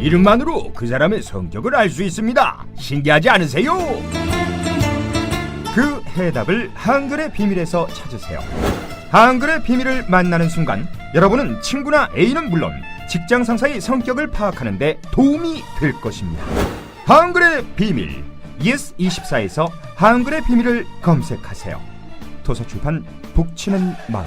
이름만으로 그 사람의 성격을 알 수 있습니다. 신기하지 않으세요? 그 해답을 한글의 비밀에서 찾으세요. 한글의 비밀을 만나는 순간 여러분은 친구나 애인은 물론 직장 상사의 성격을 파악하는 데 도움이 될 것입니다. 한글의 비밀, yes24에서 한글의 비밀을 검색하세요. 도서출판 북치는 마음.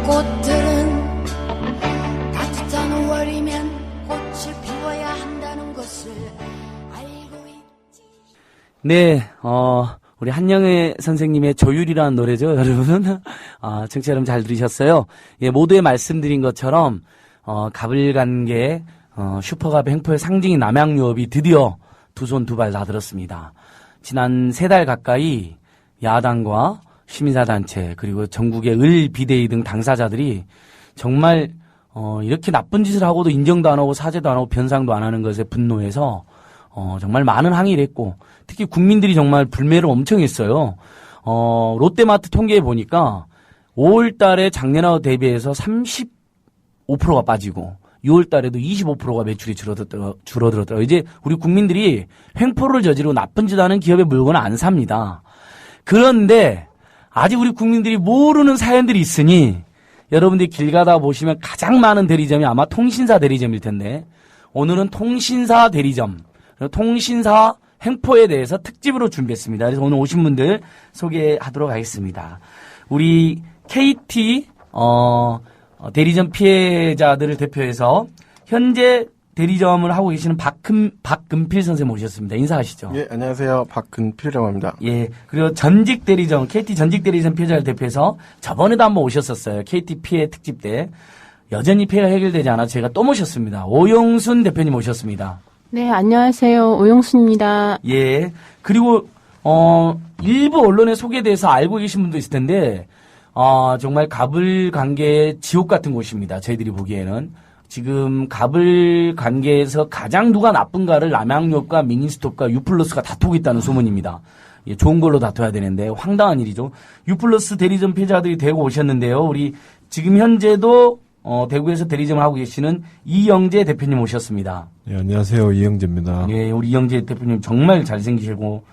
꽃들은 따뜻한 5월이면 꽃을 피워야 한다는 것을 알고 있지. 네, 우리 한영애 선생님의 조율이라는 노래죠, 여러분. 청취자 여러분 잘 들으셨어요? 예, 모두에 말씀드린 것처럼, 가불관계, 슈퍼갑 횡포의 상징인 남양유업이 드디어 두 손 두 발 다 들었습니다. 지난 3달 가까이 야당과 시민사단체 그리고 전국의 을 비대위 등 당사자들이 정말 이렇게 나쁜 짓을 하고도 인정도 안 하고 사죄도 안 하고 변상도 안 하는 것에 분노해서 정말 많은 항의를 했고 특히 국민들이 정말 불매를 엄청 했어요. 롯데마트 통계에 보니까 5월 달에 작년하고 대비해서 35%가 빠지고 6월 달에도 25%가 매출이 줄어들었더라고요. 이제 우리 국민들이 횡포를 저지르고 나쁜 짓 하는 기업의 물건을 안 삽니다. 그런데 아직 우리 국민들이 모르는 사연들이 있으니 여러분들이 길 가다 보시면 가장 많은 대리점이 아마 통신사 대리점일 텐데 오늘은 통신사 대리점, 통신사 횡포에 대해서 특집으로 준비했습니다. 그래서 오늘 오신 분들 소개하도록 하겠습니다. 우리 KT 대리점 피해자들을 대표해서 현재 대리점을 하고 계시는 박근필 선생님 모셨습니다. 인사하시죠. 예, 안녕하세요. 박근필이라고 합니다. 예, 그리고 전직 대리점, KT 전직 대리점 피해자를 대표해서 저번에도 한번 오셨었어요. KT 피해 특집 때. 여전히 피해가 해결되지 않아서 제가 또 모셨습니다. 오용순 대표님 모셨습니다. 네, 안녕하세요. 오용순입니다. 예, 그리고 일부 언론의 소개에 대해서 알고 계신 분도 있을 텐데 정말 가불관계의 지옥 같은 곳입니다. 저희들이 보기에는. 지금 가불관계에서 가장 누가 나쁜가를 남양유업과 미니스톱과 유플러스가 다투고 있다는 소문입니다. 예, 좋은 걸로 다퉈야 되는데 황당한 일이죠. 유플러스 대리점 피해자들이 대구 오셨는데요. 우리 지금 현재도 대구에서 대리점을 하고 계시는 이영재 대표님 오셨습니다. 네, 안녕하세요. 이영재입니다. 예, 우리 이영재 대표님 정말 잘생기시고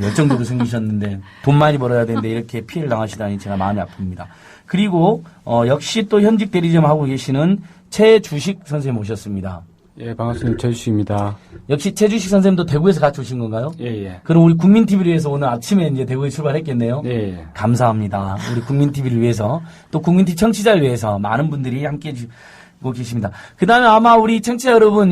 열정도도 생기셨는데 돈 많이 벌어야 되는데 이렇게 피해를 당하시다니 제가 마음이 아픕니다. 그리고 역시 또 현직 대리점 하고 계시는 최주식 선생님 모셨습니다. 예, 반갑습니다. 최주식입니다. 역시 최주식 선생님도 대구에서 같이 오신 건가요? 예, 예. 그럼 우리 국민TV를 위해서 오늘 아침에 이제 대구에 출발했겠네요? 예, 예. 감사합니다. 우리 국민TV를 위해서 또 국민TV 청취자를 위해서 많은 분들이 함께 해주고 계십니다. 그 다음에 아마 우리 청취자 여러분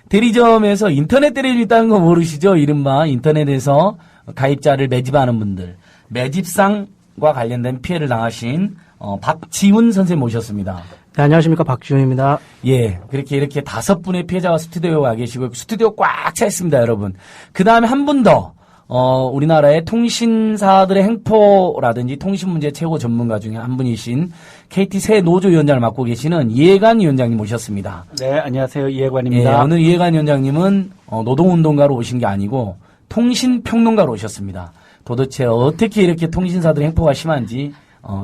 대리점에서 인터넷 대리점 있다는 거 모르시죠? 이른바 인터넷에서 가입자를 매집하는 분들, 매집상과 관련된 피해를 당하신 박지훈 선생님 모셨습니다. 네, 안녕하십니까. 박지훈입니다. 예, 그렇게 이렇게 5분의 피해자가 스튜디오에 와 계시고 스튜디오 꽉 차 있습니다, 여러분. 그 다음에 한 분 더. 우리나라의 통신사들의 행포라든지 통신 문제 최고 전문가 중에 한 분이신 KT 새 노조위원장을 맡고 계시는 이해관 위원장님 모셨습니다. 네, 안녕하세요. 예, 이해관입니다. 오늘 이해관 위원장님은 노동운동가로 오신 게 아니고 통신평론가로 오셨습니다. 도대체 어떻게 이렇게 통신사들의 행포가 심한지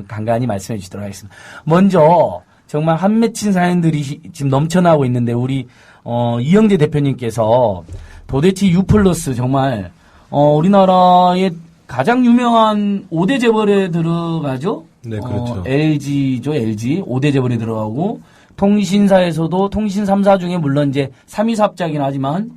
간간히 말씀해 주시도록 하겠습니다. 먼저 정말 한 맺힌 사연들이 지금 넘쳐나고 있는데 우리 이영재 대표님께서 도대체 U+ 정말 우리나라의 가장 유명한 5대 재벌에 들어가죠? 네, 그렇죠. LG죠, LG. 5대 재벌에 들어가고, 통신사에서도 통신 3사 중에 물론 이제 3위 사업자긴 하지만,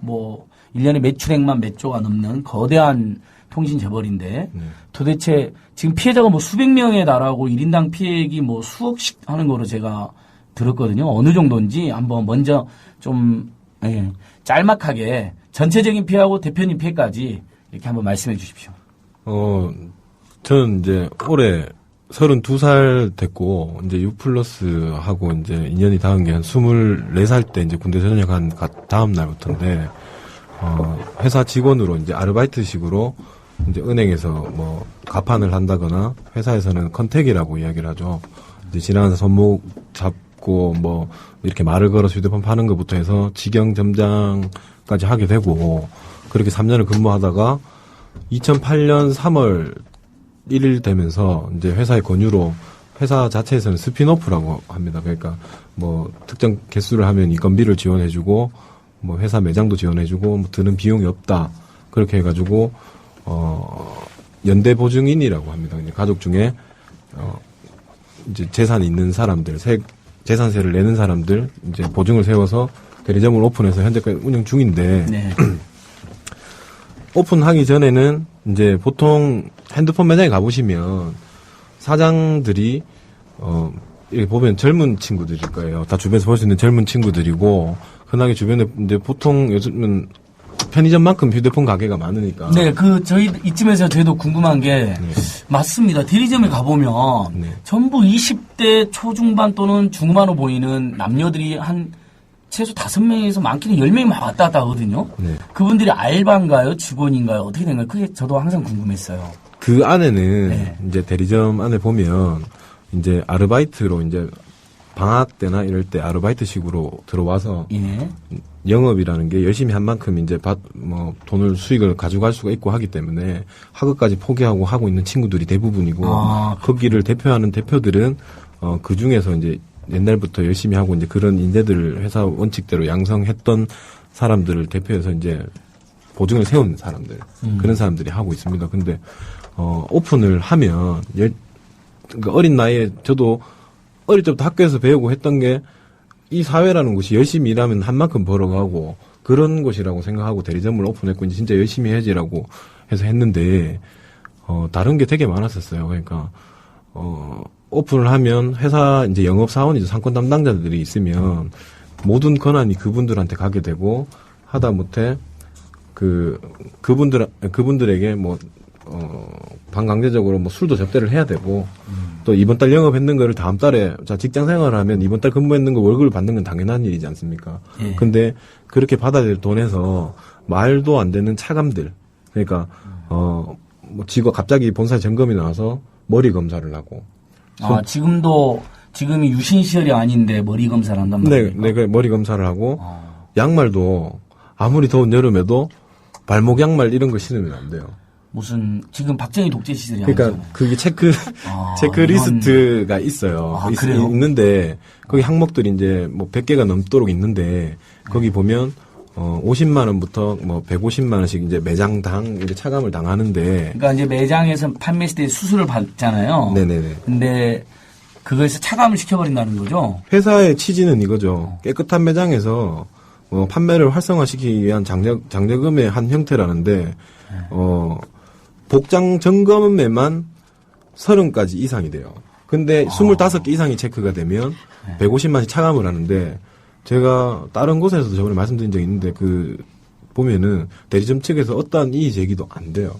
1년에 매출액만 몇 조가 넘는 거대한 통신 재벌인데, 도대체 지금 피해자가 수백 명에 달하고 1인당 피해액이 수억씩 하는 거로 제가 들었거든요. 어느 정도인지 한번 먼저 좀, 짤막하게 전체적인 피해하고 대표님 피해까지 이렇게 한번 말씀해 주십시오. 저는 이제 올해 32살 됐고, 이제 U+하고 이제 인연이 닿은 게 한 24살 때 이제 군대 전역한 다음 날부터인데, 회사 직원으로 이제 아르바이트식으로 이제 은행에서 가판을 한다거나, 회사에서는 컨택이라고 이야기를 하죠. 이제 지나가는 손목 잡고 이렇게 말을 걸어서 휴대폰 파는 것부터 해서 직영 점장까지 하게 되고, 그렇게 3년을 근무하다가 2008년 3월 1일 되면서 이제 회사의 권유로 회사 자체에서는 스핀오프라고 합니다. 그러니까 특정 개수를 하면 인건비를 지원해주고 회사 매장도 지원해주고 드는 비용이 없다. 그렇게 해가지고 연대보증인이라고 합니다. 가족 중에 이제 재산이 있는 사람들, 재산세를 내는 사람들 이제 보증을 세워서 대리점을 오픈해서 현재까지 운영 중인데. 네. 오픈하기 전에는 이제 보통 핸드폰 매장에 가보시면 사장들이 이렇게 보면 젊은 친구들일 거예요. 다 주변에서 볼 수 있는 젊은 친구들이고 흔하게 주변에 이제 보통 요즘은 편의점만큼 휴대폰 가게가 많으니까. 네, 저희 이쯤에서 저희도 궁금한 게 맞습니다. 대리점에 가보면 전부 20대 초중반 또는 중반으로 보이는 남녀들이 최소 5명에서 많게는 10명이 막 왔다 갔다 하거든요. 네. 그분들이 알바인가요? 직원인가요? 어떻게 된가요? 그게 저도 항상 궁금했어요. 그 안에는 이제 대리점 안에 보면 이제 아르바이트로 이제 방학 때나 이럴 때 아르바이트식으로 들어와서 영업이라는 게 열심히 한 만큼 이제 돈을 수익을 가져갈 수가 있고 하기 때문에 학업까지 포기하고 하고 있는 친구들이 대부분이고 거기를 대표하는 대표들은 그 중에서 이제 옛날부터 열심히 하고 이제 그런 인재들을 회사 원칙대로 양성했던 사람들을 대표해서 이제 보증을 세운 사람들 그런 사람들이 하고 있습니다. 근데 오픈을 하면 그러니까 어린 나이에 저도 어릴 때부터 학교에서 배우고 했던 게 이 사회라는 곳이 열심히 일하면 한 만큼 벌어가고 그런 곳이라고 생각하고 대리점을 오픈했고 이제 진짜 열심히 해야지라고 해서 했는데 다른 게 되게 많았었어요. 그러니까 오픈을 하면 회사 이제 영업 사원이죠. 상권 담당자들이 있으면 모든 권한이 그분들한테 가게 되고 하다못해 그분들에게 반강제적으로 술도 접대를 해야 되고 또 이번 달 영업했는 거를 다음 달에 직장 생활을 하면 이번 달 근무했는 거 월급을 받는 건 당연한 일이지 않습니까? 근데 그렇게 받아야 될 돈에서 말도 안 되는 차감들 그러니까 직원 갑자기 본사에 점검이 나와서 머리 검사를 하고 지금이 유신 시절이 아닌데 머리 검사를 한단 말이에요. 네, 머리 검사를 하고 양말도 아무리 더운 여름에도 발목 양말 이런 거 신으면 안 돼요. 지금 박정희 독재 시절이 그러니까 아니잖아요. 그게 체크리스트가 있어요. 그래요? 있는데 거기 항목들이 이제 100개가 넘도록 있는데 거기 보면 50만 원부터 150만 원씩 이제 매장당 이제 차감을 당하는데 그러니까 이제 매장에서 판매했을 때 수수료를 받잖아요. 네네네. 근데 그거에서 차감을 시켜버린다는 거죠? 회사의 취지는 이거죠. 깨끗한 매장에서 판매를 활성화시키기 위한 장려금의 한 형태라는데 복장 점검에만 30가지 이상이 돼요. 근데 25개 이상이 체크가 되면 150만씩 차감을 하는데 제가 다른 곳에서도 저번에 말씀드린 적이 있는데 보면은 대리점 측에서 어떠한 이의 제기도 안 돼요.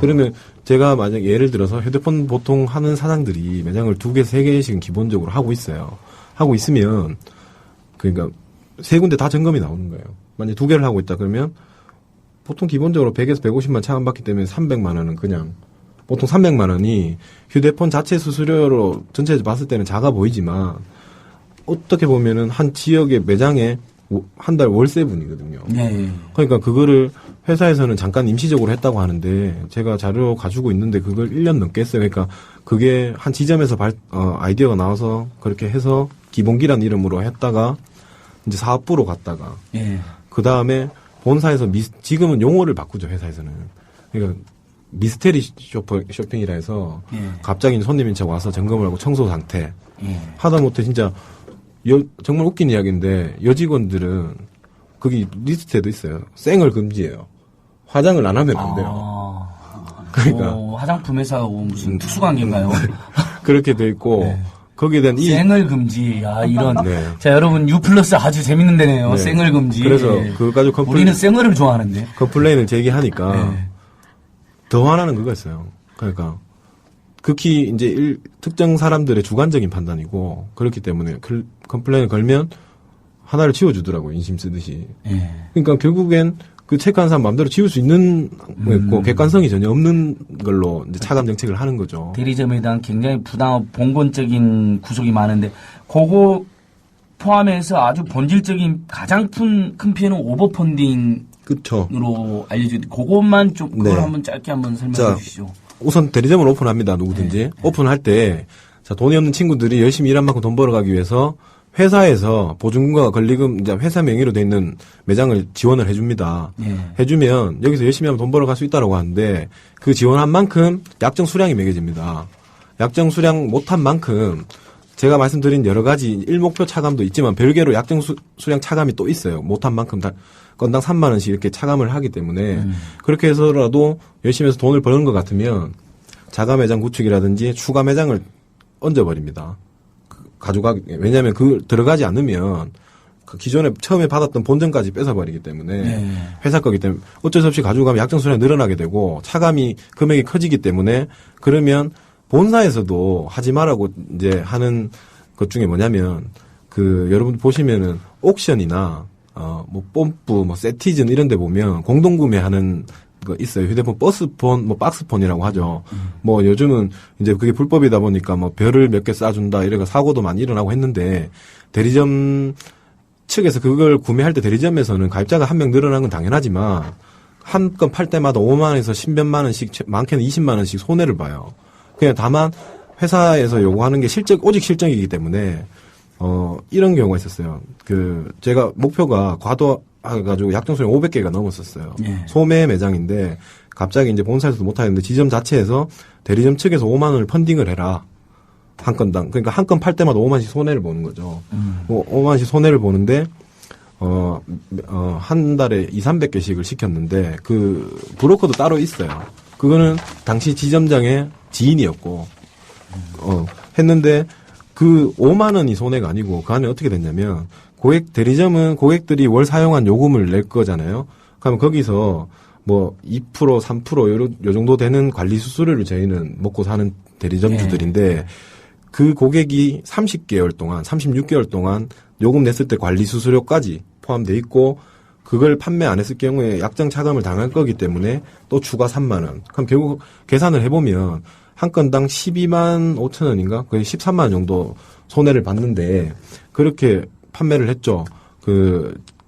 그러면 제가 만약 예를 들어서 휴대폰 보통 하는 사장들이 매장을 2개, 3개씩은 기본적으로 하고 있어요. 하고 있으면 그러니까 3군데 다 점검이 나오는 거예요. 만약 2개를 하고 있다 그러면 보통 기본적으로 100에서 150만 차감받기 때문에 300만 원은 그냥 보통 300만 원이 휴대폰 자체 수수료로 전체에서 봤을 때는 작아 보이지만 어떻게 보면은 한 지역의 매장에 한 달 월세분이거든요. 네. 그러니까 그거를 회사에서는 잠깐 임시적으로 했다고 하는데 제가 자료 가지고 있는데 그걸 1년 넘게 했어요. 그러니까 그게 한 지점에서 아이디어가 나와서 그렇게 해서 기본기란 이름으로 했다가 이제 사업부로 갔다가 예. 그 다음에 본사에서 지금은 용어를 바꾸죠. 회사에서는. 그러니까 미스테리 쇼핑이라 해서 예. 갑자기 손님인 척 와서 점검을 하고 청소 상태 예. 하다못해 진짜 정말 웃긴 이야기인데 여직원들은 거기 리스트에도 있어요. 생을 금지예요. 화장을 안 하면 안 돼요. 그러니까 화장품 회사하고 무슨 특수관계인가요? 그렇게 돼 있고 네. 거기에 대한 생을 금지. 이런. 네. 자, 여러분, U 플러스 아주 재밌는 데네요. 네. 생을 금지. 그래서 그거 가지고 우리는 생얼을 좋아하는데. 컴플레인을 제기하니까 네. 더 화나는 그거였어요. 그러니까 극히 이제 특정 사람들의 주관적인 판단이고 그렇기 때문에 컴플레인을 걸면 하나를 지워주더라고요. 인심 쓰듯이. 예. 그러니까 결국엔 그 체크한 사람 마음대로 지울 수 있는 거고 객관성이 전혀 없는 걸로 이제 차감 정책을 하는 거죠. 대리점에 대한 굉장히 부당하고 봉건적인 구속이 많은데 그거 포함해서 아주 본질적인 가장 큰 피해는 오버펀딩으로 그렇죠. 알려져. 그것만 좀 그걸 네. 한번 짧게 한번 설명해 자, 주시죠. 우선 대리점을 오픈합니다. 누구든지. 네. 오픈할 때 자, 돈이 없는 친구들이 열심히 일한 만큼 돈 벌어가기 위해서 회사에서 보증금과 권리금 이제 회사 명의로 돼 있는 매장을 지원을 해줍니다. 예. 해주면 여기서 열심히 하면 돈 벌어갈 수 있다라고 하는데 그 지원한 만큼 약정 수량이 매겨집니다. 약정 수량 못한 만큼 제가 말씀드린 여러 가지 일목표 차감도 있지만 별개로 약정 수량 차감이 또 있어요. 못한 만큼 건당 3만 원씩 이렇게 차감을 하기 때문에 그렇게 해서라도 열심히 해서 돈을 버는 것 같으면 자가 매장 구축이라든지 추가 매장을 얹어버립니다. 왜냐하면 들어가지 않으면 그 기존에 처음에 받았던 본전까지 뺏어버리기 때문에 네. 회사 거기 때문에 어쩔 수 없이 가지고 가면 약정 수량이 늘어나게 되고 차감이 금액이 커지기 때문에 그러면 본사에서도 하지 말라고 이제 하는 것 중에 뭐냐면 여러분 보시면은 옥션이나 뭐 뽐뿌 뭐 세티즌 이런 데 보면 공동 구매하는 거 있어요. 휴대폰 버스폰 뭐 박스폰이라고 하죠. 뭐 요즘은 이제 그게 불법이다 보니까 뭐 별을 몇 개 쏴준다 이래가 사고도 많이 일어나고 했는데 대리점 측에서 그걸 구매할 때 대리점에서는 가입자가 한 명 늘어난 건 당연하지만 한 건 팔 때마다 5만 원에서 10몇만 원씩 많게는 20만 원씩 손해를 봐요. 그냥 다만 회사에서 요구하는 게 오직 실적이기 때문에 이런 경우가 있었어요. 제가 목표가 과도해가지고 약정 수량 500개가 넘었었어요. 예. 소매 매장인데 갑자기 이제 본사에서도 못하겠는데 지점 자체에서 대리점 측에서 5만 원을 펀딩을 해라. 한 건당. 그러니까 한 건 팔 때마다 5만씩 손해를 보는 거죠. 5만씩 손해를 보는데, 한 달에 200~300개씩을 시켰는데, 브로커도 따로 있어요. 그거는 당시 지점장의 지인이었고, 했는데, 5만 원이 손해가 아니고, 그 안에 어떻게 됐냐면, 대리점은 고객들이 월 사용한 요금을 낼 거잖아요. 그러면 거기서 뭐 2%, 3% 요 정도 되는 관리 수수료를 저희는 먹고 사는 대리점주들인데, 그 고객이 30개월 동안, 36개월 동안 요금 냈을 때 관리 수수료까지 포함돼 있고 그걸 판매 안 했을 경우에 약정 차감을 당할 거기 때문에 또 추가 3만 원. 그럼 결국 계산을 해보면 한 건당 12만 5천 원인가? 거의 13만 원 정도 손해를 봤는데 그렇게 판매를 했죠.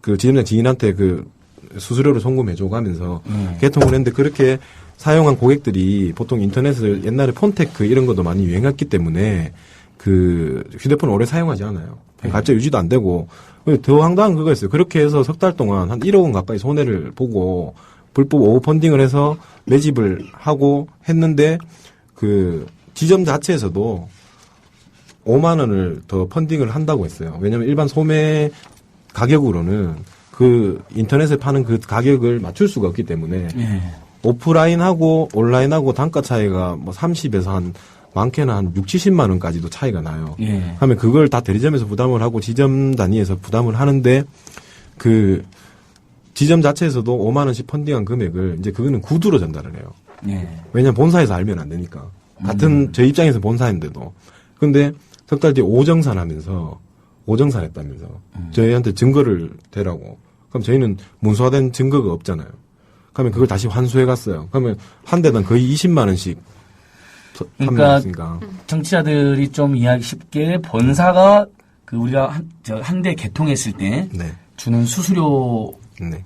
지점장 지인한테 수수료를 송금해주고 하면서 개통을 했는데 그렇게 사용한 고객들이 보통 인터넷을 옛날에 폰테크 이런 것도 많이 유행했기 때문에 휴대폰을 오래 사용하지 않아요. 가입자 유지도 안 되고 더 황당한 그거였어요. 그렇게 해서 석 달 동안 한 1억 원 가까이 손해를 보고 불법 오버펀딩을 해서 매집을 하고 했는데 지점 자체에서도 5만 원을 더 펀딩을 한다고 했어요. 왜냐하면 일반 소매 가격으로는 인터넷에 파는 그 가격을 맞출 수가 없기 때문에 오프라인하고 온라인하고 단가 차이가 뭐 30에서 많게는 한 60~70만 원까지도 차이가 나요. 하면 그걸 다 대리점에서 부담을 하고 지점 단위에서 부담을 하는데 지점 자체에서도 5만 원씩 펀딩한 금액을 이제 그거는 구두로 전달을 해요. 예. 왜냐면 본사에서 알면 안 되니까. 같은 제 입장에서 본사인데도. 근데 석 달 뒤에 오정산하면서 오정산했다면서 저희한테 증거를 대라고. 그럼 저희는 문서화된 증거가 없잖아요. 그러면 그걸 다시 환수해 갔어요. 그러면 한 대당 거의 20만 원씩 판매했으니까. 정치자들이 좀 이해하기 쉽게 본사가 그 우리가 한 대 개통했을 때 네. 주는 수수료를 네.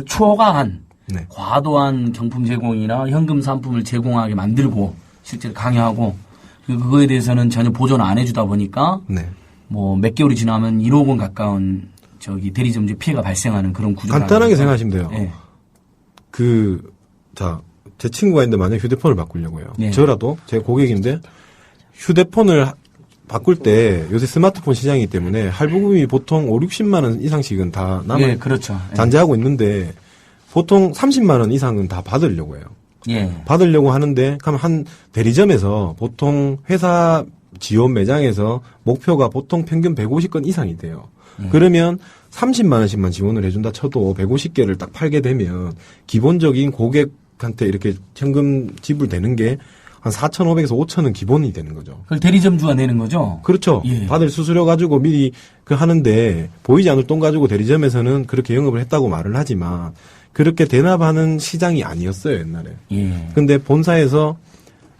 초과한 네. 과도한 경품 제공이나 현금 상품을 제공하게 만들고 실제로 강요하고 그리고 그거에 대해서는 전혀 보존 안 해주다 보니까 네. 뭐 몇 개월이 지나면 1억 원 가까운 대리점주 피해가 발생하는 그런 구조가 간단하게 생각하시면 돼요. 네. 제 친구가 있는데 만약 휴대폰을 바꾸려고 해요. 네. 저라도 제 고객인데 휴대폰을 바꿀 때 요새 스마트폰 시장이기 때문에 할부금이 보통 5, 60만 원 이상씩은 다 예, 그렇죠. 예. 잔재하고 있는데 보통 30만 원 이상은 다 받으려고 해요. 예. 받으려고 하는데 그럼 한 대리점에서 보통 회사 지원 매장에서 목표가 보통 평균 150건 이상이 돼요. 그러면 30만 원씩만 지원을 해준다 쳐도 150개를 딱 팔게 되면 기본적인 고객한테 이렇게 현금 지불되는 게 한 4,500에서 5,000은 기본이 되는 거죠. 그걸 대리점주가 내는 거죠? 그렇죠. 예. 받을 수수료 가지고 미리 하는데 보이지 않을 돈 가지고 대리점에서는 그렇게 영업을 했다고 말을 하지만 그렇게 대납하는 시장이 아니었어요, 옛날에. 예. 근데 본사에서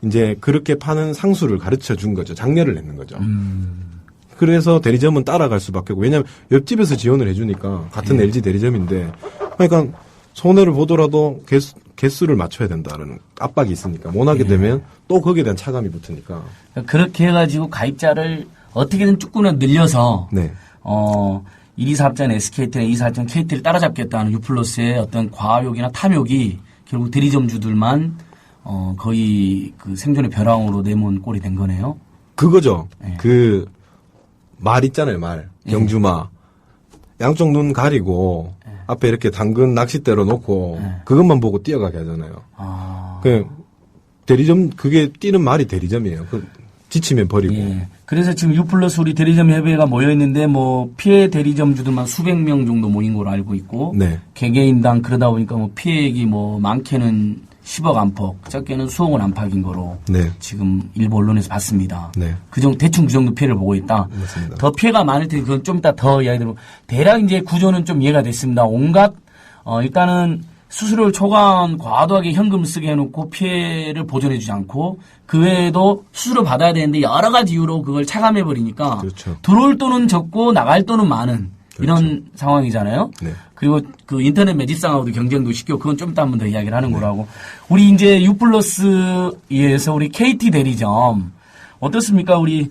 이제 그렇게 파는 상수를 가르쳐 준 거죠. 장려를 냈는 거죠. 그래서 대리점은 따라갈 수밖에 없고, 왜냐하면 옆집에서 지원을 해주니까 같은 LG 대리점인데, 그러니까 손해를 보더라도 개수를 맞춰야 된다는 압박이 있으니까 못 하게 되면 또 거기에 대한 차감이 붙으니까. 그렇게 해가지고 가입자를 어떻게든 조금은 늘려서 네. 124합자는 SKT나 224합자는 KT를 따라잡겠다는 유플러스의 어떤 과욕이나 탐욕이 결국 대리점주들만 거의 그 생존의 벼랑으로 내몬 꼴이 된 거네요. 그거죠. 네. 그 말 있잖아요, 말. 경주마. 양쪽 눈 가리고 앞에 이렇게 당근 낚싯대로 놓고 그것만 보고 뛰어가게 하잖아요. 그 대리점 그게 뛰는 말이 대리점이에요. 그 지치면 버리고. 예. 그래서 지금 유플러스 우리 대리점 협의회가 모여 있는데 뭐 피해 대리점주들만 수백 명 정도 모인 걸로 알고 있고 네. 개개인당 그러다 보니까 뭐 피해액이 뭐 많게는 10억 안팎, 적게는 수억 원 안팎인 거로 네. 지금 일부 언론에서 봤습니다. 네. 대충 그 정도 피해를 보고 있다. 맞습니다. 더 피해가 많을 테니 그건 좀 이따 더 이야기 드리고 대략 이제 구조는 좀 이해가 됐습니다. 온갖 일단은 수수료를 초과한 과도하게 현금을 쓰게 해놓고 피해를 보존해주지 않고 그 외에도 수수료 받아야 되는데 여러 가지 이유로 그걸 차감해버리니까 그렇죠. 들어올 돈은 적고 나갈 돈은 많은 이런 상황이잖아요. 네. 그리고 그 인터넷 매집상하고도 경쟁도 시키고 그건 좀 이따 한 번 더 이야기를 하는 거라고. 우리 이제 유플러스에서 우리 KT 대리점 어떻습니까? 우리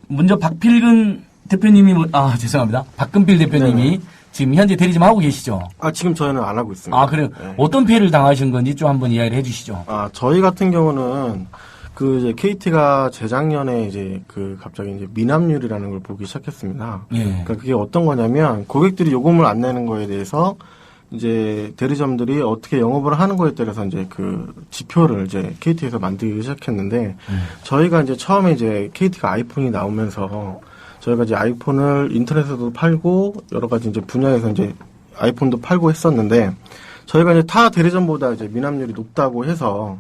먼저 박필근 대표님이 죄송합니다. 박근필 대표님이 네네. 지금 현재 대리점 하고 계시죠? 지금 저희는 안 하고 있습니다. 그래요? 네. 어떤 피해를 당하신 건지 좀 한번 이야기를 해 주시죠. 저희 같은 경우는 이제 KT가 재작년에 이제 갑자기 이제 미납률이라는 걸 보기 시작했습니다. 예. 그러니까 그게 어떤 거냐면 고객들이 요금을 안 내는 거에 대해서 이제 대리점들이 어떻게 영업을 하는 거에 따라서 이제 그 지표를 이제 KT에서 만들기 시작했는데 저희가 이제 처음에 이제 KT가 아이폰이 나오면서 저희가 이제 아이폰을 인터넷에도 팔고 여러 가지 이제 분야에서 이제 아이폰도 팔고 했었는데 저희가 이제 타 대리점보다 이제 미납률이 높다고 해서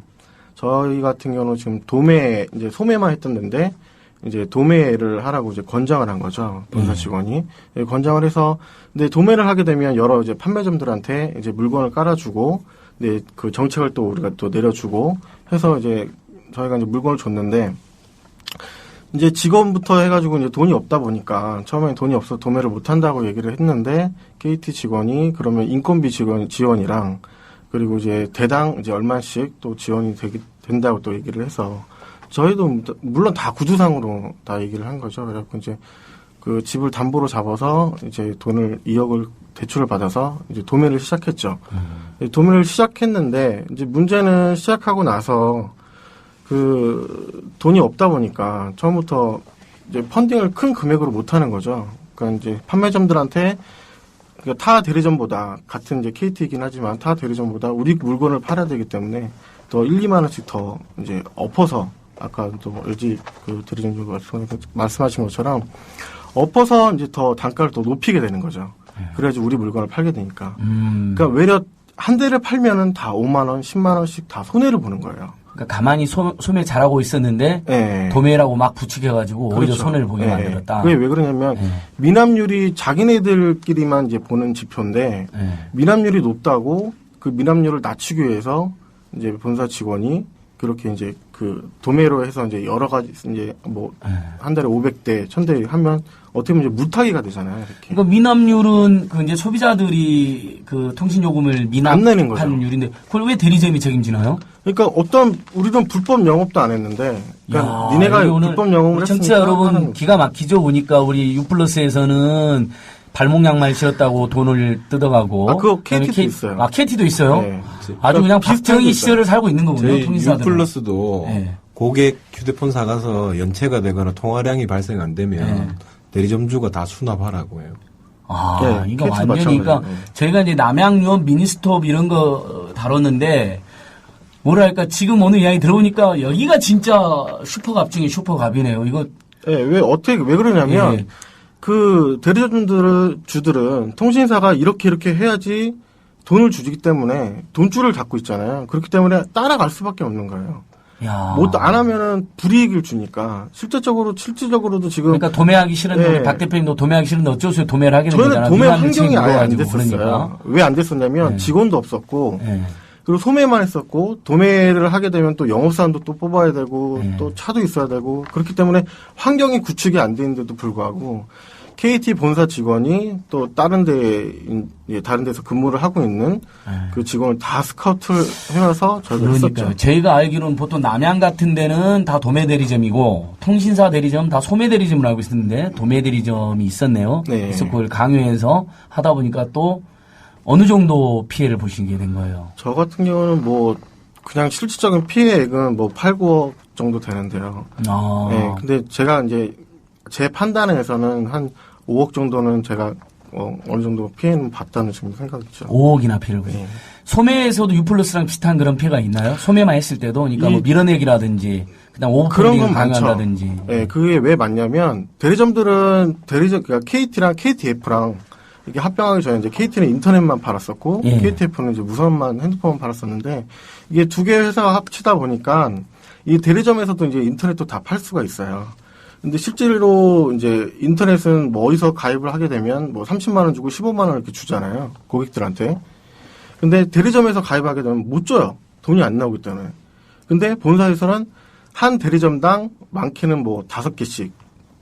저희 같은 경우는 지금 이제 소매만 했던 데인데 이제 도매를 하라고 이제 권장을 한 거죠. 본사 직원이. 권장을 해서 근데 도매를 하게 되면 여러 이제 판매점들한테 이제 물건을 깔아주고 근데 그 정책을 또 우리가 또 내려주고 해서 이제 저희가 이제 물건을 줬는데 이제 직원부터 해가지고 이제 돈이 없다 보니까 처음에 돈이 없어서 도매를 못 한다고 얘기를 했는데 KT 직원이 그러면 인건비 지원이랑 그리고 이제 대당 이제 얼마씩 또 지원이 된다고 또 얘기를 해서 저희도 물론 다 구두상으로 다 얘기를 한 거죠. 그래갖고 이제 그 집을 담보로 잡아서 이제 돈을 2억을 대출을 받아서 이제 도매를 시작했죠. 도매를 시작했는데 이제 문제는 시작하고 나서 그 돈이 없다 보니까 처음부터 이제 펀딩을 큰 금액으로 못 하는 거죠. 그러니까 이제 판매점들한테 그러니까 타 대리점보다 같은 이제 KT이긴 하지만 타 대리점보다 우리 물건을 팔아야 되기 때문에 더 1, 2만 원씩 더 이제 엎어서 아까 또 LG 그 대리점주 말씀하신 것처럼 엎어서 이제 더 단가를 더 높이게 되는 거죠. 그래야지 우리 물건을 팔게 되니까. 그러니까 외려 한 대를 팔면은 다 5만 원, 10만 원씩 다 손해를 보는 거예요. 그러니까 가만히 소매 잘하고 있었는데 네. 도매라고 막 부추겨가지고 오히려 그렇죠. 손해를 보게 네. 만들었다. 그게 왜 그러냐면 미납률이 자기네들끼리만 이제 보는 지표인데 미납률이 높다고 그 미납률을 낮추기 위해서 이제 본사 직원이 그렇게 이제 그 도매로 해서 이제 여러 가지 이제 뭐 한 달에 500대, 1000대 하면 어떻게 보면 이제 물타기가 되잖아요. 이렇게. 그러니까 미납률은 그 이제 소비자들이 그 통신 요금을 안 내는 거죠. 미납하는 율인데 그걸 왜 대리점이 책임지나요? 그러니까 어떤 우리는 불법 영업도 안 했는데 그러니까 야, 니네가 이게 오늘 불법 영업을 청취자 했으니까 여러분 하는 기가 막히죠. 보니까 우리 유플러스에서는 발목 양말 신었다고 돈을 뜯어가고. 아, 그거 그다음에 KT도 있어요. 아, KT도 있어요? 네. 아주 그냥 비슷한 박정희 게 시절을 살고 있는 거군요. 저희 통신사들은. 유플러스도 네. 고객 휴대폰 사가서 연체가 되거나 통화량이 발생 안 되면 대리점주가 다 수납하라고 해요. 아, 네, 이거 KT 완전히, 마찬가지예요. 그러니까 네. 저희가 이제 남양유업 미니스톱 이런 거 다뤘는데, 뭐랄까, 지금 오늘 이야기 들어보니까 여기가 진짜 슈퍼갑 중에 슈퍼갑이네요. 이거. 예, 왜 그러냐면 예. 그 대리점주들은 통신사가 이렇게 해야지 돈을 주기 때문에 돈줄을 잡고 있잖아요. 그렇기 때문에 따라갈 수밖에 없는 거예요. 야. 뭐 안 하면은 불이익을 주니까 실질적으로도 지금 그러니까 도매하기 싫은데, 예. 우리 박 대표님도 도매하기 싫은데 어쩔 수 없이 도매를 하게 저희는 되잖아요. 도매 환경이 아예 안 됐었어요. 그러니까. 왜 안 됐었냐면 네. 직원도 없었고 예. 그리고 소매만 했었고 도매를 하게 되면 또 영업사원도 또 뽑아야 되고 네. 또 차도 있어야 되고 그렇기 때문에 환경이 구축이 안 되는데도 불구하고 KT 본사 직원이 또 다른 데서 근무를 하고 있는 그 직원을 다 스카우트를 해와서 저희가 그러니까요. 했었죠. 저희가 알기로는 보통 남양 같은 데는 다 도매 대리점이고 통신사 대리점 다 소매 대리점을 알고 있었는데 도매 대리점이 있었네요. 네. 그래서 그걸 강요해서 하다 보니까 또 어느 정도 피해를 보시게 된 거예요. 저 같은 경우는 뭐 그냥 실질적인 피해액은 뭐 8, 9억 정도 되는데요. 아. 네, 근데 제가 이제 제 판단에서는 한 5억 정도는 제가 어느 정도 피해는 봤다는 지금 생각이죠. 5억이나 피해를 보죠. 네. 소매에서도 유플러스랑 비슷한 그런 피해가 있나요? 소매만 했을 때도 그러니까 뭐 밀어내기라든지 그다음 그런 오버풀링을 건 많죠. 강요한다든지. 네, 그게 왜 많냐면 그러니까 KT랑 KTF랑 이게 합병하기 전에 이제 KT는 인터넷만 팔았었고 예. KTF는 이제 무선만 핸드폰만 팔았었는데 이게 두 개 회사가 합치다 보니까 이 대리점에서도 이제 인터넷도 다 팔 수가 있어요. 근데 실제로 이제 인터넷은 뭐 어디서 가입을 하게 되면 뭐 30만 원 주고 15만 원 이렇게 주잖아요. 고객들한테. 근데 대리점에서 가입하게 되면 못 줘요. 돈이 안 나오기 때문에. 근데 본사에서는 한 대리점당 많게는 뭐 5개씩,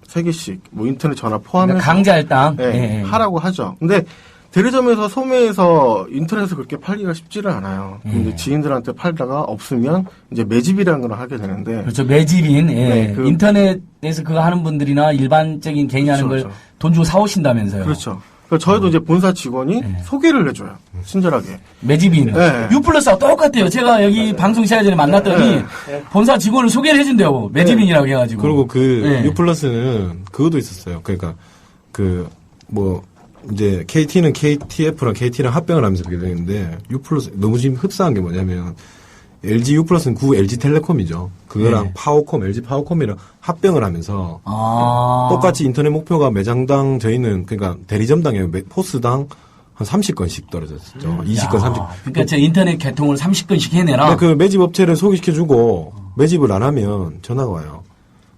3개씩 뭐 인터넷 전화 포함해서 그러니까 강제할당. 네, 하라고 하죠. 근데 대리점에서 소매에서 인터넷에서 그렇게 팔기가 쉽지는 않아요. 근데 지인들한테 팔다가 없으면 이제 매집이라는 걸 하게 되는데. 그렇죠. 매집인. 예. 네, 인터넷에서 그거 하는 분들이나 일반적인 개인이 하는 걸 그렇죠. 돈 주고 사오신다면서요. 그렇죠. 그러니까 저희도 이제 본사 직원이 소개를 해줘요. 친절하게. 매집인. 네. 유플러스와 똑같아요. 제가 여기 방송 시작 전에 만났더니 본사 직원을 소개를 해준대요. 매집인이라고 해가지고. 그리고 그 네. 유플러스는 그것도 있었어요. 그러니까 이제 KT는 KTF랑 KT랑 합병을 하면서 그렇게 되는데 유플러스 너무 지금 흡사한 게 뭐냐면 LG 유플러스는 구 LG텔레콤이죠. 그거랑 네. 파워콤, LG 파워콤이랑 합병을 하면서 아. 똑같이 인터넷 목표가 매장당 저희는 그러니까 대리점당에 포스당 한 30건씩 떨어졌었죠. 20건, 30건. 그러니까 저 인터넷 개통을 30건씩 해내라. 근데 그 매집 업체를 소개시켜주고 매집을 안 하면 전화가 와요.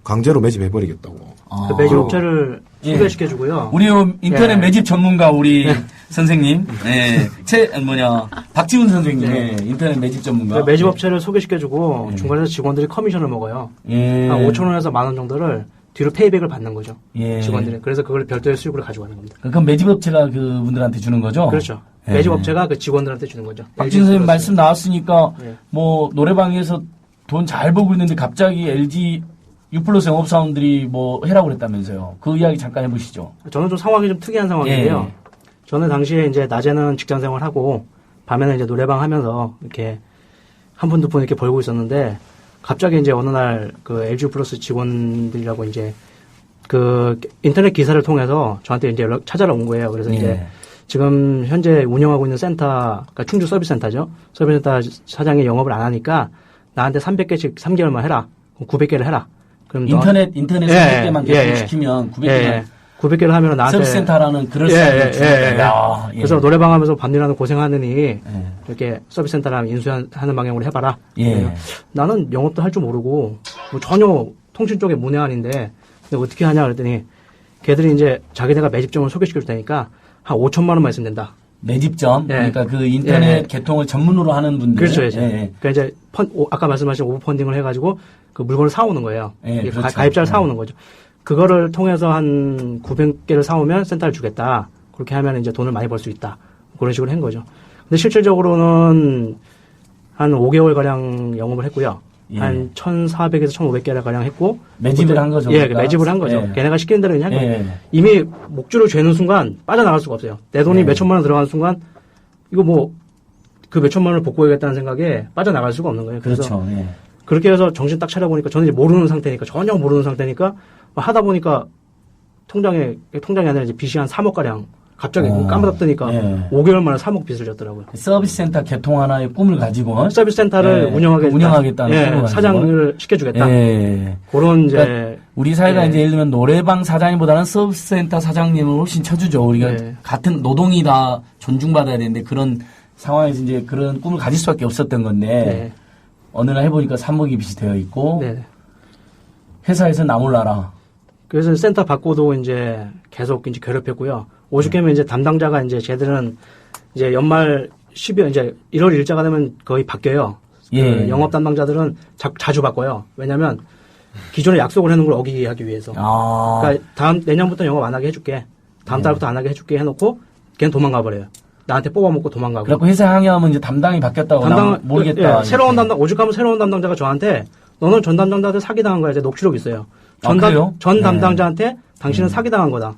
강제로 매집해버리겠다고. 그 매집 업체를 소개시켜주고요. 우리 인터넷 예. 매집 전문가 우리 선생님, 박지훈 선생님, 인터넷 매집 전문가. 그 매집 업체를 소개시켜주고 중간에서 직원들이 커미션을 먹어요. 예. 한 5천 원에서 1만 원 정도를 뒤로 페이백을 받는 거죠. 예. 직원들이. 그래서 그걸 별도의 수익으로 가져가는 겁니다. 그럼 매집 업체가 그분들한테 주는 거죠? 그렇죠. 예. 매집 업체가 그 직원들한테 주는 거죠. 박지훈 선생님 말씀 나왔으니까 예. 뭐 노래방에서 돈 잘 벌고 있는데 갑자기 LG 유플러스 영업사원들이 뭐 해라고 그랬다면서요. 그 이야기 잠깐 해보시죠. 저는 좀 상황이 좀 특이한 상황인데요. 예. 저는 당시에 이제 낮에는 직장 생활하고 밤에는 이제 노래방 하면서 이렇게 한 푼 두 푼 이렇게 벌고 있었는데 갑자기 이제 어느 날 그 LG 플러스 직원들이라고 이제 그 인터넷 기사를 통해서 저한테 이제 찾아라 온 거예요. 그래서 이제 지금 현재 운영하고 있는 센터, 그러니까 충주 서비스센터죠. 서비스센터 사장이 영업을 안 하니까 나한테 300개씩 3개월만 해라. 그럼 900개를 해라. 그럼 인터넷에 예, 300개만 예, 개통시키면 900개만. 예. 900개를 하면 나한테 서비스 센터라는 그럴 수 예. 있는 그래서 노래방 하면서 밤일하는 고생하느니 이렇게 서비스 센터랑 인수하는 방향으로 해봐라. 예. 나는 영업도 할 줄 모르고 뭐 전혀 통신 쪽에 문외한인데 근데 어떻게 하냐 그랬더니 걔들이 이제 자기네가 매집점을 소개시켜 줄 테니까 한 5천만 원만 있으면 된다. 매집점 예. 그러니까 그 인터넷 예. 개통을 전문으로 하는 분들 그렇죠. 예. 그러니까 이제 아까 말씀하신 오브 펀딩을 해가지고 그 물건을 사오는 거예요. 예, 그렇죠. 가입자를 예. 사오는 거죠. 그거를 통해서 한 900개를 사오면 센터를 주겠다. 그렇게 하면 이제 돈을 많이 벌 수 있다. 그런 식으로 한 거죠. 근데 실질적으로는 한 5개월 가량 영업을 했고요. 예. 한 1,400에서 1,500개를 가량 했고 매집을 한 거죠. 예, 그러니까. 매집을 한 거죠. 예. 걔네가 시키는 대로 그냥 한 거예요. 예. 이미 목줄을 죄는 순간 빠져나갈 수가 없어요. 내 돈이 예. 몇천만 원 들어가는 순간 이거 뭐 그 몇천만 원을 복구해야겠다는 생각에 빠져나갈 수가 없는 거예요. 그래서 그렇죠. 예. 그렇게 해서 정신 딱 차려보니까 저는 이제 모르는 상태니까 전혀 모르는 상태니까 하다 보니까 통장이 아니라 이제 빚이 한 3억가량 갑자기 까무잡더니까 예. 5개월 만에 3억 빚을 졌더라고요. 서비스 센터 개통 하나의 꿈을 가지고 서비스 센터를 예. 운영하겠다는 꿈을 가지고. 사장을 시켜주겠다. 예. 그런 이제 그러니까 우리 사회가 예. 이제 예를 들면 노래방 사장님보다는 서비스 센터 사장님을 훨씬 쳐주죠. 우리가 예. 같은 노동이 다 존중받아야 되는데 그런 상황에서 이제 그런 꿈을 가질 수밖에 없었던 건데 네. 어느 날 해보니까 3억이 빚이 되어 있고 네. 회사에서 나 몰라라. 그래서 센터 받고도 이제 계속 이제 괴롭혔고요. 50개면 이제 담당자가 이제 쟤들은 이제 연말 12월 이제 1월 일자가 되면 거의 바뀌어요. 예. 그 영업 담당자들은 자주 바꿔요. 왜냐면 기존에 약속을 해놓은 걸 어기게 하기 위해서. 그러니까 내년부터 영업 안 하게 해줄게. 다음 달부터 안 하게 해줄게 해놓고 걔는 도망가 버려요. 나한테 뽑아먹고 도망가고. 그래갖고 회사 항의하면 이제 담당이 바뀌었다고 나 모르겠다. 예, 새로운 담당 오죽하면 새로운 담당자가 저한테 너는 전 담당자한테 사기당한 거야. 이제 녹취록 있어요. 그래요? 전 담당자한테 당신은 사기당한 거다.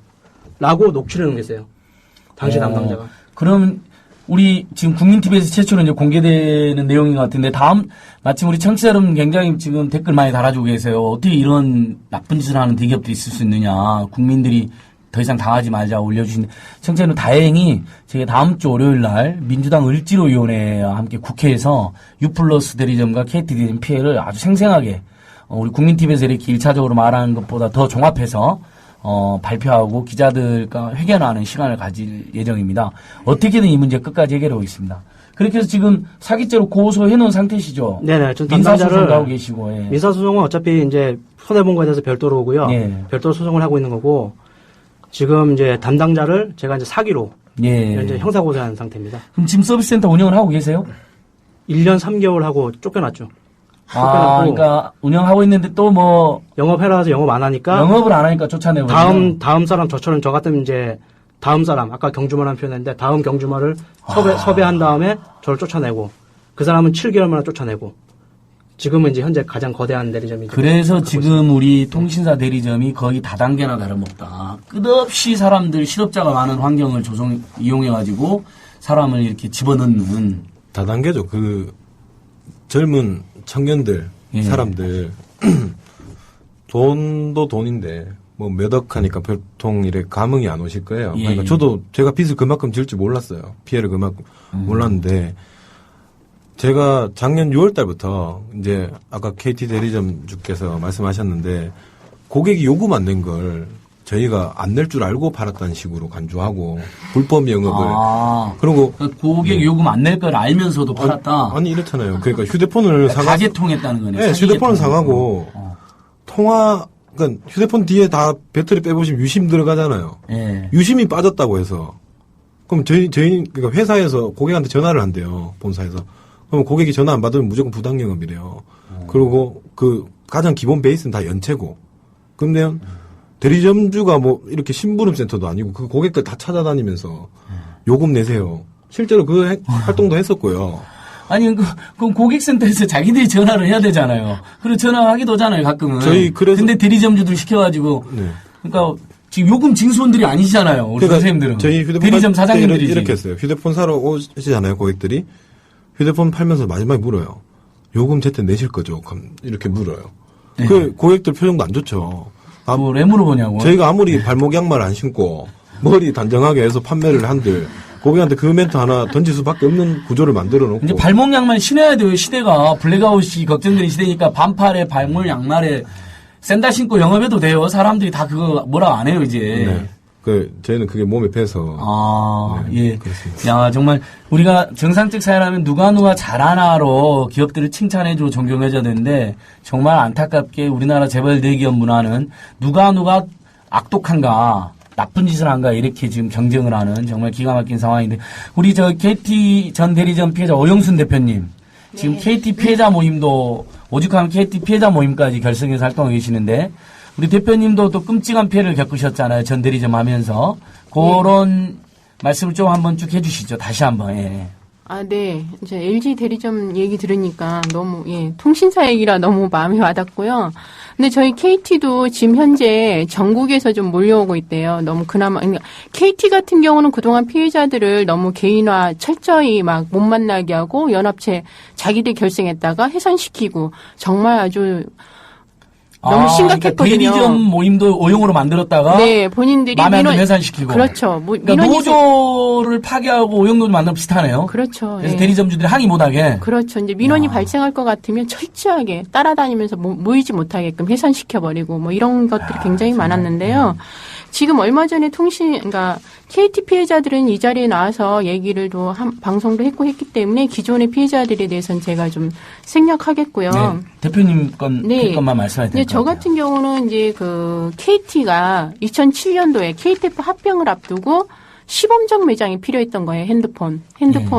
라고 녹취를 남겼어요. 당시 담당자가. 그럼 우리 지금 국민TV에서 최초로 이제 공개되는 내용인 것 같은데 마침 우리 청취자 여러분 굉장히 지금 댓글 많이 달아주고 계세요. 어떻게 이런 나쁜 짓을 하는 대기업도 있을 수 있느냐. 국민들이 더 이상 당하지 말자 올려주신 청취자 여러분 다행히 제가 다음 주 월요일 날 민주당 을지로위원회와 함께 국회에서 유플러스 대리점과 KT 대리점 피해를 아주 생생하게 우리 국민TV에서 이렇게 1차적으로 말하는 것보다 더 종합해서 발표하고 기자들과 회견하는 시간을 가질 예정입니다. 어떻게든 이 문제 끝까지 해결해 오겠습니다. 그렇게 해서 지금 사기죄로 고소해 놓은 상태시죠? 네네. 전 민사소송도 하고 계시고. 예. 민사소송은 어차피 이제 손해본 거에 대해서 별도로 오고요. 예. 별도로 소송을 하고 있는 거고 지금 이제 담당자를 제가 이제 사기로 예. 이제 형사고소한 상태입니다. 그럼 지금 서비스센터 운영을 하고 계세요? 1년 3개월 하고 쫓겨났죠. 그러니까 운영하고 있는데 또 뭐 영업해라 해서 영업 안 하니까 영업을 안 하니까 쫓아내고 다음 사람 저처럼 저 같으면 이제 다음 사람 아까 경주마라는 표현했는데 다음 경주마를 섭외한 다음에 저를 쫓아내고 그 사람은 7개월 만에 쫓아내고 지금은 이제 현재 가장 거대한 대리점이 그래서 지금 우리 통신사 대리점이 거의 다단계나 다름없다. 끝없이 사람들 실업자가 많은 환경을 이용해가지고 사람을 이렇게 집어넣는 다단계죠. 그 젊은 청년들 예. 사람들 돈도 돈인데 뭐 몇억 하니까 보통 이래 감흥이 안 오실 거예요. 예. 그러니까 저도 제가 빚을 그만큼 질 줄 몰랐어요. 피해를 그만큼 몰랐는데 제가 작년 6월 달부터 이제 아까 KT 대리점 주께서 말씀하셨는데 고객이 요금 안 낸 걸 저희가 안 낼 줄 알고 팔았다는 식으로 간주하고 불법 영업을 그리고 고객 요금 안 낼 걸 알면서도 팔았다. 아니 이렇잖아요. 그러니까 휴대폰을 사가 가계통했다는 거네. 네, 휴대폰을 사가고 그러니까 휴대폰 뒤에 다 배터리 빼보시면 유심 들어가잖아요. 예. 유심이 빠졌다고 해서 그럼 저희 그러니까 회사에서 고객한테 전화를 한대요. 본사에서. 그럼 고객이 전화 안 받으면 무조건 부당 영업이래요. 그리고 그 가장 기본 베이스는 다 연체고. 그러면 대리점주가 뭐 이렇게 심부름 센터도 아니고 그 고객들 다 찾아다니면서 요금 내세요. 실제로 그 활동도 했었고요. 아니 그럼 고객센터에서 자기들이 전화를 해야 되잖아요. 그리고 전화하기도 하잖아요 가끔은. 근데 대리점주들 시켜가지고 네. 그러니까 지금 요금 징수원들이 아니시잖아요. 우리 그러니까 선생님들은. 저희 휴대폰 대리점 사장님들이지. 이렇게 했어요. 휴대폰 사러 오시잖아요 고객들이. 휴대폰 팔면서 마지막에 물어요. 요금 제때 내실 거죠? 이렇게 물어요. 네. 그 고객들 표정도 안 좋죠. 뭐 왜 물어보냐고. 저희가 아무리 발목 양말 안 신고 머리 단정하게 해서 판매를 한들 고객한테 그 멘트 하나 던질 수밖에 없는 구조를 만들어 놓고. 이제 발목 양말 신어야 돼요. 시대가 블랙아웃이 걱정되는 시대니까 반팔에 발목 양말에 샌들 신고 영업해도 돼요. 사람들이 다 그거 뭐라 안 해요 이제. 네. 저희는 그게 몸에 배서. 예. 그렇습니다. 야, 정말 우리가 정상적 사회라면 누가 잘하나로 기업들을 칭찬해주고 존경해줘야 되는데 정말 안타깝게 우리나라 재벌 대기업 문화는 누가 악독한가 나쁜 짓을 한가 이렇게 지금 경쟁을 하는 정말 기가 막힌 상황인데 우리 KT 전 대리점 피해자 오영순 대표님 지금 KT 피해자 모임도 오죽하면 KT 피해자 모임까지 결성해서 활동하고 계시는데 우리 대표님도 또 끔찍한 피해를 겪으셨잖아요. 전 대리점 하면서. 그런 말씀을 좀 한번 쭉 해주시죠. 다시 한번. 예. 네. 이제 LG 대리점 얘기 들으니까 너무, 통신사 얘기라 너무 마음이 와닿고요. 근데 저희 KT도 지금 현재 전국에서 좀 몰려오고 있대요. 너무 그나마, KT 같은 경우는 그동안 피해자들을 너무 개인화 철저히 막 못 만나게 하고 연합체 자기들 결성했다가 해산시키고 정말 아주 너무 심각했거든요. 그러니까 대리점 모임도 오용으로 만들었다가 네, 본인들이 마음에 안 들면 해산시키고. 그렇죠. 그러니까 노조를 파괴하고 오용노조 만들면 비슷하네요. 그렇죠. 그래서 대리점주들이 항의 못하게. 그렇죠. 이제 민원이 발생할 것 같으면 철저하게 따라다니면서 모이지 못하게끔 해산시켜버리고 뭐 이런 것들이 굉장히 많았는데요. 지금 얼마 전에 그러니까 KT 피해자들은 이 자리에 나와서 얘기를 방송도 했기 때문에 기존의 피해자들에 대해서는 제가 좀 생략하겠고요. 네, 대표님 것만 말씀해 주세요. 저 같은 경우는 이제 KT가 2007년도에 KTF 합병을 앞두고 시범적 매장이 필요했던 거예요. 핸드폰.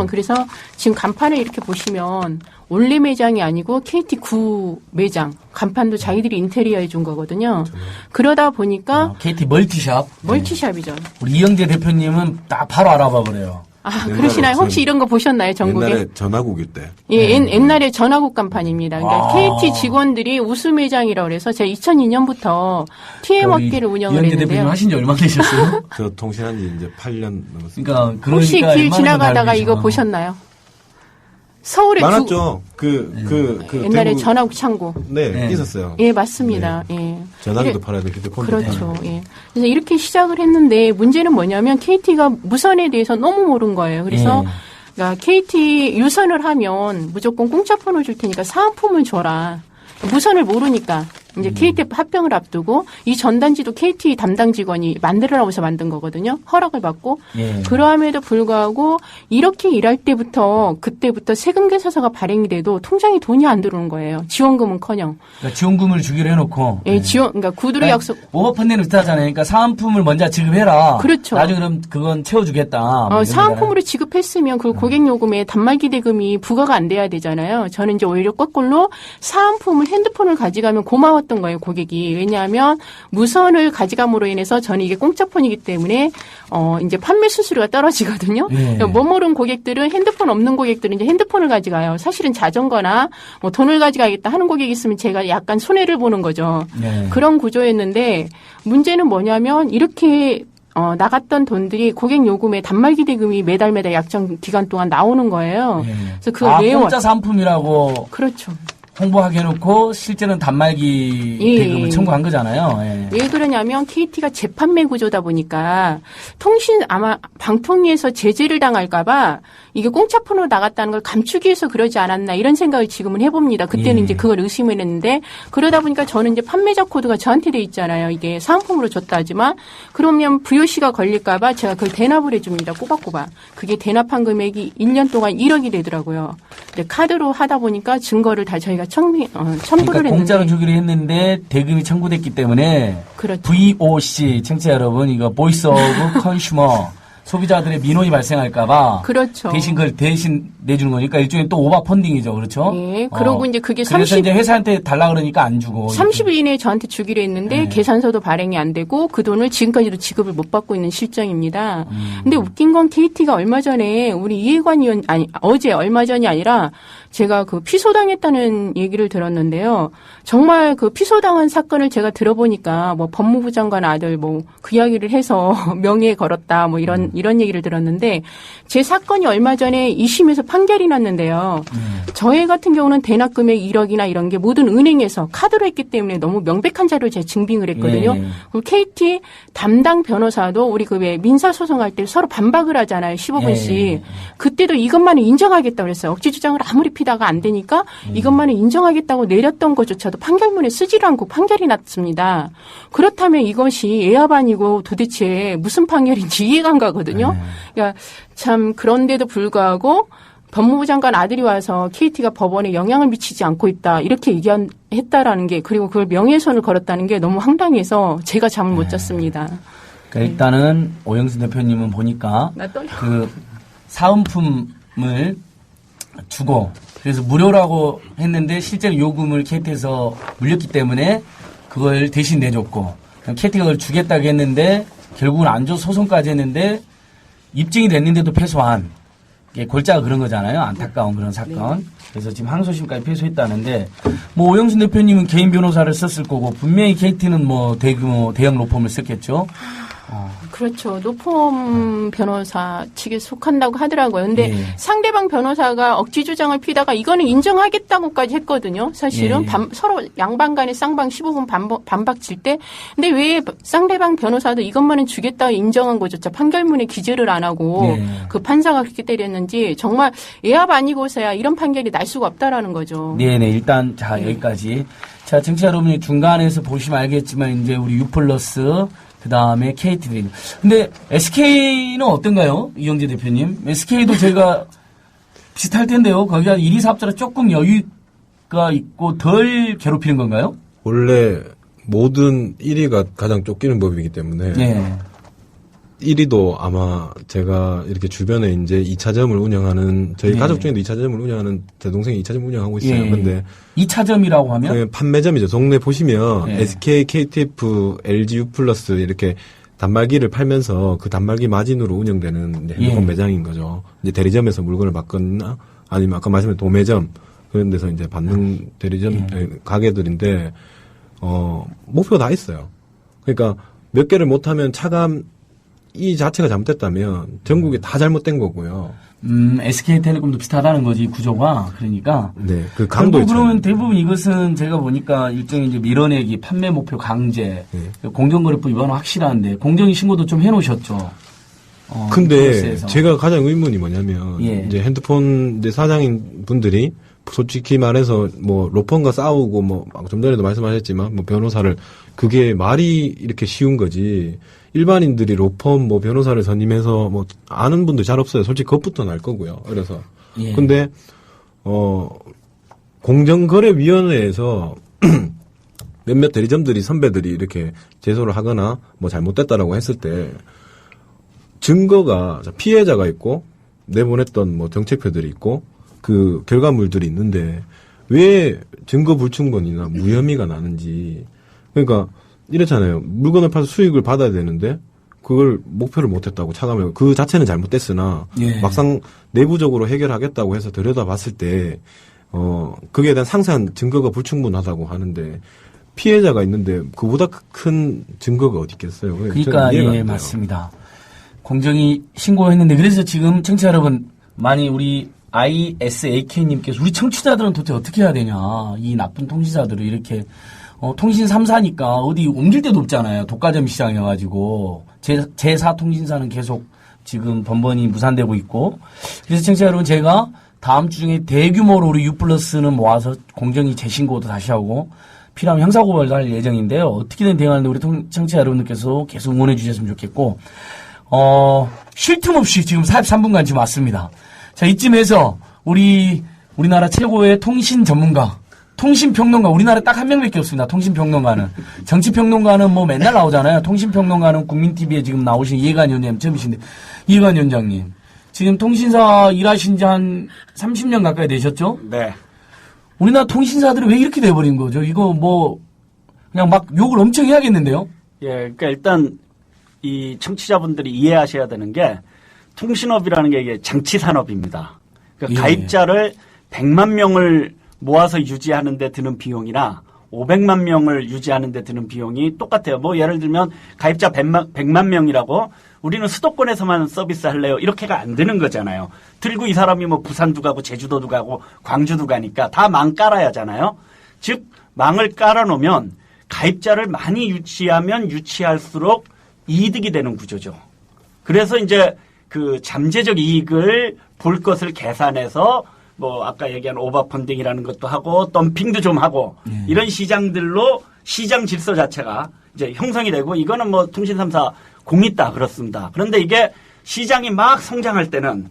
그래서 지금 간판을 이렇게 보시면 원래 매장이 아니고 KT 구 매장. 간판도 자기들이 인테리어 해준 거거든요. 그러다 보니까 KT 멀티샵. 멀티샵이죠. 우리 이영재 대표님은 딱 바로 알아봐 버려요. 그러시나요? 혹시 이런 거 보셨나요? 전국에? 옛날에 전화국일 때. 예, 옛날에 전화국 간판입니다. 그러니까 KT 직원들이 우수 매장이라고 그래서 제가 2002년부터 TM 업계를 운영을 이영재 했는데요. 대표님 하신 지 얼마 되셨어요? 저 통신한 지 이제 8년 넘었습니다. 그러니까 혹시 길 얼마나 지나가다가 알고 이거 계셔. 보셨나요? 서울에 많았죠. 옛날에 대구- 전화국 창고. 네, 있었어요. 예, 맞습니다. 예. 전화기도 팔아야 되기 때문에. 그렇죠. 예. 그래서 이렇게 시작을 했는데 문제는 뭐냐면 KT가 무선에 대해서 너무 모른 거예요. 그래서 그러니까 KT 유선을 하면 무조건 공짜폰을 줄 테니까 사은품을 줘라. 무선을 모르니까 이제 KTF 합병을 앞두고 이 전단지도 KT 담당 직원이 만들으라고 해서 만든 거거든요. 허락을 받고. 그러함에도 불구하고 이렇게 일할 그때부터 세금 계산서가 발행이 돼도 통장에 돈이 안 들어오는 거예요. 지원금은커녕. 그러니까 지원금을 주기로 해놓고. 그러니까 구두로 약속. 오버펀딩은 비슷하잖아요. 그러니까 사은품을 먼저 지급해라. 그렇죠. 나중에 그럼 그건 채워주겠다. 사은품으로 지급했으면 그 고객 요금에 단말기 대금이 부과가 안 돼야 되잖아요. 저는 이제 오히려 거꾸로 사은품을 핸드폰을 가져가면 고마웠던 거예요, 고객이. 왜냐하면 무선을 가져감으로 인해서 저는 이게 공짜폰이기 때문에 이제 판매 수수료가 떨어지거든요. 못 모르는 고객들은 핸드폰 없는 고객들은 이제 핸드폰을 가져가요. 사실은 자전거나 뭐 돈을 가져가겠다 하는 고객이 있으면 제가 약간 손해를 보는 거죠. 그런 구조였는데 문제는 뭐냐면 이렇게 나갔던 돈들이 고객 요금에 단말기 대금이 매달 약정 기간 동안 나오는 거예요. 그래서 그걸 공짜 상품이라고. 그렇죠. 홍보하게 해놓고 실제는 단말기 대금을 청구한 거잖아요. 왜 그러냐면 KT가 재판매 구조다 보니까 아마 방통위에서 제재를 당할까봐 이게 공짜폰으로 나갔다는 걸 감추기 위해서 그러지 않았나 이런 생각을 지금은 해봅니다. 그때는 이제 그걸 의심을 했는데 그러다 보니까 저는 이제 판매자 코드가 저한테 돼 있잖아요. 이게 사은품으로 줬다 하지만 그러면 VOC가 걸릴까봐 제가 그걸 대납을 해줍니다. 꼬박꼬박. 그게 대납한 금액이 1년 동안 1억이 되더라고요. 근데 카드로 하다 보니까 증거를 다 저희가 첨부를 그러니까 했는데 공짜로 주기로 했는데 대금이 청구됐기 때문에 그렇죠. VOC 청취자 여러분 이거 보이스 오브 컨슈머 소비자들의 민원이 발생할까봐 그렇죠. 그걸 대신 내주는 거니까 일종의 또 오버 펀딩이죠, 그렇죠? 예. 그러고 이제 그게 그래서 이제 회사한테 달라 그러니까 안 주고 30일 이내에 저한테 주기로 했는데 계산서도 발행이 안 되고 그 돈을 지금까지도 지급을 못 받고 있는 실정입니다. 근데 웃긴 건 KT가 얼마 전에 우리 이해관 의원 어제 얼마 전이 아니라 제가 그 피소당했다는 얘기를 들었는데요. 정말 그 피소당한 사건을 제가 들어보니까 뭐 법무부 장관 아들 뭐 그 이야기를 해서 명예에 걸었다 뭐 이런 이런 얘기를 들었는데 제 사건이 얼마 전에 2심에서 판결이 났는데요. 저희 같은 경우는 대납 금액 1억이나 이런 게 모든 은행에서 카드로 했기 때문에 너무 명백한 자료를 제가 증빙을 했거든요. 그리고 KT 담당 변호사도 우리 그 왜 민사 소송할 때 서로 반박을 하잖아요. 15분씩. 그때도 이것만은 인정하겠다고 그랬어요. 억지 주장을 아무리 피다가 안 되니까 이것만은 인정하겠다고 내렸던 것조차도 판결문에 쓰지를 않고 판결이 났습니다. 그렇다면 이것이 예합아니고 도대체 무슨 판결인지 이해가 안 가거든요. 그러니까 참 그런데도 불구하고 법무부 장관 아들이 와서 KT가 법원에 영향을 미치지 않고 있다 이렇게 얘기했다라는 게 그리고 그걸 명예훼손을 걸었다는 게 너무 황당해서 제가 잠을 못 잤습니다. 그러니까 일단은 오영순 대표님은 보니까 그 사은품을 주고 그래서 무료라고 했는데 실제로 요금을 KT에서 물렸기 때문에 그걸 대신 내줬고 KT가 그걸 주겠다고 했는데 결국은 안 줘 소송까지 했는데 입증이 됐는데도 패소한 골자가 그런 거잖아요. 안타까운 그런 사건. 그래서 지금 항소심까지 패소했다는데 뭐 오영순 대표님은 개인 변호사를 썼을 거고 분명히 KT는 뭐 대규모 대형 로펌을 썼겠죠. 그렇죠. 노폼 변호사 측에 속한다고 하더라고요. 근데 상대방 변호사가 억지 주장을 피다가 이거는 인정하겠다고까지 했거든요. 사실은 서로 양방 간에 쌍방 15분 반박 칠 때. 근데 왜 상대방 변호사도 이것만은 주겠다고 인정한 거조차 판결문에 기재를 안 하고 그 판사가 그렇게 때렸는지 정말 예합 아니고서야 이런 판결이 날 수가 없다라는 거죠. 네네. 일단 자 여기까지. 자 청취자 여러분이 중간에서 보시면 알겠지만 이제 우리 U+ 그 다음에 KT들이. 근데 SK는 어떤가요? 이영재 대표님. SK도 제가 비슷할 텐데요. 거기가 1위 사업자라 조금 여유가 있고 덜 괴롭히는 건가요? 원래 모든 1위가 가장 쫓기는 법이기 때문에 1위도 아마 제가 이렇게 주변에 이제 2차점을 운영하는 저희 가족 중에도 2차점을 운영하는 제 동생이 2차점 운영하고 있어요. 근데 2차점이라고 하면 판매점이죠. 동네 보시면 SK, KTF, LG U+ 이렇게 단말기를 팔면서 그 단말기 마진으로 운영되는 핸드폰 매장인 거죠. 이제 대리점에서 물건을 받거나 아니면 아까 말씀드린 도매점 그런 데서 이제 받는 대리점 가게들인데 목표가 다 있어요. 그러니까 몇 개를 못하면 차감 이 자체가 잘못됐다면 전국에 다 잘못된 거고요. SK텔레콤도 비슷하다는 거지 구조가. 그러니까 네, 그 강도 있죠. 그러면 대부분 이것은 제가 보니까 일종의 이제 밀어내기, 판매 목표 강제, 공정거래법 위반은 확실한데 공정위 신고도 좀 해놓으셨죠. 근데 플러스에서. 제가 가장 의문이 뭐냐면 이제 핸드폰 이제 사장인 분들이 솔직히 말해서 뭐 로펌과 싸우고 뭐 좀 전에도 말씀하셨지만 뭐 변호사를 그게 말이 이렇게 쉬운 거지. 일반인들이 로펌 뭐 변호사를 선임해서 뭐 아는 분도 잘 없어요. 솔직히 그것부터 날 거고요. 그래서 근데 공정거래위원회에서 몇몇 대리점들이 선배들이 이렇게 제소를 하거나 뭐 잘못됐다라고 했을 때 증거가 피해자가 있고 내보냈던 뭐 정책표들이 있고 그 결과물들이 있는데 왜 증거 불충분이나 무혐의가 나는지 그러니까 이렇잖아요. 물건을 팔아서 수익을 받아야 되는데 그걸 목표를 못했다고 차감해요. 그 자체는 잘못됐으나 막상 내부적으로 해결하겠다고 해서 들여다봤을 때 그게 대한 상세한 증거가 불충분하다고 하는데 피해자가 있는데 그보다 큰 증거가 어디 있겠어요. 그러니까 맞습니다. 공정이 신고했는데 그래서 지금 청취자 여러분 많이 우리 ISAK님께서 우리 청취자들은 도대체 어떻게 해야 되냐. 이 나쁜 통신사들을 이렇게 통신 3사니까 어디 옮길 데도 없잖아요. 독과점 시장이어가지고 제4 통신사는 계속 지금 번번이 무산되고 있고 그래서 청취자 여러분 제가 다음 주 중에 대규모로 우리 U+는 모아서 공정위 재신고도 다시 하고 필요하면 형사고발도 할 예정인데요. 어떻게든 대응하는데 우리 청취자 여러분들께서 계속 응원해 주셨으면 좋겠고 쉴 틈 없이 지금 43분간 지금 왔습니다. 자 이쯤에서 우리나라 최고의 통신 전문가 통신평론가 우리나라 딱 한 명밖에 없습니다. 통신평론가는 정치평론가는 뭐 맨날 나오잖아요. 통신평론가는 국민TV에 지금 나오신 이해관 위원장님 처음이신데 이해관 위원장님 지금 통신사 일하신 지 한 30년 가까이 되셨죠? 네. 우리나라 통신사들이 왜 이렇게 돼버린 거죠? 이거 뭐 그냥 막 욕을 엄청 해야겠는데요? 예, 그러니까 일단 이 청취자분들이 이해하셔야 되는 게 통신업이라는 게 이게 장치산업입니다. 그러니까 가입자를 100만 명을 모아서 유지하는 데 드는 비용이나 500만 명을 유지하는 데 드는 비용이 똑같아요. 뭐 예를 들면 가입자 100만 명이라고 우리는 수도권에서만 서비스 할래요. 이렇게가 안 되는 거잖아요. 들고 이 사람이 뭐 부산도 가고 제주도도 가고 광주도 가니까 다 망 깔아야 하잖아요. 즉 망을 깔아놓으면 가입자를 많이 유치하면 유치할수록 이득이 되는 구조죠. 그래서 이제 그 잠재적 이익을 볼 것을 계산해서 뭐 아까 얘기한 오버펀딩이라는 것도 하고 덤핑도 좀 하고 이런 시장들로 시장 질서 자체가 이제 형성이 되고 이거는 뭐 통신 3사 공있다 그렇습니다. 그런데 이게 시장이 막 성장할 때는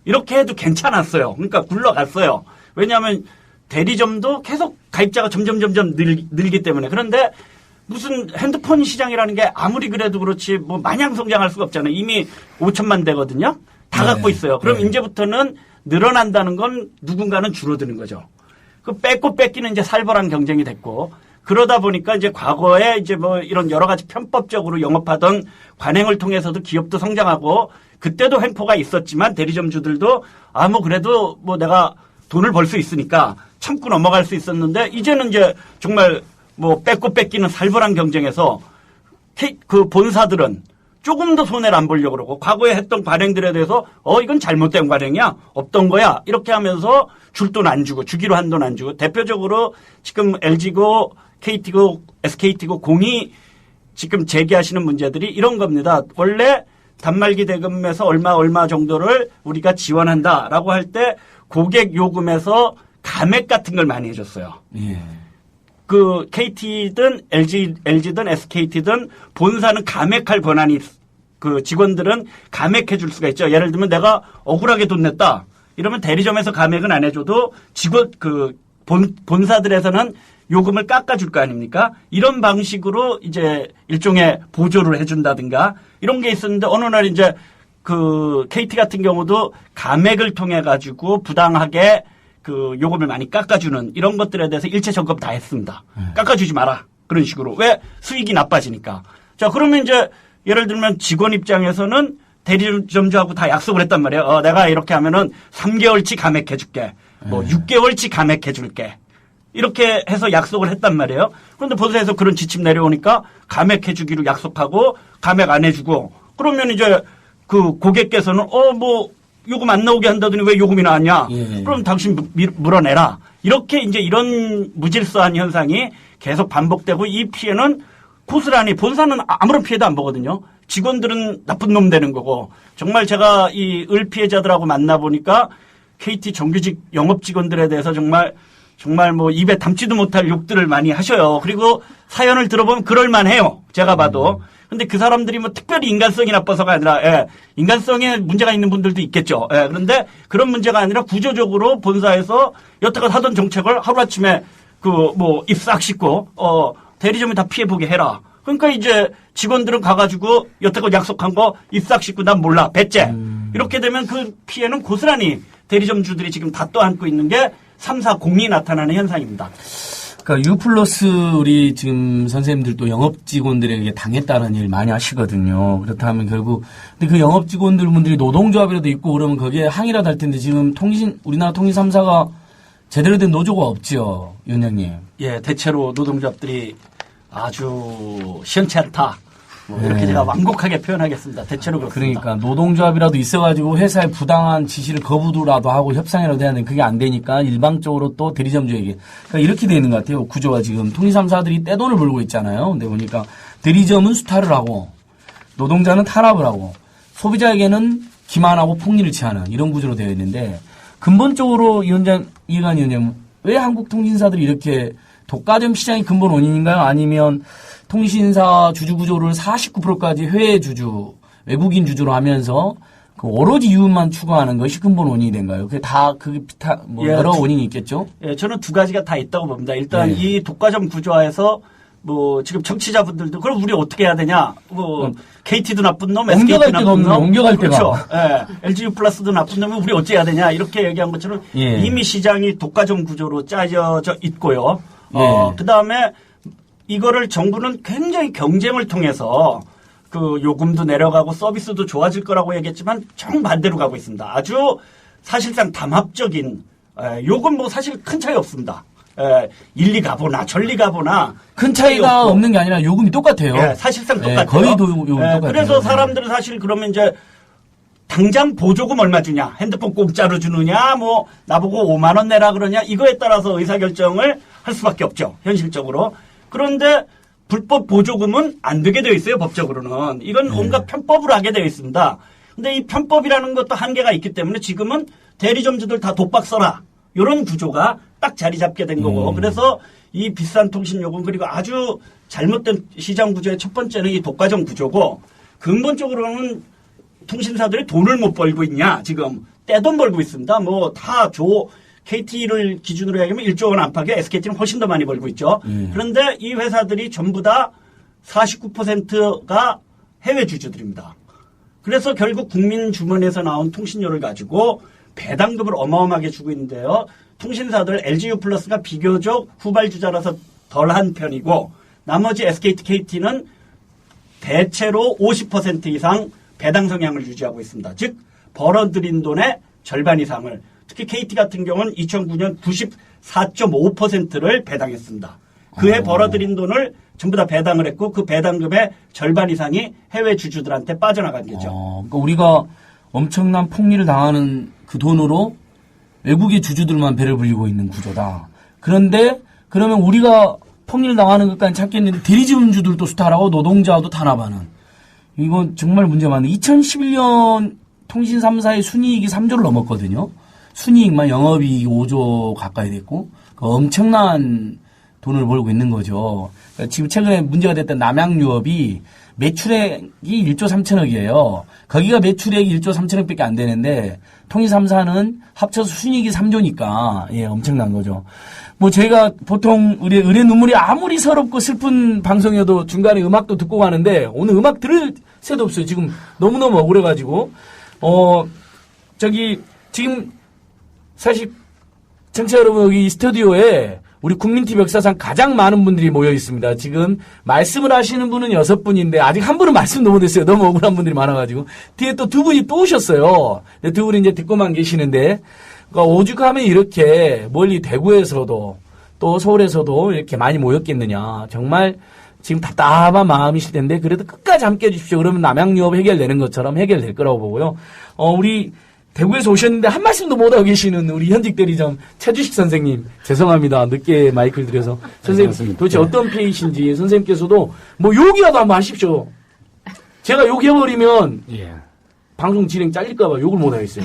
이렇게 해도 괜찮았어요. 그러니까 굴러갔어요. 왜냐하면 대리점도 계속 가입자가 점점 늘기 때문에. 그런데 무슨 핸드폰 시장이라는 게 아무리 그래도 그렇지 뭐 마냥 성장할 수가 없잖아요. 이미 5천만 대거든요. 다 갖고 있어요. 그럼 이제부터는 늘어난다는 건 누군가는 줄어드는 거죠. 그 뺏고 뺏기는 이제 살벌한 경쟁이 됐고 그러다 보니까 이제 과거에 이제 뭐 이런 여러 가지 편법적으로 영업하던 관행을 통해서도 기업도 성장하고 그때도 횡포가 있었지만 대리점주들도 뭐 그래도 뭐 내가 돈을 벌 수 있으니까 참고 넘어갈 수 있었는데 이제는 이제 정말 뭐 뺏고 뺏기는 살벌한 경쟁에서 그 본사들은 조금 더 손해를 안 보려고 그러고 과거에 했던 관행들에 대해서 이건 잘못된 관행이야. 없던 거야. 이렇게 하면서 줄 돈 안 주고 주기로 한 돈 안 주고 대표적으로 지금 LG고 KT고 SKT고 공이 지금 제기하시는 문제들이 이런 겁니다. 원래 단말기 대금에서 얼마 정도를 우리가 지원한다라고 할 때 고객 요금에서 감액 같은 걸 많이 해줬어요. 예. 그 KT든 LG든 SKT든 본사는 감액할 권한이 그 직원들은 감액해 줄 수가 있죠. 예를 들면 내가 억울하게 돈 냈다. 이러면 대리점에서 감액은 안 해줘도 직원 본사들에서는 요금을 깎아줄 거 아닙니까? 이런 방식으로 이제 일종의 보조를 해준다든가 이런 게 있었는데 어느 날 이제 그 KT 같은 경우도 감액을 통해 가지고 부당하게 그 요금을 많이 깎아주는 이런 것들에 대해서 일체 점검 다 했습니다. 깎아주지 마라. 그런 식으로. 왜? 수익이 나빠지니까. 자, 그러면 이제 예를 들면 직원 입장에서는 대리점주하고 다 약속을 했단 말이에요. 내가 이렇게 하면은 3개월치 감액해 줄게. 뭐 6개월치 감액해 줄게. 이렇게 해서 약속을 했단 말이에요. 그런데 본사에서 그런 지침 내려오니까 감액해 주기로 약속하고 감액 안 해주고 그러면 이제 그 고객께서는 뭐 요금 안 나오게 한다더니 왜 요금이 나왔냐? 예. 그럼 당신 물어내라. 이렇게 이제 이런 무질서한 현상이 계속 반복되고 이 피해는 고스란히 본사는 아무런 피해도 안 보거든요. 직원들은 나쁜 놈 되는 거고 정말 제가 이 을 피해자들하고 만나보니까 KT 정규직 영업 직원들에 대해서 정말 뭐 입에 담지도 못할 욕들을 많이 하셔요. 그리고 사연을 들어보면 그럴만해요. 제가 봐도. 근데 그 사람들이 뭐 특별히 인간성이 나빠서가 아니라 인간성에 문제가 있는 분들도 있겠죠. 그런데 그런 문제가 아니라 구조적으로 본사에서 여태껏 하던 정책을 하루아침에 그 뭐 입 싹 씻고 대리점이 다 피해보게 해라. 그러니까 이제 직원들은 가가지고 여태껏 약속한 거 입 싹 씻고 난 몰라. 배째. 이렇게 되면 그 피해는 고스란히 대리점주들이 지금 다 떠안고 있는 게 3사 공이 나타나는 현상입니다. 그러니까 U+ 우리 지금 선생님들도 영업 직원들에게 당했다는 일 많이 하시거든요. 그렇다면 결국 근데 그 영업 직원들 분들이 노동조합이라도 있고 그러면 거기에 항의라도 할 텐데 지금 우리나라 통신 3사가 제대로 된 노조가 없죠, 위원장님. 예, 대체로 노동조합들이 아주 시원치 않다. 뭐 이렇게 제가 완곡하게 표현하겠습니다. 대체로 그렇습니다. 그러니까 노동조합이라도 있어가지고 회사의 부당한 지시를 거부라도 하고 협상이라도 해야 되는데 그게 안 되니까 일방적으로 또 대리점주에게 그러니까 이렇게 되는 것 같아요. 구조가 지금 통신 3사들이 떼돈을 벌고 있잖아요. 근데 보니까 대리점은 수탈을 하고 노동자는 탄압을 하고 소비자에게는 기만하고 폭리를 취하는 이런 구조로 되어 있는데 근본적으로 이해관 위원장 왜 한국 통신사들이 이렇게 독과점 시장이 근본 원인인가요? 아니면 통신사 주주 구조를 49%까지 해외 주주, 외국인 주주로 하면서 그 오로지 이윤만 추구하는 것이 근본 원인이 된가요? 그게 다 여러 원인이 있겠죠? 예, 저는 두 가지가 다 있다고 봅니다. 일단 이 독과점 구조화에서 뭐 지금 정치자분들도 그럼 우리 어떻게 해야 되냐? 뭐 KT도 나쁜 놈, SK도 나쁜 놈, 옮겨갈 그렇죠. LGU 플러스도 나쁜 놈이 우리 어찌해야 되냐? 이렇게 얘기한 것처럼 이미 시장이 독과점 구조로 짜여져 있고요. 그다음에 이거를 정부는 굉장히 경쟁을 통해서 그 요금도 내려가고 서비스도 좋아질 거라고 얘기했지만 정반대로 가고 있습니다. 아주 사실상 담합적인 요금 뭐 사실 큰 차이 없습니다. 일리 가보나 전리 가보나 큰 차이가 없고. 없는 게 아니라 요금이 똑같아요. 예, 사실상 똑같아요. 거의 요금이 똑같아요. 그래서 사람들은 사실 그러면 이제 당장 보조금 얼마 주냐, 핸드폰 공짜로 주느냐, 뭐 나보고 5만 원 내라 그러냐, 이거에 따라서 의사결정을 할 수밖에 없죠, 현실적으로. 그런데 불법 보조금은 안 되게 되어 있어요, 법적으로는. 이건 온갖 편법으로 하게 되어 있습니다. 근데 이 편법이라는 것도 한계가 있기 때문에 지금은 대리점주들 다 독박 써라, 이런 구조가 딱 자리 잡게 된 거고. 그래서 이 비싼 통신요금, 그리고 아주 잘못된 시장 구조의 첫 번째는 이 독과점 구조고, 근본적으로는 통신사들이 돈을 못 벌고 있냐, 지금 떼돈 벌고 있습니다. 뭐 다 KT를 기준으로 하면 1조 원 안팎에 SKT는 훨씬 더 많이 벌고 있죠. 그런데 이 회사들이 전부 다 49%가 해외 주주들입니다. 그래서 결국 국민 주머니에서 나온 통신료를 가지고 배당금을 어마어마하게 주고 있는데요. 통신사들 LGU 플러스가 비교적 후발주자라서 덜한 편이고, 나머지 SKT, KT는 대체로 50% 이상 배당 성향을 유지하고 있습니다. 즉 벌어들인 돈의 절반 이상을, 특히 KT 같은 경우는 2009년 94.5%를 배당했습니다. 그해 벌어들인 돈을 전부 다 배당을 했고, 그 배당금의 절반 이상이 해외 주주들한테 빠져나간 거죠. 그러니까 우리가 엄청난 폭리를 당하는 그 돈으로 외국의 주주들만 배를 불리고 있는 구조다. 그런데 그러면 우리가 폭리를 당하는 것까지 찾겠는데 대리점주들도 수탈하고 노동자도 탄압하는, 이건 정말 문제가 많네. 2011년 통신 3사의 순이익이 3조를 넘었거든요. 순이익만 영업이익이 5조 가까이 됐고, 엄청난 돈을 벌고 있는 거죠. 그러니까 지금 최근에 문제가 됐던 남양유업이 매출액이 1조 3천억이에요. 거기가 매출액이 1조 3천억밖에 안 되는데 통신 3사는 합쳐서 순이익이 3조니까 예, 엄청난 거죠. 뭐 저희가 보통 우리 의뢰 눈물이 아무리 서럽고 슬픈 방송이어도 중간에 음악도 듣고 가는데 오늘 음악 들을 새도 없어요. 지금 너무너무 억울해가지고 지금 사실 청취자 여러분, 여기 이 스튜디오에 우리 국민TV 역사상 가장 많은 분들이 모여 있습니다. 지금 말씀을 하시는 분은 6분인데 아직 한 분은 말씀도 못했어요. 너무 억울한 분들이 많아가지고. 뒤에 또 2분이 또 오셨어요. 2분이 이제 듣고만 계시는데, 그러니까 오죽하면 이렇게 멀리 대구에서도 또 서울에서도 이렇게 많이 모였겠느냐. 정말 지금 답답한 마음이실 텐데 그래도 끝까지 함께 해주십시오. 그러면 남양유업 해결되는 것처럼 해결될 거라고 보고요. 우리 대구에서 오셨는데 한 말씀도 못하고 계시는 우리 현직 대리점 최주식 선생님, 죄송합니다. 늦게 마이크를 드려서. 선생님, 도대체 어떤 피해이신지 선생님께서도 뭐 욕이라도 한번 하십시오. 제가 욕해버리면 방송 진행 잘릴까봐 욕을 못하겠어요.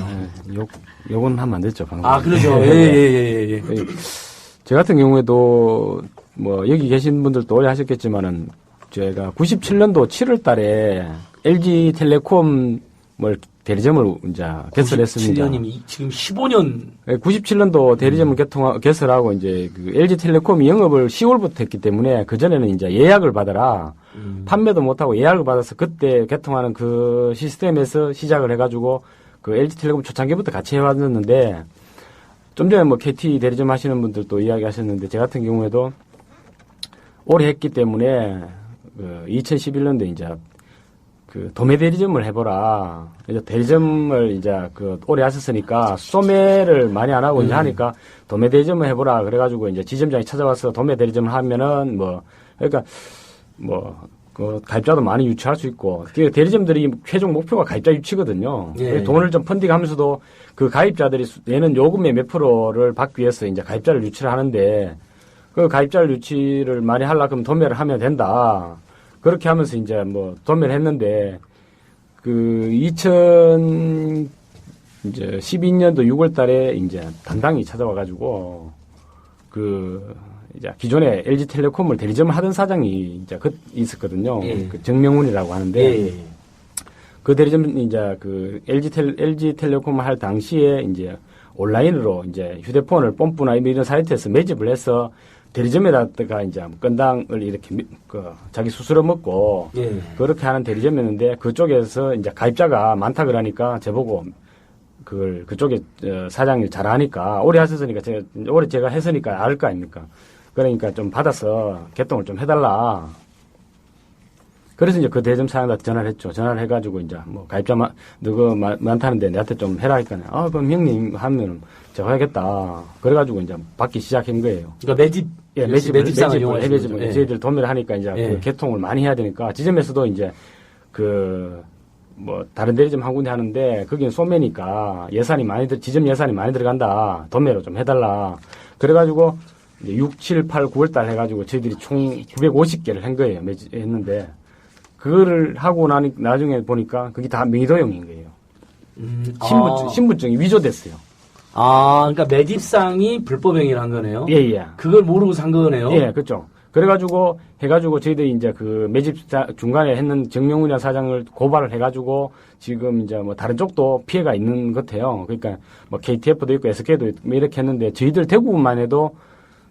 욕은 하면 안 됐죠, 방송. 그러죠. 예. 저 같은 경우에도 뭐 여기 계신 분들도 오래 하셨겠지만은 제가 97년도 7월 달에 LG텔레콤을 대리점을 이제 개설했습니다. 97년이면 지금 15년. 97년도 대리점을 개설하고 이제 그 LG텔레콤이 영업을 10월부터 했기 때문에 그전에는 이제 예약을 받아라. 판매도 못하고 예약을 받아서 그때 개통하는 그 시스템에서 시작을 해가지고 그 LG텔레콤 초창기부터 같이 해왔는데 좀 전에 뭐 KT 대리점 하시는 분들도 이야기 하셨는데 제 같은 경우에도 오래 했기 때문에 2011년도에 이제 그 도매 대리점을 해보라. 이제 대리점을 이제 그 오래 하셨으니까 소매를 많이 안 하고 이제 하니까 도매 대리점을 해보라. 그래가지고 이제 지점장이 찾아와서 도매 대리점을 하면은 그러니까 그 가입자도 많이 유치할 수 있고 대리점들이 최종 목표가 가입자 유치거든요. 돈을 좀 펀딩하면서도 그 가입자들이 내는 요금의 몇 프로를 받기 위해서 이제 가입자를 유치를 하는데 그 가입자를 유치를 많이 하려면 도매를 하면 된다. 그렇게 하면서 이제 도매를 했는데, 2012년도 6월 달에 이제 담당이 찾아와가지고, 이제 기존에 LG텔레콤을 대리점을 하던 사장이 이제 있었거든요. 그 정명훈이라고 하는데, 그 대리점이 이제 LG텔레콤을 할 당시에 이제 온라인으로 이제 휴대폰을 뽐뿌나 이런 사이트에서 매집을 해서 대리점에다가 이제 건당을 이렇게 자기 수수료 먹고 그렇게 하는 대리점이었는데 그쪽에서 이제 가입자가 많다 그러니까 저보고 그쪽에 사장이 잘하니까 오래 하셨으니까 올해 제가 했으니까 알 거 아닙니까? 그러니까 좀 받아서 개통을 좀 해달라. 그래서 이제 그 대리점 사장한테 전화를 했죠. 전화를 해가지고 이제 뭐 가입자 너가 많다는데 내한테 좀 해라 하니까 그럼 형님 하면 제가 해야겠다. 그래가지고 이제 받기 시작한 거예요. 그러니까 매집 매집상을 이용하시는 거죠. 매집을 저희들 도매를 하니까 이제 예. 그 개통을 많이 해야 되니까 지점에서도 이제 뭐 다른 대리점 한 군데 하는데 거기는 소매니까 지점 예산이 많이 들어간다. 도매로 좀 해달라. 그래가지고 이제 6, 7, 8, 9월 달 해가지고 저희들이 총 950개를 한 거예요. 했는데 그거를 하고 나중에 보니까 그게 다 명의도용인 거예요. 신분증이 위조됐어요. 그러니까 매집상이 불법행위를 한 거네요. 예. 그걸 모르고 산 거네요. 예, 그렇죠. 그래가지고 저희들이 이제 그 매집 중간에 했는 정명훈이라는 사장을 고발을 해가지고 지금 이제 뭐 다른 쪽도 피해가 있는 것 같아요. 그러니까 뭐 KTF도 있고 SK도 있고 뭐 이렇게 했는데 저희들 대구만 해도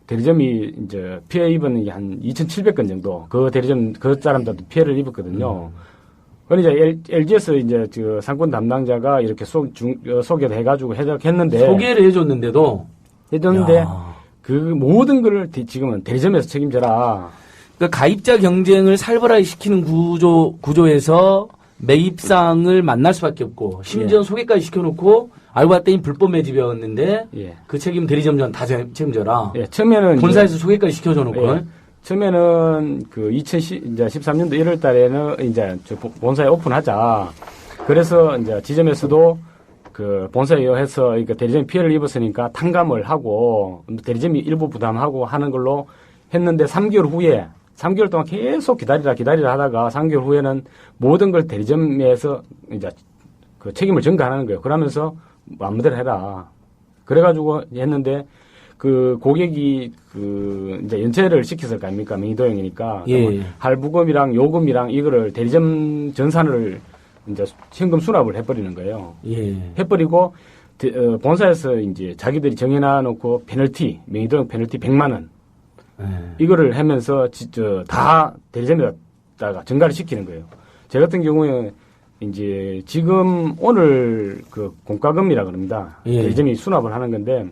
대리점이 이제 피해 입은 게 한 2,700건 정도 그 대리점 그 사람들도 피해를 입었거든요. 그런데 이제 LG에서 이제 그 상권 담당자가 이렇게 소개를 해가지고 했는데 소개를 해줬는데 그 모든 거를 지금은 대리점에서 책임져라. 그러니까 가입자 경쟁을 살벌하게 시키는 구조에서 매입상을 만날 수밖에 없고 심지어 소개까지 시켜놓고 알고 봤더니 불법 매집이었는데 그 책임 대리점장 다 책임져라. 처음에는 본사에서 소개까지 시켜줘 놓고. 처음에는 그 2013년도 1월 달에는 이제 본사에 오픈하자. 그래서 이제 지점에서도 그 본사에 의해서 그러니까 대리점이 피해를 입었으니까 탕감을 하고 대리점이 일부 부담하고 하는 걸로 했는데 3개월 동안 계속 기다리라 하다가 3개월 후에는 모든 걸 대리점에서 이제 그 책임을 전가하는 거예요. 그러면서 마음대로 해라. 그래가지고 했는데 그 고객이 그 이제 연체를 시켰을 거 아닙니까? 명의도용이니까. 할부금이랑 요금이랑 이거를 대리점 전산을 이제 현금 수납을 해버리는 거예요. 해버리고 본사에서 이제 자기들이 정해놔 놓고 페널티, 명의도용 페널티 100만 원. 이거를 하면서 다 대리점에다가 전가를 시키는 거예요. 제 같은 경우에 이제 지금 오늘 그 공과금이라 그럽니다. 대리점이 수납을 하는 건데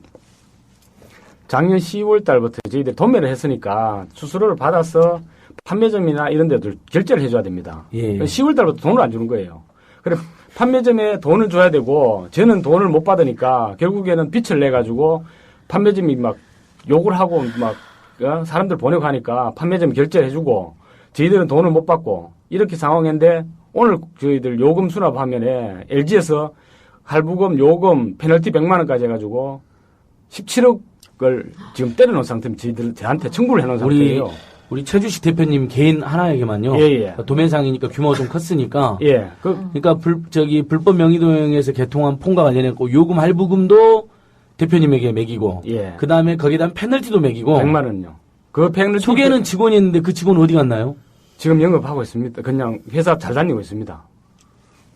작년 10월 달부터 저희들이 도매를 했으니까 수수료를 받아서 판매점이나 이런 데들 결제를 해줘야 됩니다. 10월 달부터 돈을 안 주는 거예요. 그리고 판매점에 돈을 줘야 되고 저는 돈을 못 받으니까 결국에는 빚을 내가지고 판매점이 막 욕을 하고 막 사람들 보내고 하니까 판매점 결제를 해주고 저희들은 돈을 못 받고 이렇게 상황인데 오늘 저희들 요금 수납하면에 LG에서 할부금, 요금, 페널티 100만 원까지 해가지고 17억을 지금 때려놓은 상태입니다. 저한테 청구를 해놓은 상태예요. 우리 최주식 대표님 개인 하나에게만요. 도매상이니까 규모가 좀 컸으니까. 그러니까 불법 명의도용에서 개통한 폰과 관련했고 요금 할부금도 대표님에게 매기고. 그 다음에 거기다 페널티도 매기고. 100만 원요. 그 페널티 소개는 직원이 있는데 그 직원 어디 갔나요? 지금 영업하고 있습니다. 그냥 회사 잘 다니고 있습니다.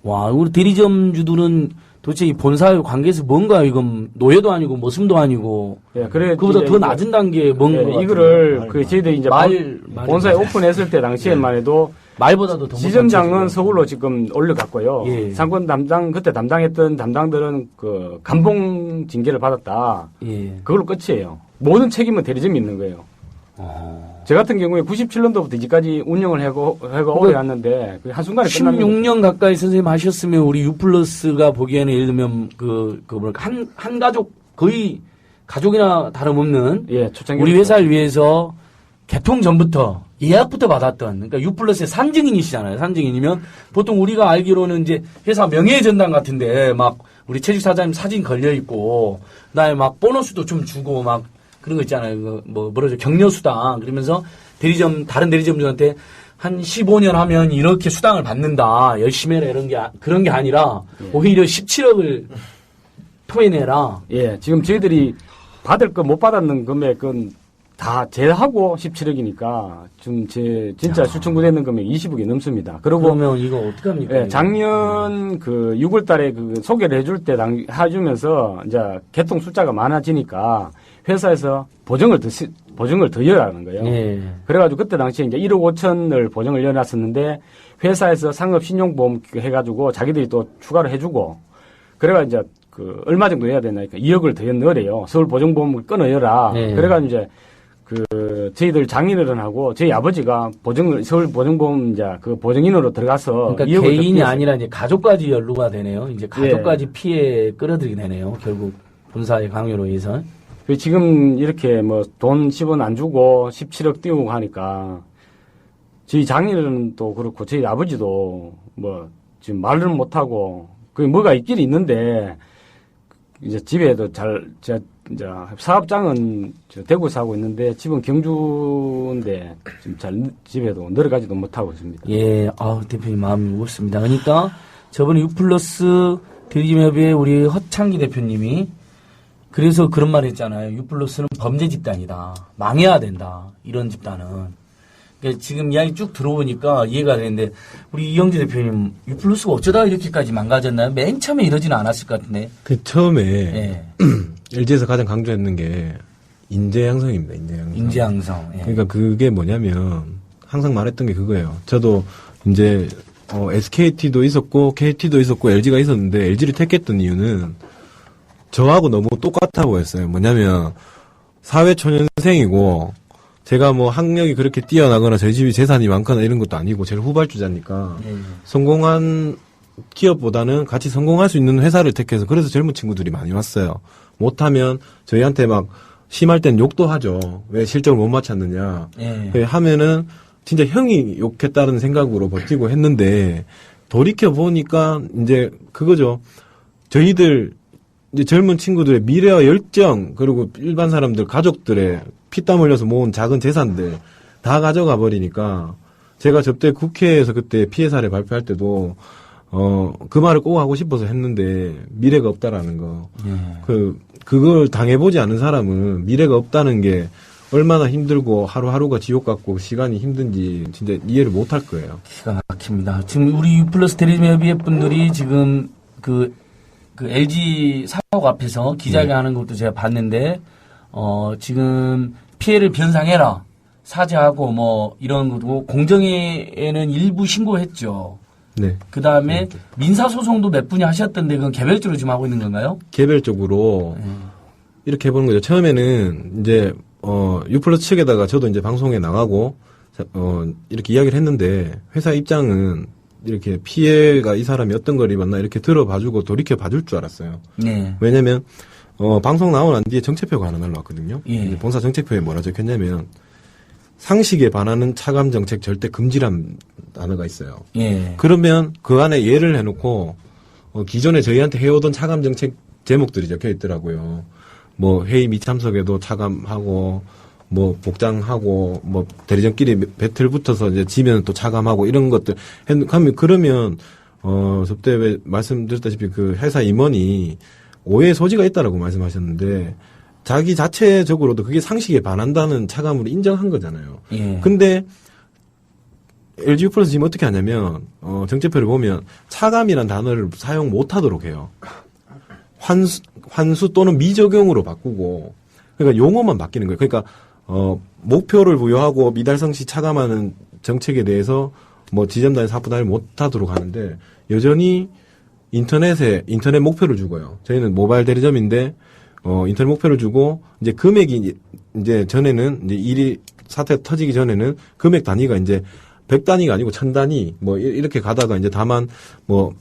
와, 우리 대리점주들은 도대체 이 본사의 관계에서 뭔가 이건 노예도 아니고 모슴도 아니고. 그래. 그보다 더 낮은 단계에 뭔가. 이거를 저희들이 이제 본사에 오픈했을 때 당시에만 해도 말보다도 더 지점장은 서울로 지금 올려갔고요. 상권 그때 담당했던 담당들은 그 감봉 징계를 받았다. 그걸로 끝이에요. 모든 책임은 대리점이 있는 거예요. 저 같은 경우에 97년도부터 이제까지 운영을 하고 오래 왔는데 한순간에 끝납니다. 16년 가까이 선생님 하셨으면 우리 유플러스가 보기에는 예를 들면 한 가족 거의 가족이나 다름없는 우리 회사를 위해서 개통 전부터 예약부터 받았던 그러니까 유플러스의 산증인이시잖아요. 산증인이면 보통 우리가 알기로는 이제 회사 명예 전당 같은데 막 우리 최직 사장님 사진 걸려 있고 그다음에 막 보너스도 좀 주고 막 그런 거 있잖아요. 뭐라죠? 격려수당. 그러면서 다른 대리점들한테 한 15년 하면 이렇게 수당을 받는다. 열심히 해라. 그런 게 아니라 오히려 17억을 토해내라. 지금 저희들이 받을 거 못 받았는 금액은 다 제하고 17억이니까 좀 진짜 출청구되는 금액 20억이 넘습니다. 그러면 이거 어떡합니까? 작년 그 6월 달에 그 소개를 해줄 때 해주면서 이제 개통 숫자가 많아지니까 회사에서 보증을 더 이어라는 거예요. 그래가지고 그때 당시에 이제 1억 5천을 보증을 이어놨었는데 회사에서 상업 신용보험 해가지고 자기들이 또 추가로 해주고 그래가 이제 그 얼마 정도 해야 되나니까 2억을 더 넣으래요. 서울 보증보험을 끊어여라. 그래가지고 이제 저희들 장인어른하고 저희 아버지가 서울 보증보험자 그 보증인으로 들어가서 그러니까 개인이 아니라 이제 가족까지 연루가 되네요. 이제 가족까지 피해 끌어들이게 되네요. 결국 본사의 강요로 의해서. 지금 이렇게 뭐 돈 10원 안 주고 17억 띄우고 하니까 저희 장인어른도 그렇고 저희 아버지도 뭐 지금 말을 못 하고 그게 뭐가 있긴 있는데 이제 집에도 이제 사업장은 대구에서 하고 있는데 집은 경주인데 지금 잘 집에도 내려가지도 못하고 있습니다. 예, 대표님 마음이 무겁습니다. 그러니까 저번에 유플러스 대리점협의회 우리 허창기 대표님이 그래서 그런 말 했잖아요. 유플러스는 범죄 집단이다. 망해야 된다. 이런 집단은. 그러니까 지금 이야기 쭉 들어보니까 이해가 되는데 우리 이영재 대표님 유플러스가 어쩌다 이렇게까지 망가졌나요? 맨 처음에 이러지는 않았을 것 같은데. 그 처음에 LG에서 가장 강조했는 게 인재 양성입니다. 인재 양성. 예. 그러니까 그게 뭐냐면 항상 말했던 게 그거예요. 저도 이제 SKT도 있었고 KT도 있었고 LG가 있었는데 LG를 택했던 이유는 저하고 너무 똑같아 보였어요. 뭐냐면 사회초년생이고 제가 뭐 학력이 그렇게 뛰어나거나 저희 집이 재산이 많거나 이런 것도 아니고 제가 후발주자니까 성공한 기업보다는 같이 성공할 수 있는 회사를 택해서 그래서 젊은 친구들이 많이 왔어요. 못하면 저희한테 막 심할 땐 욕도 하죠. 왜 실적을 못 맞췄느냐. 하면은 진짜 형이 욕했다는 생각으로 버티고 했는데 돌이켜 보니까 이제 그거죠. 저희들 이제 젊은 친구들의 미래와 열정 그리고 일반 사람들 가족들의 피땀 흘려서 모은 작은 재산들 다 가져가 버리니까 제가 저때 국회에서 그때 피해 사례 발표할 때도 그 말을 꼭 하고 싶어서 했는데 미래가 없다라는 거. 그걸 당해보지 않은 사람은 미래가 없다는 게 얼마나 힘들고 하루하루가 지옥 같고 시간이 힘든지 진짜 이해를 못 할 거예요. 기가 막힙니다. 지금 우리 유플러스 대리점협의회 분들이 지금 그 LG 사옥 앞에서 기자회견하는 것도 제가 봤는데 지금 피해를 변상해라 사죄하고 뭐 이런 것도 공정위에는 일부 신고했죠. 네. 그 다음에 민사소송도 몇 분이 하셨던데 그건 개별적으로 지금 하고 있는 건가요? 개별적으로 이렇게 해보는 거죠. 처음에는 이제 유플러스 측에다가 저도 이제 방송에 나가고 이렇게 이야기를 했는데 회사 입장은 이렇게 피해가 이 사람이 어떤 걸 입었나 이렇게 들어봐주고 돌이켜 봐줄 줄 알았어요. 네. 왜냐면 방송 나온 난 뒤에 정책표가 하나 날라왔거든요. 예. 본사 정책표에 뭐라 적혔냐면 상식에 반하는 차감 정책 절대 금지란 단어가 있어요. 예. 그러면 그 안에 예를 해놓고 기존에 저희한테 해오던 차감 정책 제목들이 적혀 있더라고요. 뭐 회의 미참석에도 차감하고 뭐 복장하고 뭐 대리점끼리 배틀 붙어서 이제 지면 또 차감하고 이런 것들 그러면 저때 왜 말씀드렸다시피 그 회사 임원이 오해 소지가 있다라고 말씀하셨는데 자기 자체적으로도 그게 상식에 반한다는 차감으로 인정한 거잖아요. 예. 근데 LG 유플러스 지금 어떻게 하냐면 정책표를 보면 차감이란 단어를 사용 못하도록 해요. 환수 또는 미적용으로 바꾸고 그러니까 용어만 바뀌는 거예요. 그러니까 목표를 부여하고 미달성 시 차감하는 정책에 대해서 뭐 지점단위 사업 단위를 못하도록 하는데 여전히 인터넷 목표를 주고요. 저희는 모바일 대리점인데 인터넷 목표를 주고 이제 금액이 이제 전에는 이제 일이 사태가 터지기 전에는 금액 단위가 이제 100단위가 아니고 1000단위 뭐 이렇게 가다가 이제 다만 뭐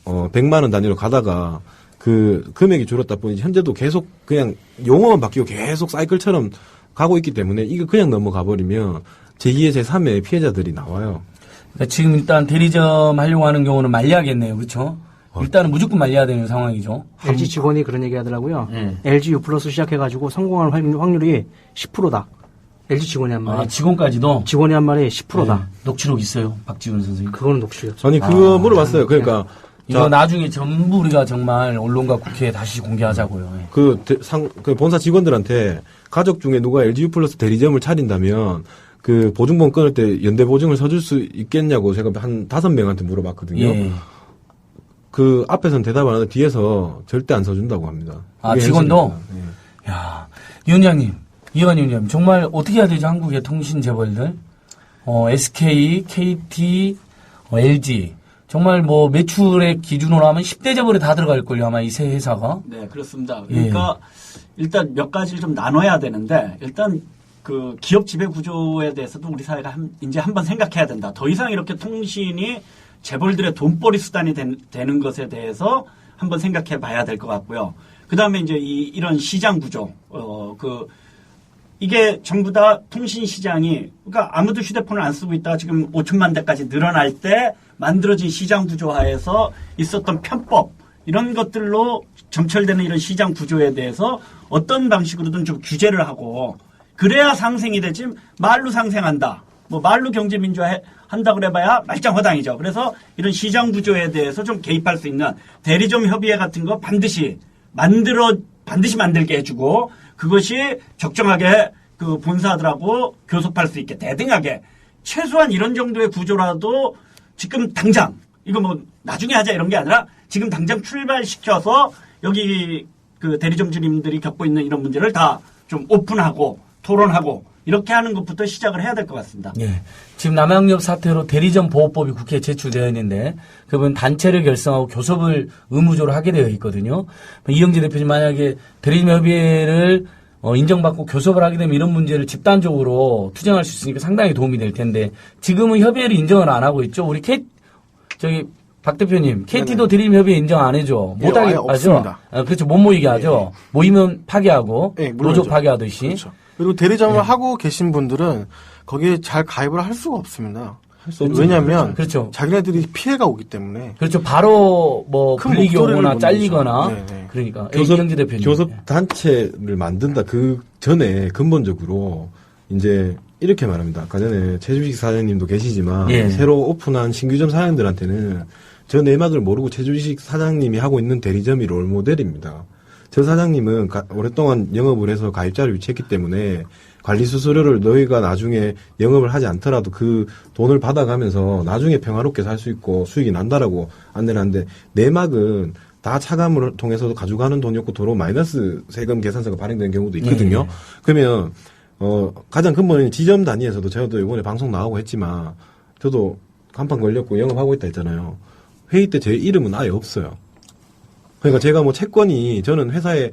100만 원 단위로 가다가 그 금액이 줄었다 보니 현재도 계속 그냥 용어만 바뀌고 계속 사이클처럼 가고 있기 때문에 이거 그냥 넘어가 버리면 제2의 제3의 피해자들이 나와요. 그러니까 지금 일단 대리점 하려고 하는 경우는 말려야겠네요. 그렇죠? 일단은 무조건 말려야 되는 상황이죠. LG 직원이 그런 얘기 하더라고요. LG 유플러스 시작해가지고 성공할 확률이 10%다. LG 직원이 한 말에. 직원까지도? 직원이 한 말에 10%다. 녹취록 있어요. 박지훈 선생님. 그거는 녹취록이었죠. 아니 그거 물어봤어요. 그러니까 이거 나중에 전부 우리가 정말 언론과 국회에 다시 공개하자고요. 그 본사 직원들한테 가족 중에 누가 LG 유플러스 대리점을 차린다면 그 보증보험 끊을 때 연대 보증을 서줄 수 있겠냐고 제가 한 5명한테 물어봤거든요. 예. 그 앞에서는 대답 안 하고 뒤에서 절대 안 서준다고 합니다. 직원도? 네. 야, 위원장님, 이완 위원장님, 정말 어떻게 해야 되죠? 한국의 통신 재벌들? SK, KT, LG. 정말 뭐 매출의 기준으로 하면 10대 재벌에 다 들어갈걸요, 아마 이 세 회사가. 네, 그렇습니다. 그러니까 일단 몇 가지를 좀 나눠야 되는데 일단 그 기업 지배 구조에 대해서도 우리 사회가 이제 한번 생각해야 된다. 더 이상 이렇게 통신이 재벌들의 돈벌이 수단이 되는 것에 대해서 한번 생각해 봐야 될 것 같고요. 그 다음에 이제 이런 시장 구조, 이게 전부 다 통신 시장이, 그러니까 아무도 휴대폰을 안 쓰고 있다가 지금 5천만 대까지 늘어날 때 만들어진 시장 구조하에서 있었던 편법, 이런 것들로 점철되는 이런 시장 구조에 대해서 어떤 방식으로든 좀 규제를 하고, 그래야 상생이 되지, 말로 상생한다. 뭐 말로 경제민주화 한다 그래봐야 말짱허당이죠. 그래서 이런 시장 구조에 대해서 좀 개입할 수 있는 대리점 협의회 같은 거 반드시 만들게 해주고, 그것이 적정하게 그 본사들하고 교섭할 수 있게 대등하게, 최소한 이런 정도의 구조라도 지금 당장, 이거 뭐 나중에 하자 이런 게 아니라 지금 당장 출발시켜서 여기 그 대리점주님들이 겪고 있는 이런 문제를 다 좀 오픈하고 토론하고 이렇게 하는 것부터 시작을 해야 될 것 같습니다. 예. 지금 남양역 사태로 대리점 보호법이 국회에 제출되어 있는데 그분 단체를 결성하고 교섭을 의무적으로 하게 되어 있거든요. 이영재 대표님 만약에 대리점 협의회를 인정받고 교섭을 하게 되면 이런 문제를 집단적으로 투쟁할 수 있으니까 상당히 도움이 될 텐데 지금은 협의회를 인정을 안 하고 있죠. 우리 박 대표님, KT도 대리점 협의회 인정 안 해줘. 못하게 하죠. 없습니다. 그렇죠. 못 모이게 하죠. 예. 모이면 파괴하고 노조 물론이죠. 파괴하듯이. 그렇죠. 그리고 대리점을 하고 계신 분들은 거기에 잘 가입을 할 수가 없습니다. 왜냐하면 그렇죠. 자기네들이 피해가 오기 때문에. 그렇죠. 바로 뭐 큰 불이익이 목소리를 오거나 못 잘리거나 내죠. 그러니까 교섭, 대표님. 교섭 단체를 만든다 그 전에 근본적으로 이제 이렇게 말합니다. 아까 전에 최주식 사장님도 계시지만 예. 새로 오픈한 신규점 사장들한테는 저 내막을 모르고 최주식 사장님이 하고 있는 대리점이 롤모델입니다. 저 사장님은 오랫동안 영업을 해서 가입자를 유치했기 때문에 관리 수수료를 너희가 나중에 영업을 하지 않더라도 그 돈을 받아가면서 나중에 평화롭게 살 수 있고 수익이 난다라고 안내를 하는데 내막은 다 차감을 통해서도 가져가는 돈이었고 도로 마이너스 세금 계산서가 발행되는 경우도 있거든요. 그러면 가장 근본은 지점 단위에서도 저도 이번에 방송 나가고 했지만 저도 간판 걸렸고 영업하고 있다 했잖아요. 회의 때 제 이름은 아예 없어요. 그러니까 제가 뭐 채권이 저는 회사에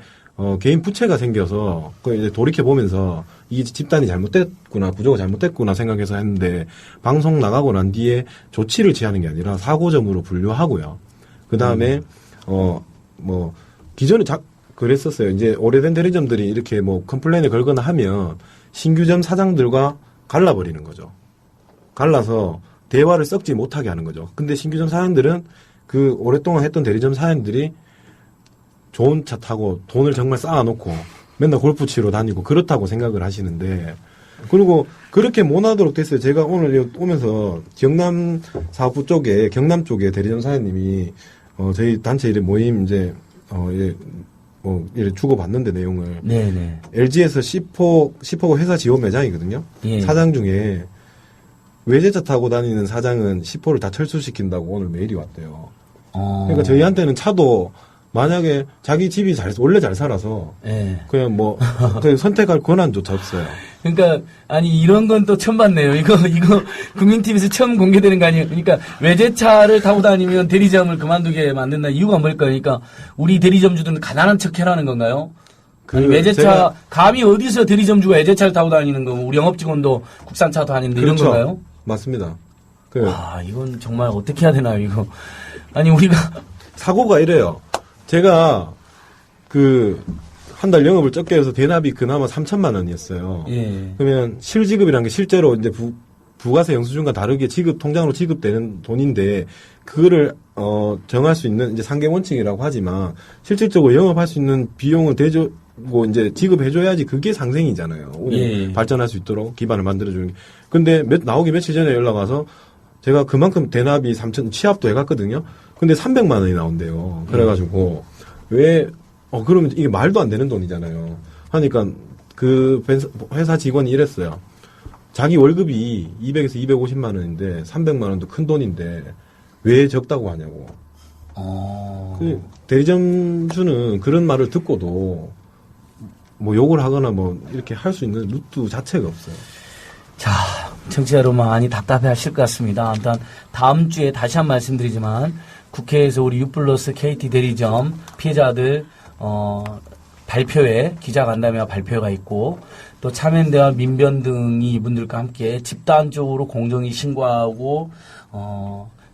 개인 부채가 생겨서 이제 돌이켜 보면서 이 집단이 잘못됐구나 구조가 잘못됐구나 생각해서 했는데 방송 나가고 난 뒤에 조치를 취하는 게 아니라 사고점으로 분류하고요. 그 다음에 뭐 기존에 그랬었어요. 이제 오래된 대리점들이 이렇게 뭐 컴플레인을 걸거나 하면 신규점 사장들과 갈라버리는 거죠. 갈라서 대화를 썩지 못하게 하는 거죠. 근데 신규점 사장들은 그 오랫동안 했던 대리점 사장들이 좋은 차 타고 돈을 정말 쌓아놓고 맨날 골프 치러 다니고 그렇다고 생각을 하시는데 그리고 그렇게 못하도록 됐어요. 제가 오늘 오면서 경남 사업부 쪽에 경남 쪽에 대리점 사장님이 저희 단체 이래 모임 이제 이래 주고받는데 내용을 네네. LG에서 시포 회사 지원 매장이거든요. 예. 사장 중에 외제차 타고 다니는 사장은 시포를 다 철수시킨다고 오늘 메일이 왔대요. 그러니까 저희한테는 차도 만약에 자기 집이 원래 잘 살아서 예. 그냥 뭐 그냥 선택할 권한조차 없어요. 그러니까 아니 이런 건 또 처음 봤네요. 이거 국민TV에서 처음 공개되는 거 아니에요. 그러니까 외제차를 타고 다니면 대리점을 그만두게 만든다 이유가 뭘까요? 그러니까 우리 대리점주들은 가난한 척 해라는 건가요? 아니, 외제차 감히 어디서 대리점주가 외제차를 타고 다니는 거? 우리 영업직원도 국산차도 아닌데 그렇죠. 이런 건가요? 맞습니다. 이건 정말 어떻게 해야 되나요? 이거 아니 우리가 사고가 이래요. 제가 한 달 영업을 적게 해서 대납이 그나마 3천만 원이었어요. 예. 그러면 실지급이라는 게 실제로 이제 부가세 영수증과 다르게 통장으로 지급되는 돈인데 그거를 정할 수 있는 이제 상계 원칙이라고 하지만 실질적으로 영업할 수 있는 비용을 이제 지급해줘야지 그게 상생이잖아요. 예. 발전할 수 있도록 기반을 만들어주는 게. 근데 나오기 며칠 전에 연락 와서 제가 그만큼 대납이 3천 취합도 해갔거든요. 근데 300만 원이 나온대요. 그래가지고 그러면 이게 말도 안 되는 돈이잖아요. 하니까 그 회사 직원이 이랬어요. 자기 월급이 200에서 250만 원인데 300만 원도 큰 돈인데 왜 적다고 하냐고. 그 대리점주는 그런 말을 듣고도 뭐 욕을 하거나 뭐 이렇게 할 수 있는 루트 자체가 없어요. 자, 청취자 여러분 많이 답답해 하실 것 같습니다. 일단 다음 주에 다시 한 말씀드리지만 국회에서 우리 U+ KT 대리점 피해자들 발표회, 기자간담회와 발표회가 있고 또 참여연대와 민변 등이 이분들과 함께 집단적으로 공정위 신고하고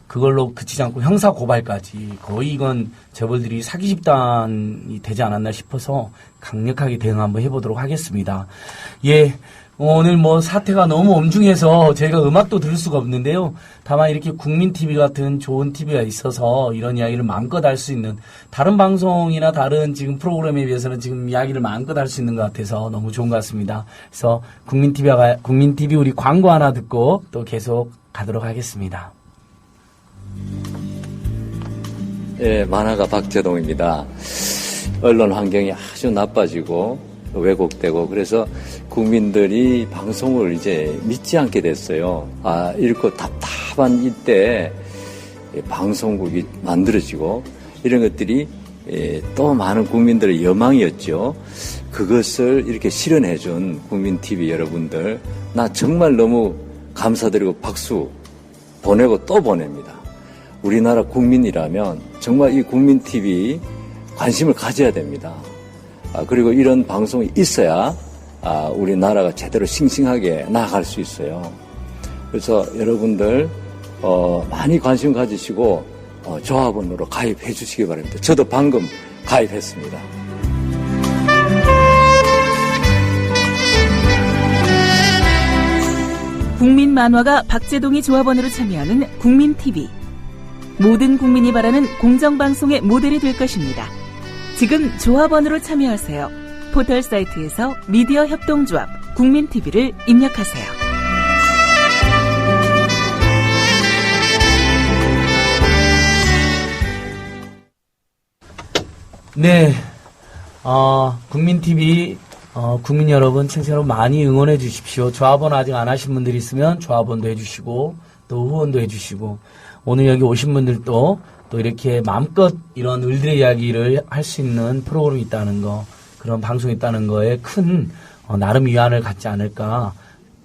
그걸로 그치지 않고 형사 고발까지 거의 이건 재벌들이 사기 집단이 되지 않았나 싶어서 강력하게 대응 한번 해보도록 하겠습니다. 예. 오늘 뭐 사태가 너무 엄중해서 저희가 음악도 들을 수가 없는데요. 다만 이렇게 국민TV 같은 좋은 TV가 있어서 이런 이야기를 마음껏 할 수 있는 다른 방송이나 다른 지금 프로그램에 비해서는 지금 이야기를 마음껏 할 수 있는 것 같아서 너무 좋은 것 같습니다. 그래서 국민TV 우리 광고 하나 듣고 또 계속 가도록 하겠습니다. 예, 만화가 박재동입니다. 언론 환경이 아주 나빠지고 왜곡되고 그래서 국민들이 방송을 이제 믿지 않게 됐어요. 읽고 답답한 이때 방송국이 만들어지고 이런 것들이 또 많은 국민들의 여망이었죠. 그것을 이렇게 실현해준 국민TV 여러분들 나 정말 너무 감사드리고 박수 보내고 또 보냅니다. 우리나라 국민이라면 정말 이 국민TV 관심을 가져야 됩니다. 그리고 이런 방송이 있어야 우리나라가 제대로 싱싱하게 나아갈 수 있어요. 그래서 여러분들 많이 관심 가지시고 조합원으로 가입해 주시기 바랍니다. 저도 방금 가입했습니다. 국민 만화가 박재동이 조합원으로 참여하는 국민TV. 모든 국민이 바라는 공정방송의 모델이 될 것입니다. 지금 조합원으로 참여하세요. 포털 사이트에서 미디어 협동조합 국민TV를 입력하세요. 네, 국민TV 국민 여러분, 청취자 여러분 많이 응원해 주십시오. 조합원 아직 안 하신 분들이 있으면 조합원도 해주시고 또 후원도 해주시고 오늘 여기 오신 분들도 또 이렇게 마음껏 이런 을들의 이야기를 할 수 있는 프로그램이 있다는 거, 그런 방송이 있다는 거에 큰 나름 위안을 갖지 않을까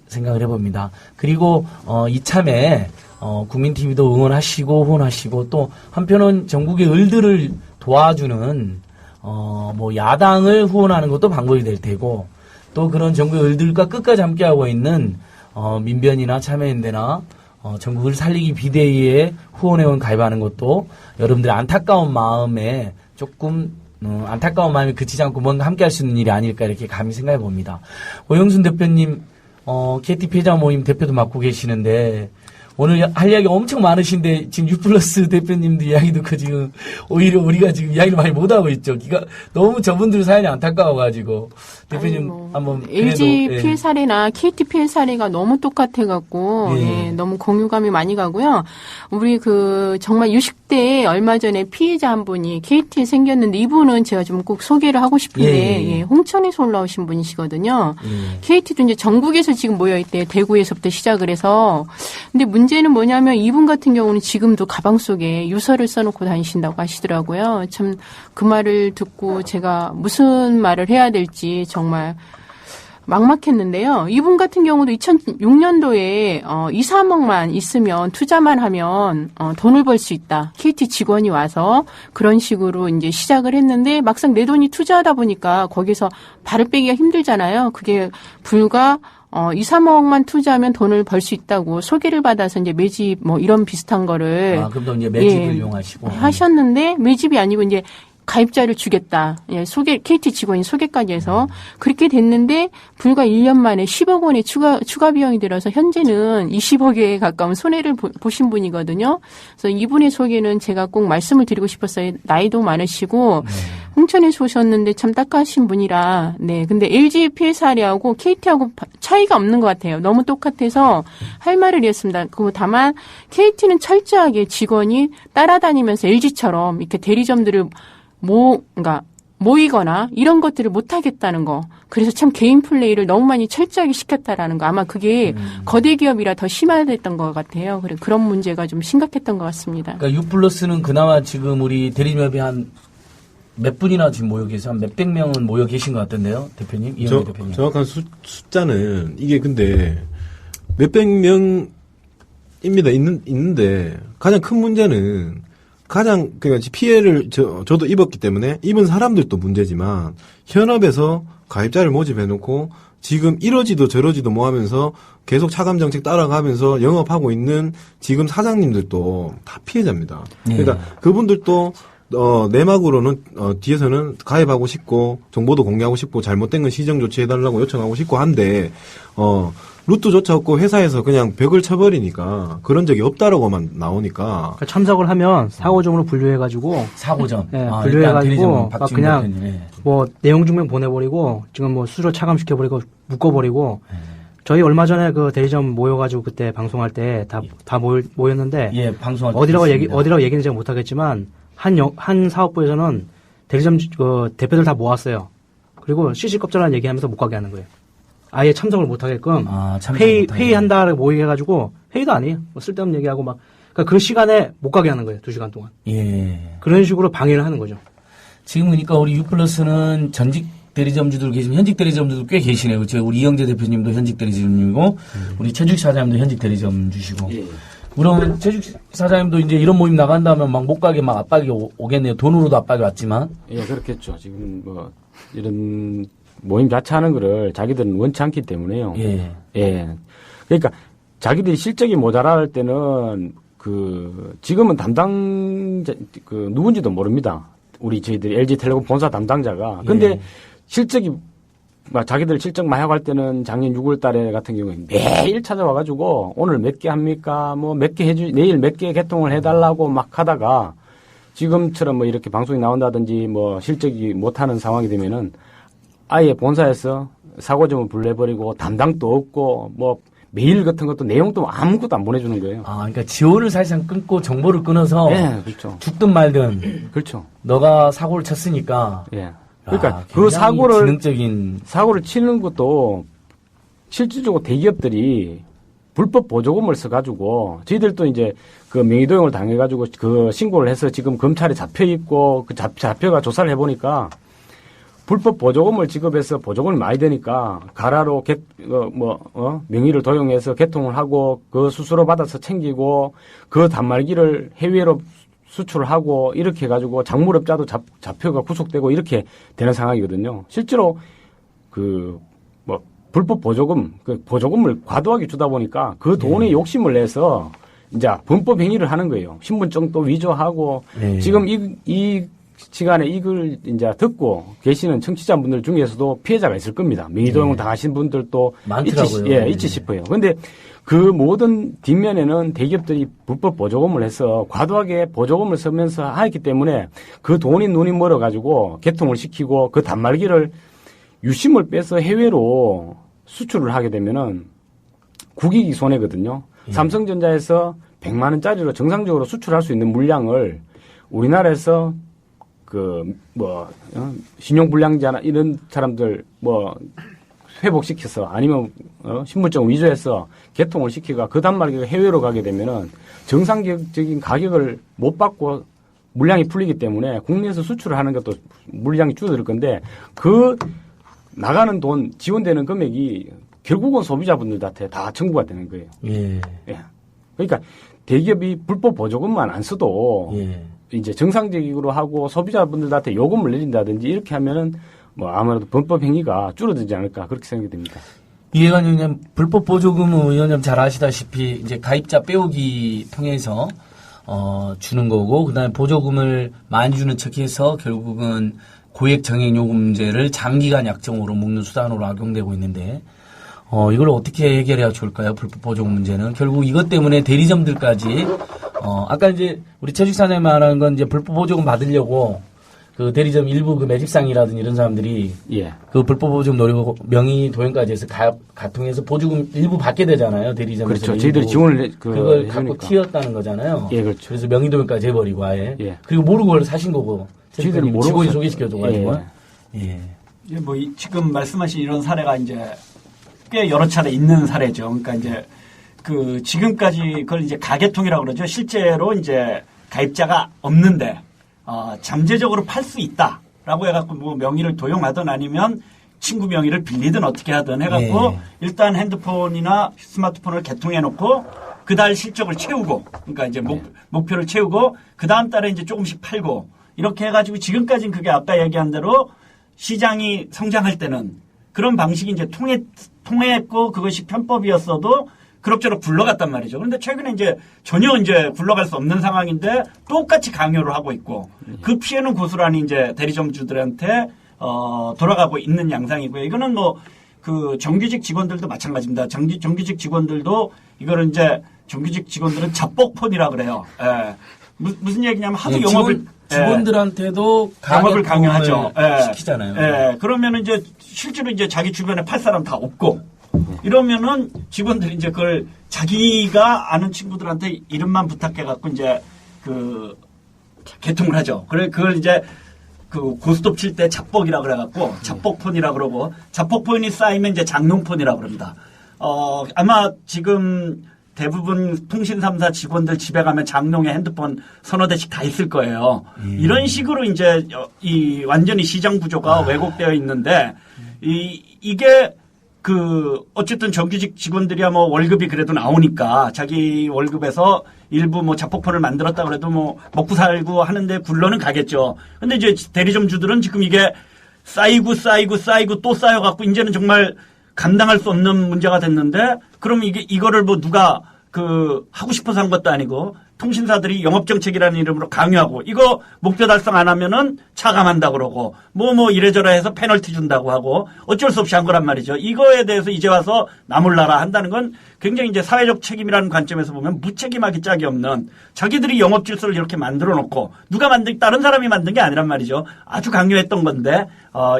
생각을 해봅니다. 그리고 이참에 국민TV도 응원하시고 후원하시고 또 한편은 전국의 을들을 도와주는 뭐 야당을 후원하는 것도 방법이 될 테고 또 그런 전국의 을들과 끝까지 함께하고 있는 민변이나 참여연대나 전국을 살리기 비대위에 후원회원 가입하는 것도 여러분들의 안타까운 마음에 조금 안타까운 마음이 그치지 않고 뭔가 함께할 수 있는 일이 아닐까 이렇게 감히 생각해 봅니다. 오영순 대표님 KT 피해자 모임 대표도 맡고 계시는데 오늘 할 이야기 엄청 많으신데 지금 U+ 대표님도 이야기 듣고 지금 오히려 우리가 지금 이야기를 많이 못하고 있죠. 너무 저분들 사연이 안타까워가지고 대표님 한번 LG 피해 사례나 KT 피해 사례가 너무 똑같아갖고 너무 공유감이 많이 가고요. 우리 정말 60대에 얼마 전에 피해자 한 분이 KT에 생겼는데 이분은 제가 좀 꼭 소개를 하고 싶은데 홍천에서 올라오신 분이시거든요. KT도 이제 전국에서 지금 모여있대. 대구에서부터 시작을 해서 근데 문제는 뭐냐면 이분 같은 경우는 지금도 가방 속에 유서를 써놓고 다니신다고 하시더라고요. 참 그 말을 듣고 제가 무슨 말을 해야 될지 정말 막막했는데요. 이분 같은 경우도 2006년도에 2, 3억만 있으면 투자만 하면 돈을 벌 수 있다. KT 직원이 와서 그런 식으로 이제 시작을 했는데 막상 내 돈이 투자하다 보니까 거기서 발을 빼기가 힘들잖아요. 그게 불과 2, 3억만 투자하면 돈을 벌 수 있다고 소개를 받아서 이제 매집 뭐 이런 비슷한 거를 그럼 이제 매집을 이용하시고 하셨는데 매집이 아니고 이제 가입자를 주겠다. KT 직원이 소개까지 해서 그렇게 됐는데 불과 1년 만에 10억 원의 추가 비용이 들어서 현재는 20억에 가까운 손해를 보신 분이거든요. 그래서 이분의 소개는 제가 꼭 말씀을 드리고 싶었어요. 나이도 많으시고 홍천에서 오셨는데 참 딱하신 분이라. 근데 LG 피해 사례하고 KT하고 차이가 없는 것 같아요. 너무 똑같아서 할 말을 했습니다. 다만 KT는 철저하게 직원이 따라다니면서 LG처럼 이렇게 대리점들을 모이거나 이런 것들을 못하겠다는 거. 그래서 참 개인 플레이를 너무 많이 철저하게 시켰다라는 거. 아마 그게 거대 기업이라 더 심화됐던 것 같아요. 그런 문제가 좀 심각했던 것 같습니다. 그러니까 U+는 그나마 지금 우리 대리점협이 한 몇 분이나 지금 모여 계세요? 한 몇백 명은 모여 계신 것 같던데요, 대표님? 이영희 대표님. 정확한 숫자는 이게 근데 몇백 명입니다. 있는데 가장 큰 문제는 가장 그러니까 피해를 저도 입었기 때문에 입은 사람들도 문제지만 현업에서 가입자를 모집해놓고 지금 이러지도 저러지도 뭐 하면서 계속 차감 정책 따라가면서 영업하고 있는 지금 사장님들도 다 피해자입니다. 그러니까 그분들도 내막으로는 뒤에서는 가입하고 싶고 정보도 공개하고 싶고 잘못된 건 시정 조치해달라고 요청하고 싶고 한데 루트조차 없고 회사에서 그냥 벽을 쳐버리니까 그런 적이 없다라고만 나오니까 그러니까 참석을 하면 사고점으로 분류해가지고 사고점 네, 아, 분류해가지고 막 그냥 대표님. 뭐 내용 증명 보내버리고 지금 뭐 수수료 차감시켜버리고 묶어버리고 저희 얼마 전에 그 대리점 모여가지고 그때 방송할 때 다 모였는데 예, 방송할 때 어디라고 있습니다. 얘기는 제가 못하겠지만 한 사업부에서는 대리점 대표들 다 모았어요. 그리고 시시껍질한 얘기하면서 못 가게 하는 거예요. 아예 참석을 못 하게끔 회의한다라고 모이게해가지고 회의도 아니에요. 뭐 쓸데없는 얘기하고 막 그러니까 그 시간에 못 가게 하는 거예요. 2시간 동안. 예. 그런 식으로 방해를 하는 거죠. 지금 그러니까 우리 유플러스는 전직 대리점주들 계시면 현직 대리점주도 꽤 계시네요. 그렇죠? 우리 이영재 대표님도 현직 대리점이고 우리 최주식 사장님도 현직 대리점주시고. 예. 그러면 최주식 사장님도 이제 이런 모임 나간다면 막 못 가게 막 압박이 오겠네요. 돈으로도 압박이 왔지만. 예, 그렇겠죠. 지금 뭐 이런 모임 자체하는 거를 자기들은 원치 않기 때문에요. 예. 예. 그러니까 자기들이 실적이 모자랄 때는 지금은 담당자 누군지도 모릅니다. 저희들이 LG텔레콤 본사 담당자가. 근데 예. 실적이 막 자기들 실적 많이 하고 할 때는 작년 6월 달에 같은 경우에 매일 찾아와가지고 오늘 몇 개 합니까? 뭐 몇 개 내일 몇 개 개통을 해달라고 막 하다가 지금처럼 뭐 이렇게 방송이 나온다든지 뭐 실적이 못하는 상황이 되면은 아예 본사에서 사고점을 불러버리고 담당도 없고 뭐 메일 같은 것도 내용도 아무것도 안 보내주는 거예요. 아, 그러니까 지원을 사실상 끊고 정보를 끊어서 예, 그렇죠. 죽든 말든 그렇죠. 너가 사고를 쳤으니까. 예. 그러니까 그 지능적인 사고를 치는 것도 실질적으로 대기업들이 불법 보조금을 써가지고 저희들도 이제 그 명의도용을 당해가지고 그 신고를 해서 지금 검찰에 잡혀 있고 그 잡혀가 조사를 해보니까 불법 보조금을 지급해서 보조금이 많이 되니까 가라로 명의를 도용해서 개통을 하고 그 수수료 받아서 챙기고 그 단말기를 해외로 수출을 하고 이렇게 해가지고 작물업자도 잡혀가 구속되고 이렇게 되는 상황이거든요. 실제로 불법 보조금을 과도하게 주다 보니까 그 돈에 욕심을 내서 이제 범법 행위를 하는 거예요. 신분증도 위조하고 지금 이 시간에 이걸 이제 듣고 계시는 청취자분들 중에서도 피해자가 있을 겁니다. 명의도용을 당하신 분들도 많더라고요. 있지 싶어요. 그런데 그 모든 뒷면에는 대기업들이 불법 보조금을 해서 과도하게 보조금을 쓰면서 하였기 때문에 그 돈이 눈이 멀어가지고 개통을 시키고 그 단말기를 유심을 빼서 해외로 수출을 하게 되면은 국익이 손해거든요. 삼성전자에서 100만 원짜리로 정상적으로 수출할 수 있는 물량을 우리나라에서 신용불량자나 이런 사람들 회복시켜서 아니면 신분증 위조해서 개통을 시키가 그 단말기가 해외로 가게 되면은 정상적인 가격을 못 받고 물량이 풀리기 때문에 국내에서 수출을 하는 것도 물량이 줄어들 건데 그 나가는 돈 지원되는 금액이 결국은 소비자분들한테 다 청구가 되는 거예요. 예. 그러니까 대기업이 불법 보조금만 안 써도 이제 정상적으로 하고 소비자분들한테 요금을 내린다든지 이렇게 하면은 뭐 아무래도 범법 행위가 줄어들지 않을까 그렇게 생각이 됩니다. 이해관 의원님, 불법 보조금은 의원님 잘 아시다시피 이제 가입자 빼오기 통해서 주는 거고 그다음에 보조금을 많이 주는 척해서 결국은 고액 정액 요금제를 장기간 약정으로 묶는 수단으로 악용되고 있는데 이걸 어떻게 해결해야 좋을까요? 불법 보조금 문제는 결국 이것 때문에 대리점들까지 아까 이제 우리 최식 사장님 말하는 건 이제 불법 보조금 받으려고 그 대리점 일부 그 매집상이라든지 이런 사람들이 그 불법 보조금 노리고 명의 도용까지 해서 가통해서 보조금 일부 받게 되잖아요. 대리점에서. 그렇죠. 저희들이 지원을 그걸 갖고 튀었다는 거잖아요. 예, 그렇죠. 그래서 명의 도용까지 해버리고 아예. 그리고 모르고 그걸 사신 거고. 저희들은 모르고 직원이 소개시켜줘가지고. 지금 말씀하신 이런 사례가 이제 꽤 여러 차례 있는 사례죠. 그러니까 이제 지금까지 그걸 이제 가계통이라고 그러죠. 실제로 이제 가입자가 없는데 잠재적으로 팔 수 있다라고 해갖고 뭐 명의를 도용하든 아니면 친구 명의를 빌리든 어떻게 하든 해갖고 일단 핸드폰이나 스마트폰을 개통해놓고 그 달 실적을 채우고, 그러니까 이제 목표를 채우고, 그 다음 달에 이제 조금씩 팔고, 이렇게 해가지고 지금까지는 그게 아까 얘기한 대로 시장이 성장할 때는 그런 방식이 이제 통했고 그것이 편법이었어도 그럭저럭 굴러갔단 말이죠. 그런데 최근에 이제 전혀 이제 굴러갈 수 없는 상황인데 똑같이 강요를 하고 있고 그 피해는 고스란히 이제 대리점주들한테 돌아가고 있는 양상이고요. 이거는 뭐 그 정규직 직원들도 마찬가지입니다. 정규직 직원들도 이거를 이제 정규직 직원들은 잡복폰이라 그래요. 예. 무슨 얘기냐면 하도 영업을 직원들한테도 영업을 강요하죠. 시키잖아요. 예. 그러면은 이제 실제로 이제 자기 주변에 팔 사람 다 없고 이러면은 직원들이 이제 그걸 자기가 아는 친구들한테 이름만 부탁해 갖고 이제 그 개통을 하죠. 그래 그걸 이제 그 고스톱 칠 때 잡복이라 그래 갖고 잡복폰이라 그러고 잡복폰이 쌓이면 이제 장롱폰이라 그럽니다. 아마 지금 대부분 통신 3사 직원들 집에 가면 장롱에 핸드폰 서너 대씩 다 있을 거예요. 이런 식으로 이제 이 완전히 시장 구조가 왜곡되어 있는데 이게 그 어쨌든 정규직 직원들이야 뭐 월급이 그래도 나오니까 자기 월급에서 일부 뭐 자폭폰을 만들었다 그래도 뭐 먹고 살고 하는데 굴러는 가겠죠. 근데 이제 대리점주들은 지금 이게 쌓이고 또 쌓여갖고 이제는 정말 감당할 수 없는 문제가 됐는데 그럼 이거를 뭐 누가 그 하고 싶어서 한 것도 아니고 통신사들이 영업정책이라는 이름으로 강요하고 이거 목표 달성 안 하면은 차감한다 그러고 뭐 이래저래 해서 페널티 준다고 하고 어쩔 수 없이 한 거란 말이죠. 이거에 대해서 이제 와서 나 몰라라 한다는 건 굉장히 이제 사회적 책임이라는 관점에서 보면 무책임하기 짝이 없는 자기들이 영업 질서를 이렇게 만들어 놓고 누가 다른 사람이 만든 게 아니란 말이죠. 아주 강요했던 건데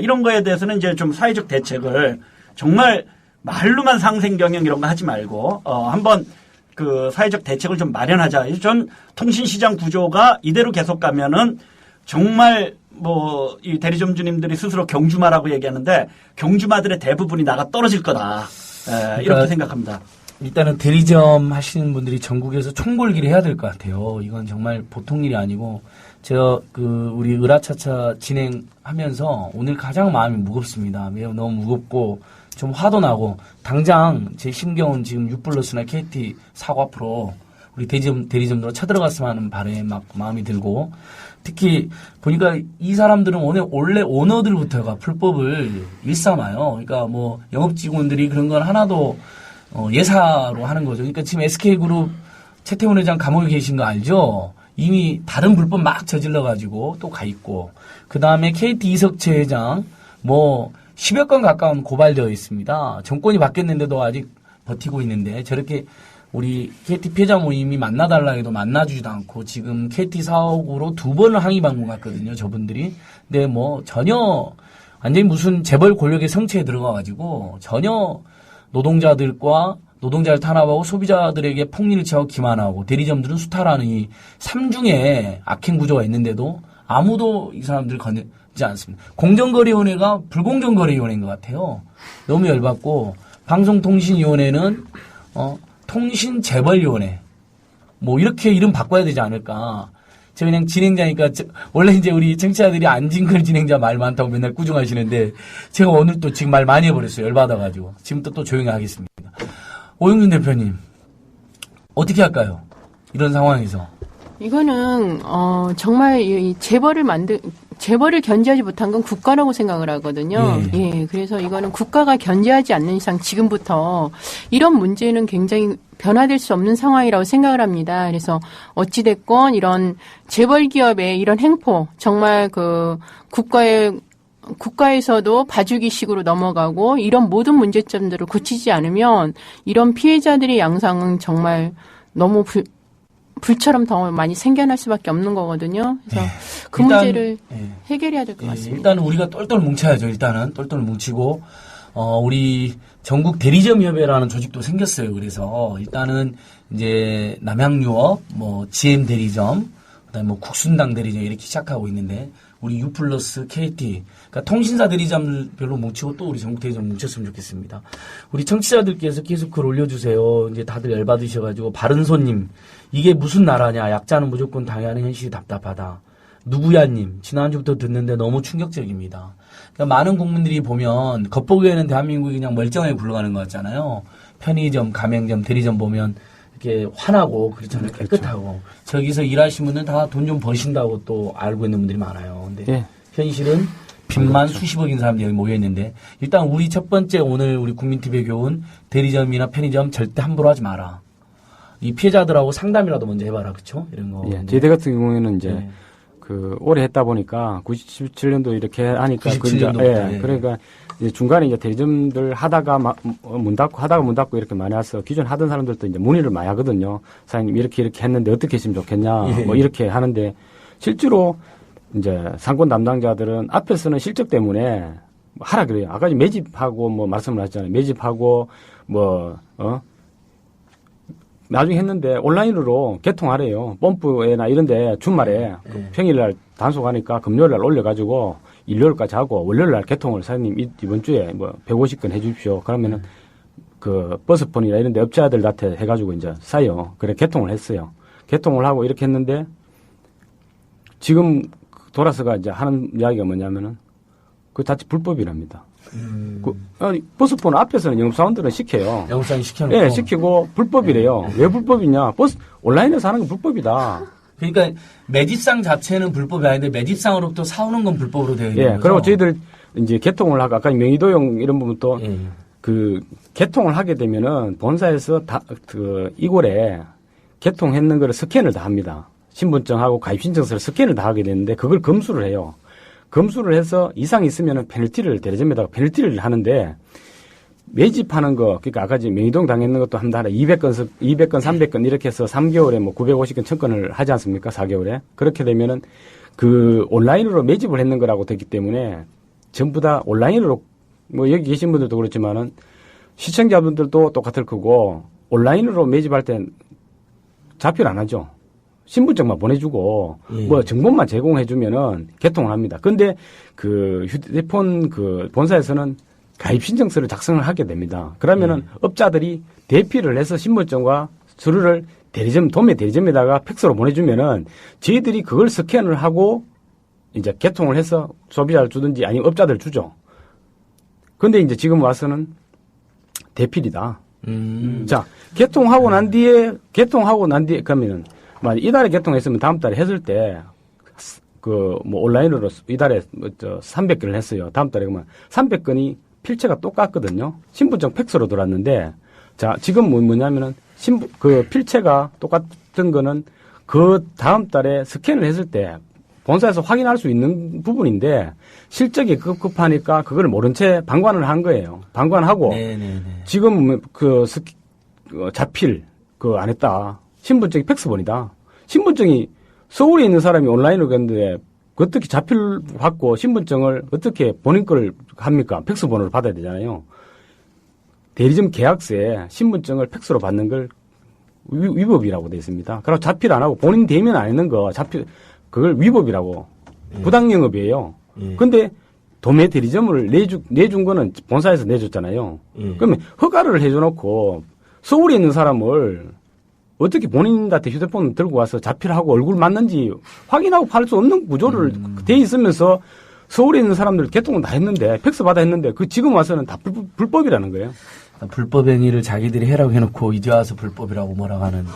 이런 거에 대해서는 이제 좀 사회적 대책을 정말 말로만 상생 경영 이런 거 하지 말고 한번 그 사회적 대책을 좀 마련하자. 전 통신시장 구조가 이대로 계속 가면은 정말 뭐 이 대리점주님들이 스스로 경주마라고 얘기하는데 경주마들의 대부분이 나가 떨어질 거다. 이렇게 그러니까 생각합니다. 일단은 대리점 하시는 분들이 전국에서 총궐기를 해야 될 것 같아요. 이건 정말 보통 일이 아니고 제가 그 우리 으라차차 진행하면서 오늘 가장 마음이 무겁습니다. 매우 너무 무겁고 좀 화도 나고 당장 제 심경은 지금 유플러스나 KT 사고 앞으로 우리 대리점으로 쳐들어갔으면 하는 바람에 막 마음이 들고 특히 보니까 이 사람들은 원래 오너들부터가 불법을 일삼아요. 그러니까 뭐 영업 직원들이 그런 건 하나도 예사로 하는 거죠. 그러니까 지금 SK그룹 최태원 회장 감옥에 계신 거 알죠? 이미 다른 불법 막 저질러가지고 또 가 있고 그 다음에 KT 이석채 회장 뭐 10여 건 가까운 고발되어 있습니다. 정권이 바뀌었는데도 아직 버티고 있는데 저렇게 우리 KT 피해자 모임이 만나달라 해도 만나주지도 않고 지금 KT 사옥으로 2번을 항의 방문 갔거든요. 저분들이. 근데 뭐 전혀 완전히 무슨 재벌 권력의 성체에 들어가가지고 전혀 노동자들과 노동자를 탄압하고 소비자들에게 폭리를 취하고 기만하고 대리점들은 수탈하는 이 3중의 악행 구조가 있는데도 아무도 이 사람들을 건드리지 않습니다. 공정거래위원회가 불공정거래위원회인 것 같아요. 너무 열받고 방송통신위원회는 통신재벌위원회 뭐 이렇게 이름 바꿔야 되지 않을까. 제가 그냥 진행자니까 원래 이제 우리 청취자들이 안진걸 진행자 말 많다고 맨날 꾸중하시는데 제가 오늘 또 지금 말 많이 해버렸어요. 열받아가지고 지금부터 또 조용히 하겠습니다. 오영준 대표님 어떻게 할까요? 이런 상황에서. 이거는 정말 이 재벌을 견제하지 못한 건 국가라고 생각을 하거든요. 예, 그래서 이거는 국가가 견제하지 않는 이상 지금부터 이런 문제는 굉장히 변화될 수 없는 상황이라고 생각을 합니다. 그래서 어찌됐건 이런 재벌 기업의 이런 행포 정말 그 국가에서도 봐주기식으로 넘어가고 이런 모든 문제점들을 고치지 않으면 이런 피해자들의 양상은 정말 너무 불처럼 더 많이 생겨날 수밖에 없는 거거든요. 그래서 그 문제를 해결해야 될 것 같습니다. 일단은 우리가 똘똘 뭉쳐야죠. 일단은 똘똘 뭉치고 우리 전국 대리점협회라는 조직도 생겼어요. 그래서 일단은 이제 남양유업, 뭐 GM 대리점, 그다음에 뭐 국순당 대리점 이렇게 시작하고 있는데 우리 유플러스, KT, 그러니까 통신사 대리점별로 뭉치고 또 우리 전국 대리점 뭉쳤으면 좋겠습니다. 우리 청취자들께서 계속 글 올려주세요. 이제 다들 열받으셔가지고 바른손님 이게 무슨 나라냐? 약자는 무조건 당해하는 현실이 답답하다. 누구야님 지난주부터 듣는데 너무 충격적입니다. 그러니까 많은 국민들이 보면 겉보기에는 대한민국이 그냥 멀쩡하게 굴러가는 것 같잖아요. 편의점, 가맹점, 대리점 보면 이렇게 환하고 그렇잖아요. 깨끗하고. 저기서 일하신 분은 다 돈 좀 버신다고 또 알고 있는 분들이 많아요. 근데 예. 현실은 빚만 수십억인 사람들이 여기 모여 있는데 일단 우리 첫 번째 오늘 우리 국민TV의 교훈 대리점이나 편의점 절대 함부로 하지 마라. 이 피해자들하고 상담이라도 먼저 해봐라. 그쵸? 이런 거. 예. 저희들 같은 경우에는 이제 그 오래 했다 보니까 97년도 이렇게 하니까 97년도 예. 그러니까 이제 중간에 이제 대리점들 하다가 문 닫고 이렇게 많이 와서 기존 하던 사람들도 이제 문의를 많이 하거든요. 사장님 이렇게 했는데 어떻게 했으면 좋겠냐. 뭐 이렇게 하는데 실제로 이제 상권 담당자들은 앞에서는 실적 때문에 하라 그래요. 아까 매집하고 뭐 말씀을 하셨잖아요. 매집하고 나중에 했는데 온라인으로 개통하래요. 펌프에나 이런데 주말에 평일날 단속하니까 금요일날 올려가지고 일요일까지 하고 월요일날 개통을 사장님 이번 주에 뭐 150건 해주십시오. 그러면은 그 버스폰이나 이런데 업자들한테 해가지고 이제 싸요. 그래 개통을 했어요. 개통을 하고 이렇게 했는데 지금 돌아서가 이제 하는 이야기가 뭐냐면은 그 자체 불법이랍니다. 버스폰 앞에서는 영업사원들은 시켜요. 영업사원 시켜놓고. 예, 시키고 불법이래요. 왜 불법이냐? 온라인에서 하는 건 불법이다. 그러니까 매집상 자체는 불법이 아닌데 매집상으로부터 사오는 건 불법으로 되어 있는 거죠. 예, 그리고 저희들 이제 개통을 하고 아까 명의도용 이런 부분 또 그 개통을 하게 되면은 본사에서 그 이골에 개통했는 거를 스캔을 다 합니다. 신분증하고 가입신청서를 스캔을 다 하게 되는데 그걸 검수를 해요. 검수를 해서 이상 있으면은 대리점에다가 페널티를 하는데 매집하는 거, 그러니까 아까 지금 명의동 당했는 것도 한 달에 200건, 300건 이렇게 해서 3개월에 뭐 950건, 1000건을 하지 않습니까? 4개월에. 그렇게 되면은 그 온라인으로 매집을 했는 거라고 됐기 때문에 전부 다 온라인으로 뭐 여기 계신 분들도 그렇지만은 시청자분들도 똑같을 거고 온라인으로 매집할 땐 자필 안 하죠. 신분증만 보내주고 뭐 정보만 제공해주면은 개통을 합니다. 근데 그 휴대폰 그 본사에서는 가입 신청서를 작성을 하게 됩니다. 그러면은 업자들이 대피를 해서 신분증과 서류를 도매 대리점에다가 팩스로 보내주면은 저희들이 그걸 스캔을 하고 이제 개통을 해서 소비자를 주든지 아니면 업자들 주죠. 근데 이제 지금 와서는 대필이다. 자, 개통하고 난 뒤에 그러면은 만약 이달에 개통했으면 다음 달에 했을 때 그 뭐 온라인으로 이달에 300건을 했어요. 다음 달에 그러면 300건이 필체가 똑같거든요. 신분증 팩스로 들어왔는데 자, 지금 뭐냐면은 그 필체가 똑같은 거는 그 다음 달에 스캔을 했을 때 본사에서 확인할 수 있는 부분인데 실적이 급급하니까 그걸 모른 채 방관을 한 거예요. 방관하고 지금 그 자필 안 했다. 신분증이 팩스본이다. 신분증이 서울에 있는 사람이 온라인으로 했는데 어떻게 자필 받고 신분증을 어떻게 본인 걸 합니까? 팩스본으로 받아야 되잖아요. 대리점 계약서에 신분증을 팩스로 받는 걸 위법이라고 되어 있습니다. 그리고 자필 안 하고 본인 대면 안 했는 거 그걸 위법이라고 부당영업이에요. 근데 도매 대리점을 내준 거는 본사에서 내줬잖아요. 그러면 허가를 해줘놓고 서울에 있는 사람을 어떻게 본인한테 휴대폰 들고 와서 자필하고 얼굴 맞는지 확인하고 팔 수 없는 구조를 돼 있으면서 서울에 있는 사람들 개통은 다 했는데 팩스 받아 했는데 그 지금 와서는 다 불법이라는 거예요. 불법 행위를 자기들이 해라고 해놓고 이제 와서 불법이라고 뭐라고 하는.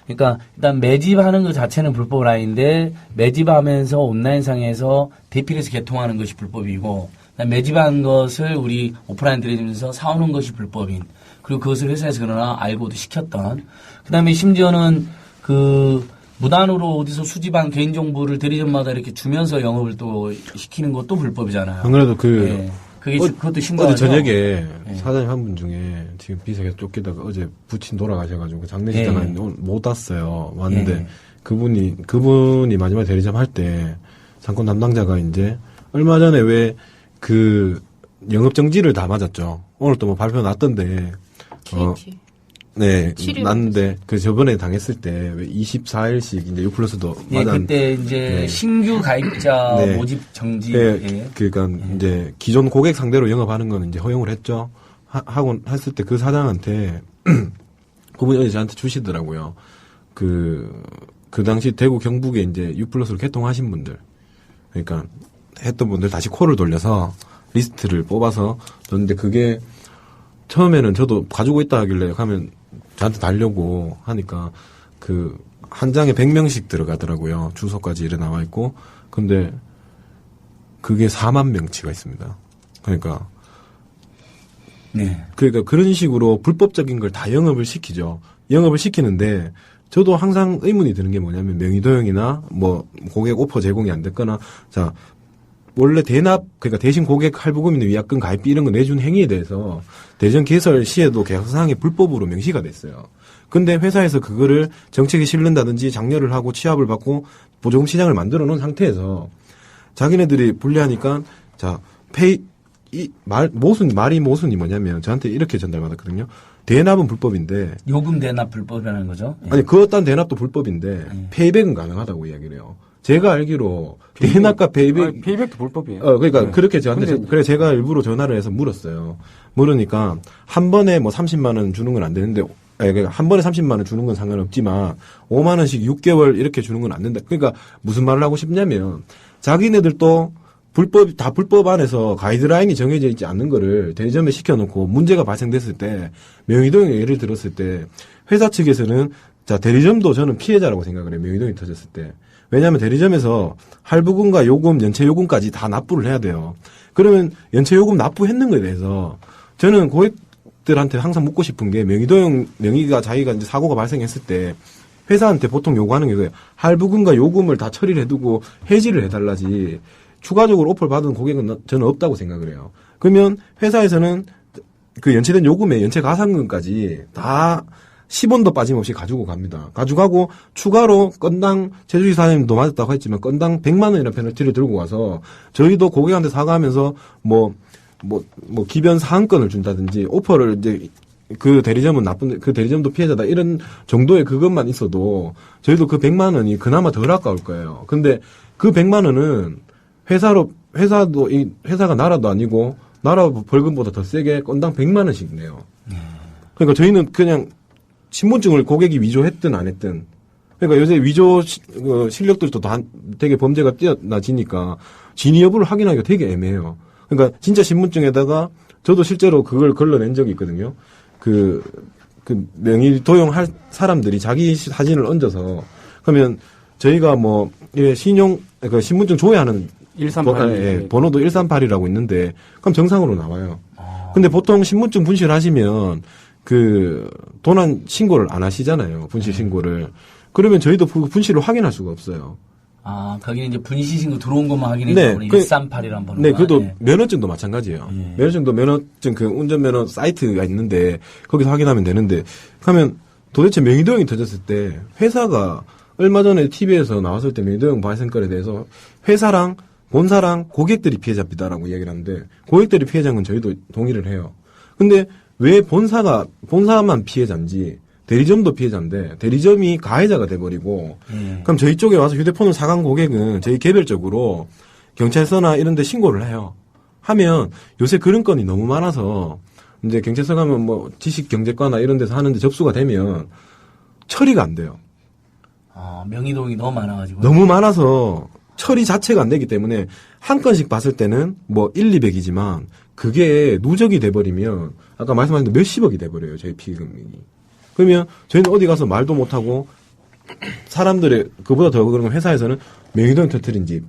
그러니까 일단 매집하는 것 자체는 불법은 아닌데 매집하면서 온라인상에서 대필해서 개통하는 것이 불법이고 매집한 것을 우리 오프라인 대리점에서 사오는 것이 불법인. 그리고 그것을 회사에서 그러나 알고도 시켰던. 그다음에 심지어는 그 무단으로 어디서 수집한 개인정보를 대리점마다 이렇게 주면서 영업을 또 시키는 것도 불법이잖아요. 안 그래도 그것도 신고하죠. 어제 저녁에 사장님 한 분 중에 지금 비서에 쫓기다가 어제 부친 돌아가셔가지고 장례식장 갔는데 오늘 못 왔어요. 왔는데 그분이 마지막에 대리점 할 때 상권 담당자가 이제 얼마 전에 왜 그 영업 정지를 다 맞았죠. 오늘 또 뭐 발표 났던데. 네, 났는데 그 저번에 당했을 때 왜 24일씩 이제 6+도 맞았. 그때 이제 신규 가입자 모집 정지. 그러니까 이제 기존 고객 상대로 영업하는 거는 이제 허용을 했죠. 하고 했을 때 그 사장한테 그분이 어제 저한테 주시더라고요. 그 당시 대구 경북에 이제 6+로 개통하신 분들, 그러니까 했던 분들 다시 콜을 돌려서 리스트를 뽑아서 줬는데 그게 처음에는 저도 가지고 있다 하길래 가면 저한테 달려고 하니까 그 한 장에 100명씩 들어가더라고요. 주소까지 이래 나와 있고. 근데 그게 4만 명치가 있습니다. 그러니까 그러니까 그런 식으로 불법적인 걸 다 영업을 시키죠. 영업을 시키는데 저도 항상 의문이 드는 게 뭐냐면 명의도용이나 뭐 고객 오퍼 제공이 안 됐거나 자 원래 대납 그러니까 대신 고객 할부금이나 위약금 가입비 이런 거 내준 행위에 대해서 대전 개설 시에도 계약서상에 불법으로 명시가 됐어요. 근데 회사에서 그거를 정책에 실른다든지 장려를 하고 취합을 받고 보조금 시장을 만들어 놓은 상태에서 자기네들이 불리하니까 자 말이 모순이 뭐냐면 저한테 이렇게 전달받았거든요. 대납은 불법인데 요금 대납 불법이라는 거죠? 아니 그것단 대납도 불법인데 페이백은 가능하다고 이야기를 해요. 제가 알기로 대납과 페이백도 불법이에요. 그러니까 그렇게 저한테 그래 제가 일부러 전화를 해서 물었어요. 물으니까 한 번에 뭐 30만 원 주는 건 안 되는데 그러니까 한 번에 30만 원 주는 건 상관없지만 5만 원씩 6개월 이렇게 주는 건 안 된다. 그러니까 무슨 말을 하고 싶냐면 자기네들도 불법 안에서 가이드라인이 정해져 있지 않는 거를 대리점에 시켜놓고 문제가 발생됐을 때 명의도용 예를 들었을 때 회사 측에서는 자 대리점도 저는 피해자라고 생각을 해요. 명의도용이 터졌을 때. 왜냐하면 대리점에서 할부금과 요금, 연체요금까지 다 납부를 해야 돼요. 그러면 연체요금 납부했는 거에 대해서 저는 고객들한테 항상 묻고 싶은 게 명의가 자기가 이제 사고가 발생했을 때 회사한테 보통 요구하는 게 그래요. 할부금과 요금을 다 처리를 해두고 해지를 해달라지 추가적으로 오퍼를 받은 고객은 저는 없다고 생각을 해요. 그러면 회사에서는 그 연체된 요금에 연체 가산금까지 다 10원도 빠짐없이 가지고 갑니다. 가져가고 추가로 건당 제주시 사장님도 맞았다고 했지만 건당 100만 원이라는 페널티를 들고 와서 저희도 고객한테 사과하면서 뭐 기변 사항권을 준다든지 오퍼를 이제 그 대리점은 나쁜 그 대리점도 피해자다 이런 정도의 그것만 있어도 저희도 그 100만 원이 그나마 덜 아까울 거예요. 근데 그 100만 원은 회사가 나라도 아니고 나라 벌금보다 더 세게 건당 100만 원씩 내요. 그러니까 저희는 그냥 신분증을 고객이 위조했든 안 했든 그러니까 요새 위조 실력들도 되게 범죄가 뛰어나지니까 진위 여부를 확인하기가 되게 애매해요. 그러니까 진짜 신분증에다가 저도 실제로 그걸 걸러낸 적이 있거든요. 그 명의 도용할 사람들이 자기 사진을 얹어서 그러면 저희가 뭐 그 신분증 조회하는 138. 번호도 138이라고 있는데 그럼 정상으로 나와요. 근데 보통 신분증 분실하시면 그 도난 신고를 안 하시잖아요. 분실 신고를. 그러면 저희도 그 분실을 확인할 수가 없어요. 아, 거기는 이제 분실 신고 들어온 것만 확인해서 138이란 번호가. 네, 그래도 면허증도 마찬가지예요. 면허증도 면허증 그 운전면허 사이트가 있는데 거기서 확인하면 되는데 그러면 도대체 명의도용이 터졌을 때 회사가 얼마 전에 TV에서 나왔을 때 명의도용 발생건에 대해서 회사랑 본사랑 고객들이 피해자입니다라고 이야기를 하는데 고객들이 피해자인 건 저희도 동의를 해요. 근데 왜 본사만 피해자인지 대리점도 피해자인데 대리점이 가해자가 돼버리고 그럼 저희 쪽에 와서 휴대폰을 사간 고객은 저희 개별적으로 경찰서나 이런 데 신고를 해요. 하면 요새 그런 건이 너무 많아서 이제 경찰서 가면 뭐 지식경제과나 이런 데서 하는데 접수가 되면 처리가 안 돼요. 아, 명의도용이 너무 많아가지고. 너무 많아서 처리 자체가 안 되기 때문에 한 건씩 봤을 때는 뭐 1, 200이지만 그게 누적이 돼버리면 아까 말씀하신 대로 몇십억이 돼버려요. 저희 피해금액이. 그러면 저희는 어디 가서 말도 못하고 사람들의 그보다 더 그런 회사에서는 명의도용 터뜨린 집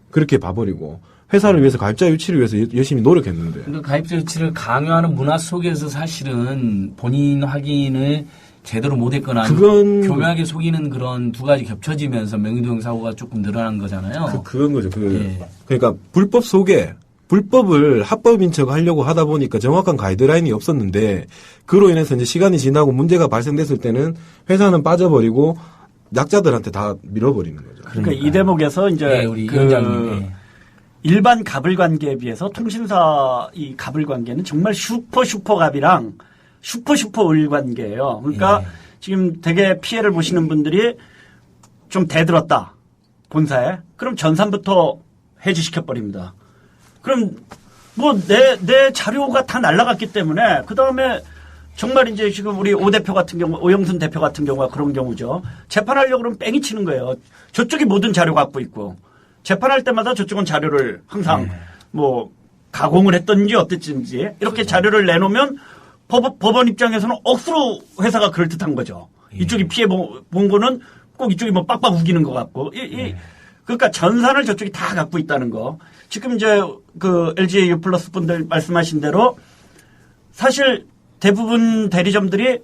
그렇게 봐버리고 회사를 위해서 가입자 유치를 위해서 열심히 노력했는데. 그러니까 가입자 유치를 강요하는 문화 속에서 사실은 본인 확인을 제대로 못했거나 교묘하게 속이는 그런 두 가지 겹쳐지면서 명의도용 사고가 조금 늘어난 거잖아요. 그건 거죠. 그러니까 불법 속에 불법을 합법인 척 하려고 하다 보니까 정확한 가이드라인이 없었는데 그로 인해서 이제 시간이 지나고 문제가 발생됐을 때는 회사는 빠져버리고 약자들한테 다 밀어버리는 거죠. 그러니까 이 대목에서 이제 우리 위원장님. 일반 갑을 관계에 비해서 통신사 이 갑을 관계는 정말 슈퍼 갑이랑 슈퍼 을 관계예요. 그러니까 지금 되게 피해를 보시는 분들이 좀 대들었다. 본사에. 그럼 전산부터 해지시켜버립니다. 그럼 뭐 내 자료가 다 날아갔기 때문에 그다음에 정말 이제 지금 우리 오 대표 같은 경우, 오영순 대표 같은 경우가 그런 경우죠. 재판하려고 그러면 뺑이 치는 거예요. 저쪽이 모든 자료 갖고 있고 재판할 때마다 저쪽은 자료를 항상 뭐 가공을 했던지 어땠든지 이렇게 자료를 내놓으면 법원 입장에서는 억수로 회사가 그럴듯한 거죠. 이쪽이 피해 본 거는 꼭 이쪽이 뭐 빡빡 우기는 것 같고. 그러니까 전산을 저쪽이 다 갖고 있다는 거. 지금 이제 그 LG U 플러스 분들 말씀하신 대로 사실 대부분 대리점들이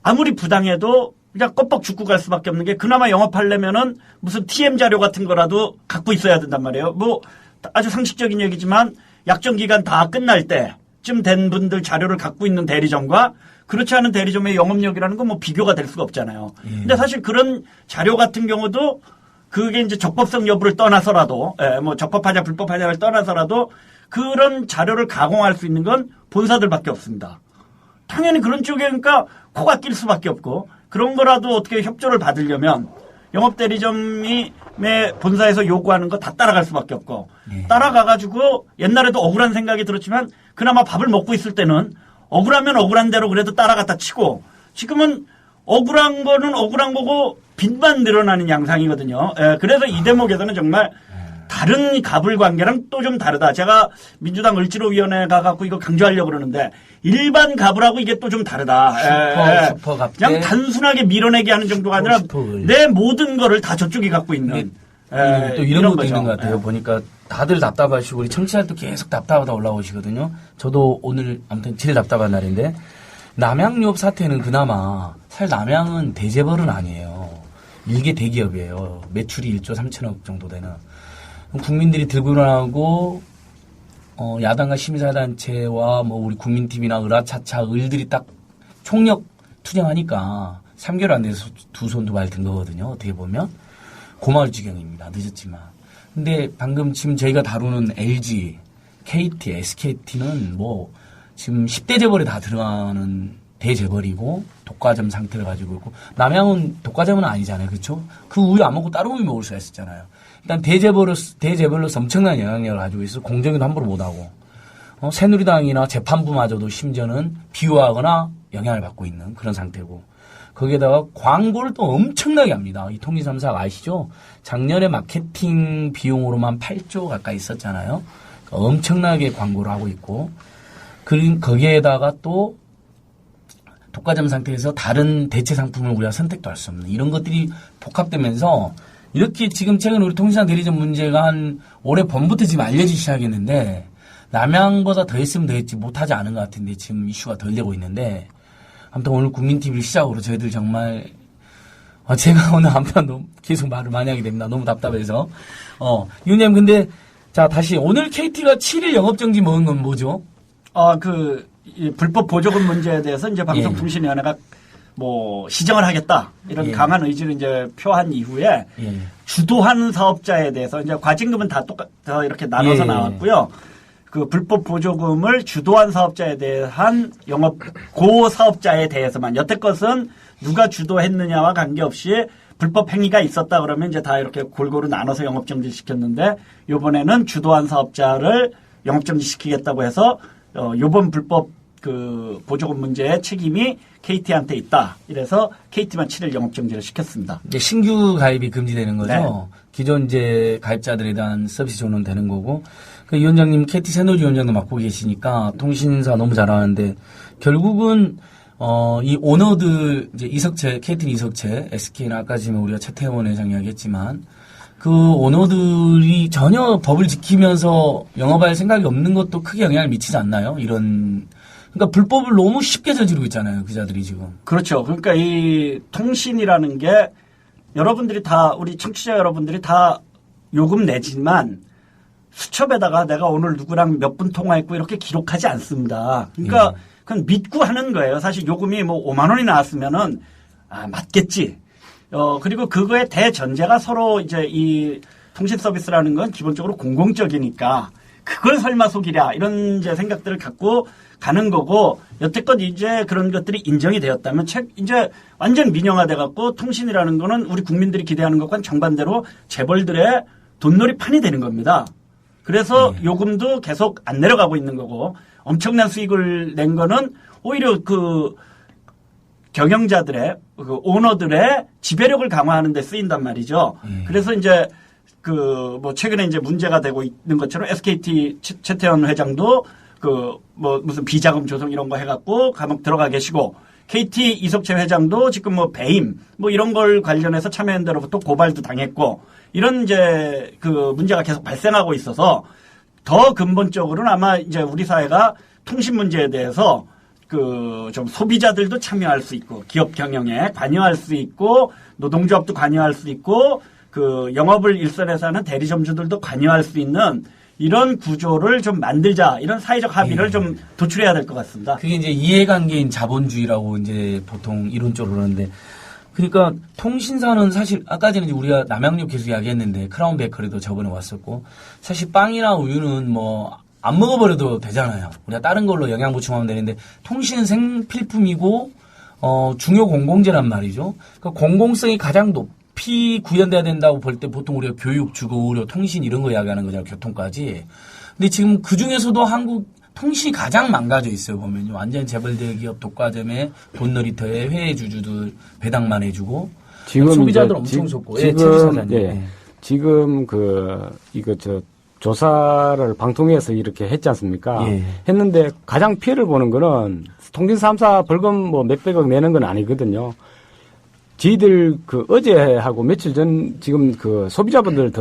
아무리 부당해도 그냥 껍벅 죽고 갈 수밖에 없는 게 그나마 영업하려면은 무슨 TM 자료 같은 거라도 갖고 있어야 된단 말이에요. 뭐 아주 상식적인 얘기지만 약정 기간 다 끝날 때쯤 된 분들 자료를 갖고 있는 대리점과 그렇지 않은 대리점의 영업력이라는 건 뭐 비교가 될 수가 없잖아요. 근데 사실 그런 자료 같은 경우도 그게 이제 적법성 여부를 떠나서라도, 뭐 적법하냐 불법하냐를 떠나서라도 그런 자료를 가공할 수 있는 건 본사들밖에 없습니다. 당연히 그런 쪽에 그러니까 코가 낄 수밖에 없고 그런 거라도 어떻게 협조를 받으려면 영업대리점이 본사에서 요구하는 거 다 따라갈 수밖에 없고 따라가가지고 옛날에도 억울한 생각이 들었지만 그나마 밥을 먹고 있을 때는 억울하면 억울한 대로 그래도 따라갔다 치고 지금은 억울한 거는 억울한 거고 빚만 늘어나는 양상이거든요. 그래서 이 대목에서는 정말 다른 갑을 관계랑 또 좀 다르다. 제가 민주당 을지로위원회 가갖고 이거 강조하려고 그러는데 일반 갑을하고 이게 또 좀 다르다. 슈퍼 갑. 그냥 단순하게 밀어내게 하는 정도가 아니라 내 모든 거를 다 저쪽이 갖고 있는. 또 이런 것도 있는 것 같아요. 보니까 다들 답답하시고 우리 청취자들도 계속 답답하다 올라오시거든요. 저도 오늘 아무튼 제일 답답한 날인데 남양유업 사태는 그나마 사실 남양은 대재벌은 아니에요. 일개 대기업이에요. 매출이 1조 3천억 정도 되는. 국민들이 들고 일어나고 야당과 시민사단체와 뭐 우리 국민TV나 으라차차 을들이 딱 총력 투쟁하니까 3개월 안 돼서 두 손 두 발 든 거거든요. 어떻게 보면 고마울 지경입니다. 늦었지만. 근데 방금 지금 저희가 다루는 LG, KT, SKT는 뭐 지금 10대 재벌에 다 들어가는 대재벌이고 독과점 상태를 가지고 있고 남양은 독과점은 아니잖아요. 그렇죠? 그 우유 안 먹고 다른 우유 먹을 수가 있었잖아요. 일단 대재벌로서 엄청난 영향력을 가지고 있어 공정위도 함부로 못하고 새누리당이나 재판부마저도 심지어는 비호하거나 영향을 받고 있는 그런 상태고 거기에다가 광고를 또 엄청나게 합니다. 이 통신 3사가 아시죠? 작년에 마케팅 비용으로만 8조 가까이 있었잖아요. 그러니까 엄청나게 광고를 하고 있고 거기에다가 또 독과점 상태에서 다른 대체 상품을 우리가 선택도 할 수 없는 이런 것들이 복합되면서 이렇게 지금 최근 우리 통신사 대리점 문제가 한 올해 봄부터 지금 알려지기 시작했는데 남양보다 더 했으면 더 했지 못하지 않은 것 같은데 지금 이슈가 덜 되고 있는데 아무튼 오늘 국민TV를 시작으로 저희들 정말 제가 오늘 한편 계속 말을 많이 하게 됩니다. 너무 답답해서 위원님 근데 자 다시 오늘 KT가 7일 영업정지 먹은 건 뭐죠? 이 불법 보조금 문제에 대해서 이제 방송통신위원회가 뭐 시정을 하겠다 이런 강한 의지를 이제 표한 이후에 주도한 사업자에 대해서 이제 과징금은 다 이렇게 나눠서 나왔고요. 그 불법 보조금을 주도한 사업자에 대한 고 사업자에 대해서만 여태껏은 누가 주도했느냐와 관계없이 불법 행위가 있었다 그러면 이제 다 이렇게 골고루 나눠서 영업정지 시켰는데 이번에는 주도한 사업자를 영업정지 시키겠다고 해서 요번 불법 그 보조금 문제의 책임이 KT한테 있다. 이래서 KT만 7일 영업정지를 시켰습니다. 신규 가입이 금지되는 거죠. 네. 기존 이제 가입자들에 대한 서비스 조는 되는 거고. 그 위원장님 KT 새누리 위원장도 맡고 계시니까 통신사 너무 잘하는데 결국은 이 오너들 이제 이석채 KT는 이석채 SK는 아까 지금 우리가 최태원 회장 이야기했지만 그 오너들이 전혀 법을 지키면서 영업할 생각이 없는 것도 크게 영향을 미치지 않나요? 그러니까 불법을 너무 쉽게 저지르고 있잖아요. 그자들이 지금. 그렇죠. 그러니까 이 통신이라는 게 여러분들이 다 우리 청취자 여러분들이 다 요금 내지만 수첩에다가 내가 오늘 누구랑 몇 분 통화했고 이렇게 기록하지 않습니다. 그러니까 그건 믿고 하는 거예요. 사실 요금이 뭐 5만 원이 나왔으면은 맞겠지. 그리고 그거의 대전제가 서로 이제 이 통신 서비스라는 건 기본적으로 공공적이니까 그걸 설마 속이랴 이런 이제 생각들을 갖고 가는 거고 여태껏 이제 그런 것들이 인정이 되었다면 이제 완전 민영화돼 갖고 통신이라는 거는 우리 국민들이 기대하는 것과는 정반대로 재벌들의 돈놀이판이 되는 겁니다. 그래서 요금도 계속 안 내려가고 있는 거고 엄청난 수익을 낸 거는 오히려 그 경영자들의 그 오너들의 지배력을 강화하는 데 쓰인단 말이죠. 그래서 이제 그 뭐 최근에 이제 문제가 되고 있는 것처럼 SKT 최태원 회장도 무슨 비자금 조성 이런 거 해갖고 감옥 들어가 계시고, KT 이석채 회장도 지금 뭐 배임, 뭐 이런 걸 관련해서 참여연대로부터 고발도 당했고, 이런 이제 그 문제가 계속 발생하고 있어서 더 근본적으로는 아마 이제 우리 사회가 통신 문제에 대해서 좀 소비자들도 참여할 수 있고, 기업 경영에 관여할 수 있고, 노동조합도 관여할 수 있고, 영업을 일선에서 하는 대리점주들도 관여할 수 있는 이런 구조를 좀 만들자, 이런 사회적 합의를 좀 도출해야 될 것 같습니다. 그게 이제 이해관계인 자본주의라고 이제 보통 이론적으로 그러는데, 그러니까 통신사는 사실 아까 전에 우리가 남양육 계속 이야기했는데 크라운 베이커리도 저번에 왔었고, 사실 빵이나 우유는 뭐 안 먹어버려도 되잖아요. 우리가 다른 걸로 영양 보충하면 되는데, 통신은 생필품이고 중요 공공재란 말이죠. 그러니까 공공성이 가장 높이 구현돼야 된다고 볼 때 보통 우리가 교육, 주거, 의료, 통신 이런 거 이야기하는 거잖아요. 교통까지. 근데 지금 그 중에서도 한국 통신이 가장 망가져 있어요. 보면요. 완전 재벌 대기업 독과점에 돈놀이터에 회의 주주들 배당만 해주고, 지금 소비자들 엄청 속고. 지금 조사를 방통위에서 이렇게 했지 않습니까? 예. 했는데 가장 피해를 보는 거는 통신 3사 벌금 뭐 몇백억 내는 건 아니거든요. 저희들 어제하고 며칠 전 지금 소비자분들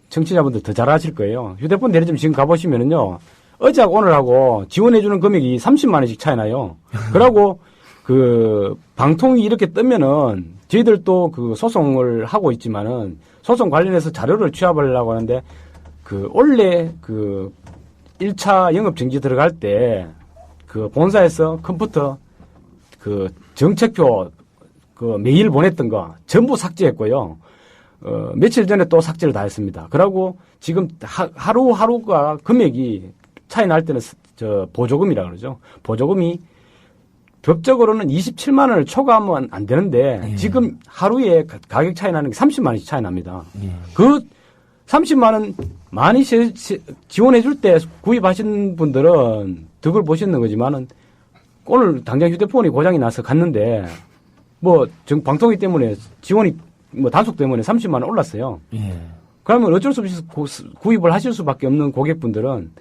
청취자분들 더 잘 아실 거예요. 휴대폰 대리점 지금 가보시면은요. 어제하고 오늘하고 지원해주는 금액이 30만 원씩 차이 나요. 그러고 방통위 이렇게 뜨면은 저희들도 소송을 하고 있지만은 소송 관련해서 자료를 취합하려고 하는데 원래 1차 영업 정지 들어갈 때 본사에서 컴퓨터 정책표 메일 보냈던 거 전부 삭제했고요. 며칠 전에 또 삭제를 다 했습니다. 그러고 지금 하루하루가 금액이 차이 날 때는 보조금이라 그러죠. 보조금이 법적으로는 27만 원을 초과하면 안 되는데 지금 하루에 가격 차이 나는 게 30만 원씩 차이 납니다. 30만 원 많이 지원해 줄 때 구입하신 분들은 덕을 보시는 거지만은 오늘 당장 휴대폰이 고장이 나서 갔는데 방통위 때문에 지원이 단속 때문에 30만 원 올랐어요. 그러면 어쩔 수 없이 구입을 하실 수밖에 없는 고객분들은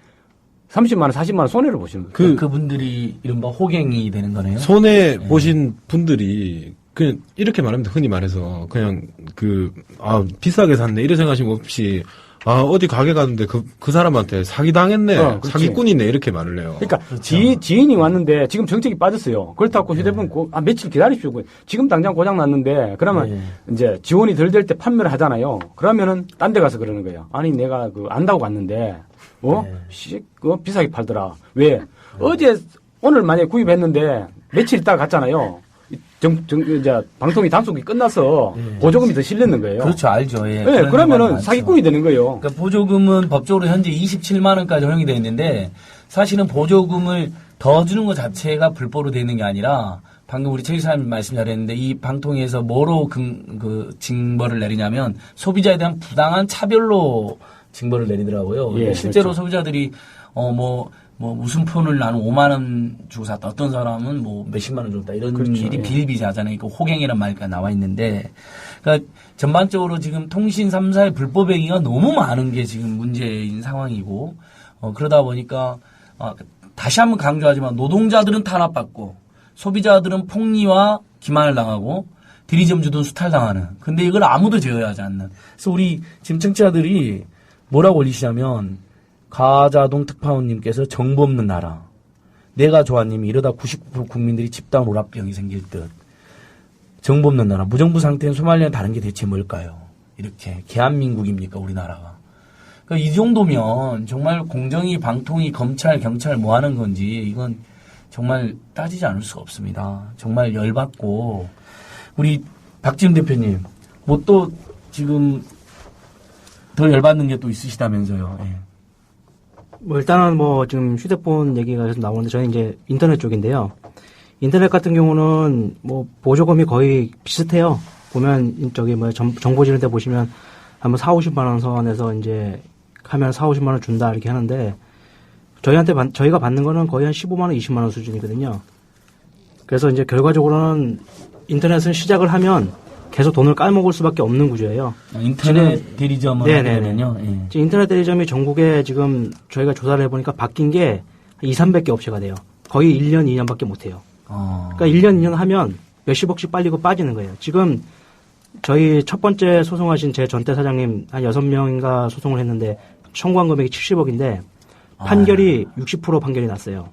30만 원, 40만 원 손해를 보시는 거예요. 그분들이 이른바 호갱이 되는 거네요. 손해 보신 분들이 그냥 이렇게 말합니다. 흔히 말해서 그냥 비싸게 샀네 이런 생각하시면 없이 어디 가게 갔는데 그 사람한테 사기 당했네, 사기꾼이네 이렇게 말을 해요. 그러니까 지인이 왔는데 지금 정책이 빠졌어요. 그렇다고 휴대폰 며칠 기다리십시오. 지금 당장 고장 났는데 그러면 이제 지원이 덜 될 때 판매를 하잖아요. 그러면은 딴 데 가서 그러는 거예요. 아니 내가 안다고 갔는데 비싸게 팔더라. 왜? 오늘 만약에 구입했는데 며칠 있다가 갔잖아요. 이제 방통위 단속이 끝나서 보조금이 더 실렸는 거예요. 그렇죠, 알죠. 예. 네, 그러면은 사기꾼이 되는 거예요. 그러니까 보조금은 법적으로 현재 27만 원까지 허용이 되어 있는데 사실은 보조금을 더 주는 것 자체가 불법으로 되어 있는 게 아니라 방금 우리 최 기사님 말씀 잘했는데 이 방통위에서 뭐로 징벌을 내리냐면 소비자에 대한 부당한 차별로 징벌을 내리더라고요. 실제로 그렇죠. 소비자들이 무슨 폰을 나는 5만 원 주고 샀다. 어떤 사람은 몇십만 원 줬다. 이런 그렇죠. 일이 비일비재하잖아요. 그 호갱이라는 말까지 나와 있는데, 그러니까 전반적으로 지금 통신 3사의 불법 행위가 너무 많은 게 지금 문제인 상황이고, 그러다 보니까 다시 한번 강조하지만 노동자들은 탄압받고 소비자들은 폭리와 기만을 당하고 대리점주들은 수탈당하는. 근데 이걸 아무도 제어하지 않는. 그래서 우리 지금 청취자들이 뭐라고 올리시냐면 가자동 특파원님께서 정보 없는 나라. 내가 좋아님이 이러다 99% 국민들이 집단 오락병이 생길 듯. 정보 없는 나라. 무정부 상태인 소말리아는 다른 게 대체 뭘까요? 이렇게. 개한민국입니까, 우리나라가. 그러니까 이 정도면 정말 공정위, 방통위, 검찰, 경찰 뭐 하는 건지 이건 정말 따지지 않을 수가 없습니다. 정말 열받고. 우리 박지훈 대표님, 또 지금 더 열받는 게 또 있으시다면서요. 예. 일단은 지금 휴대폰 얘기가 계속 나오는데 저는 이제 인터넷 쪽인데요. 인터넷 같은 경우는 보조금이 거의 비슷해요. 보면 정보지능 때 보시면 한번 4, 50만 원 선에서 이제 하면 4, 50만 원 준다 이렇게 하는데 저희가 받는 거는 거의 한 15만 원, 20만 원 수준이거든요. 그래서 이제 결과적으로는 인터넷을 시작을 하면 계속 돈을 까먹을 수밖에 없는 구조예요. 인터넷 대리점을 하면요. 예. 인터넷 대리점이 전국에 지금 저희가 조사를 해보니까 바뀐 게 200개 업체가 돼요. 거의 1년, 2년밖에 못 해요. 그러니까 1년, 2년 하면 몇십억씩 빨리고 빠지는 거예요. 지금 저희 첫 번째 소송하신 제 전태 사장님 한 6명인가 소송을 했는데 청구한 금액이 70억인데 판결이 60% 판결이 났어요.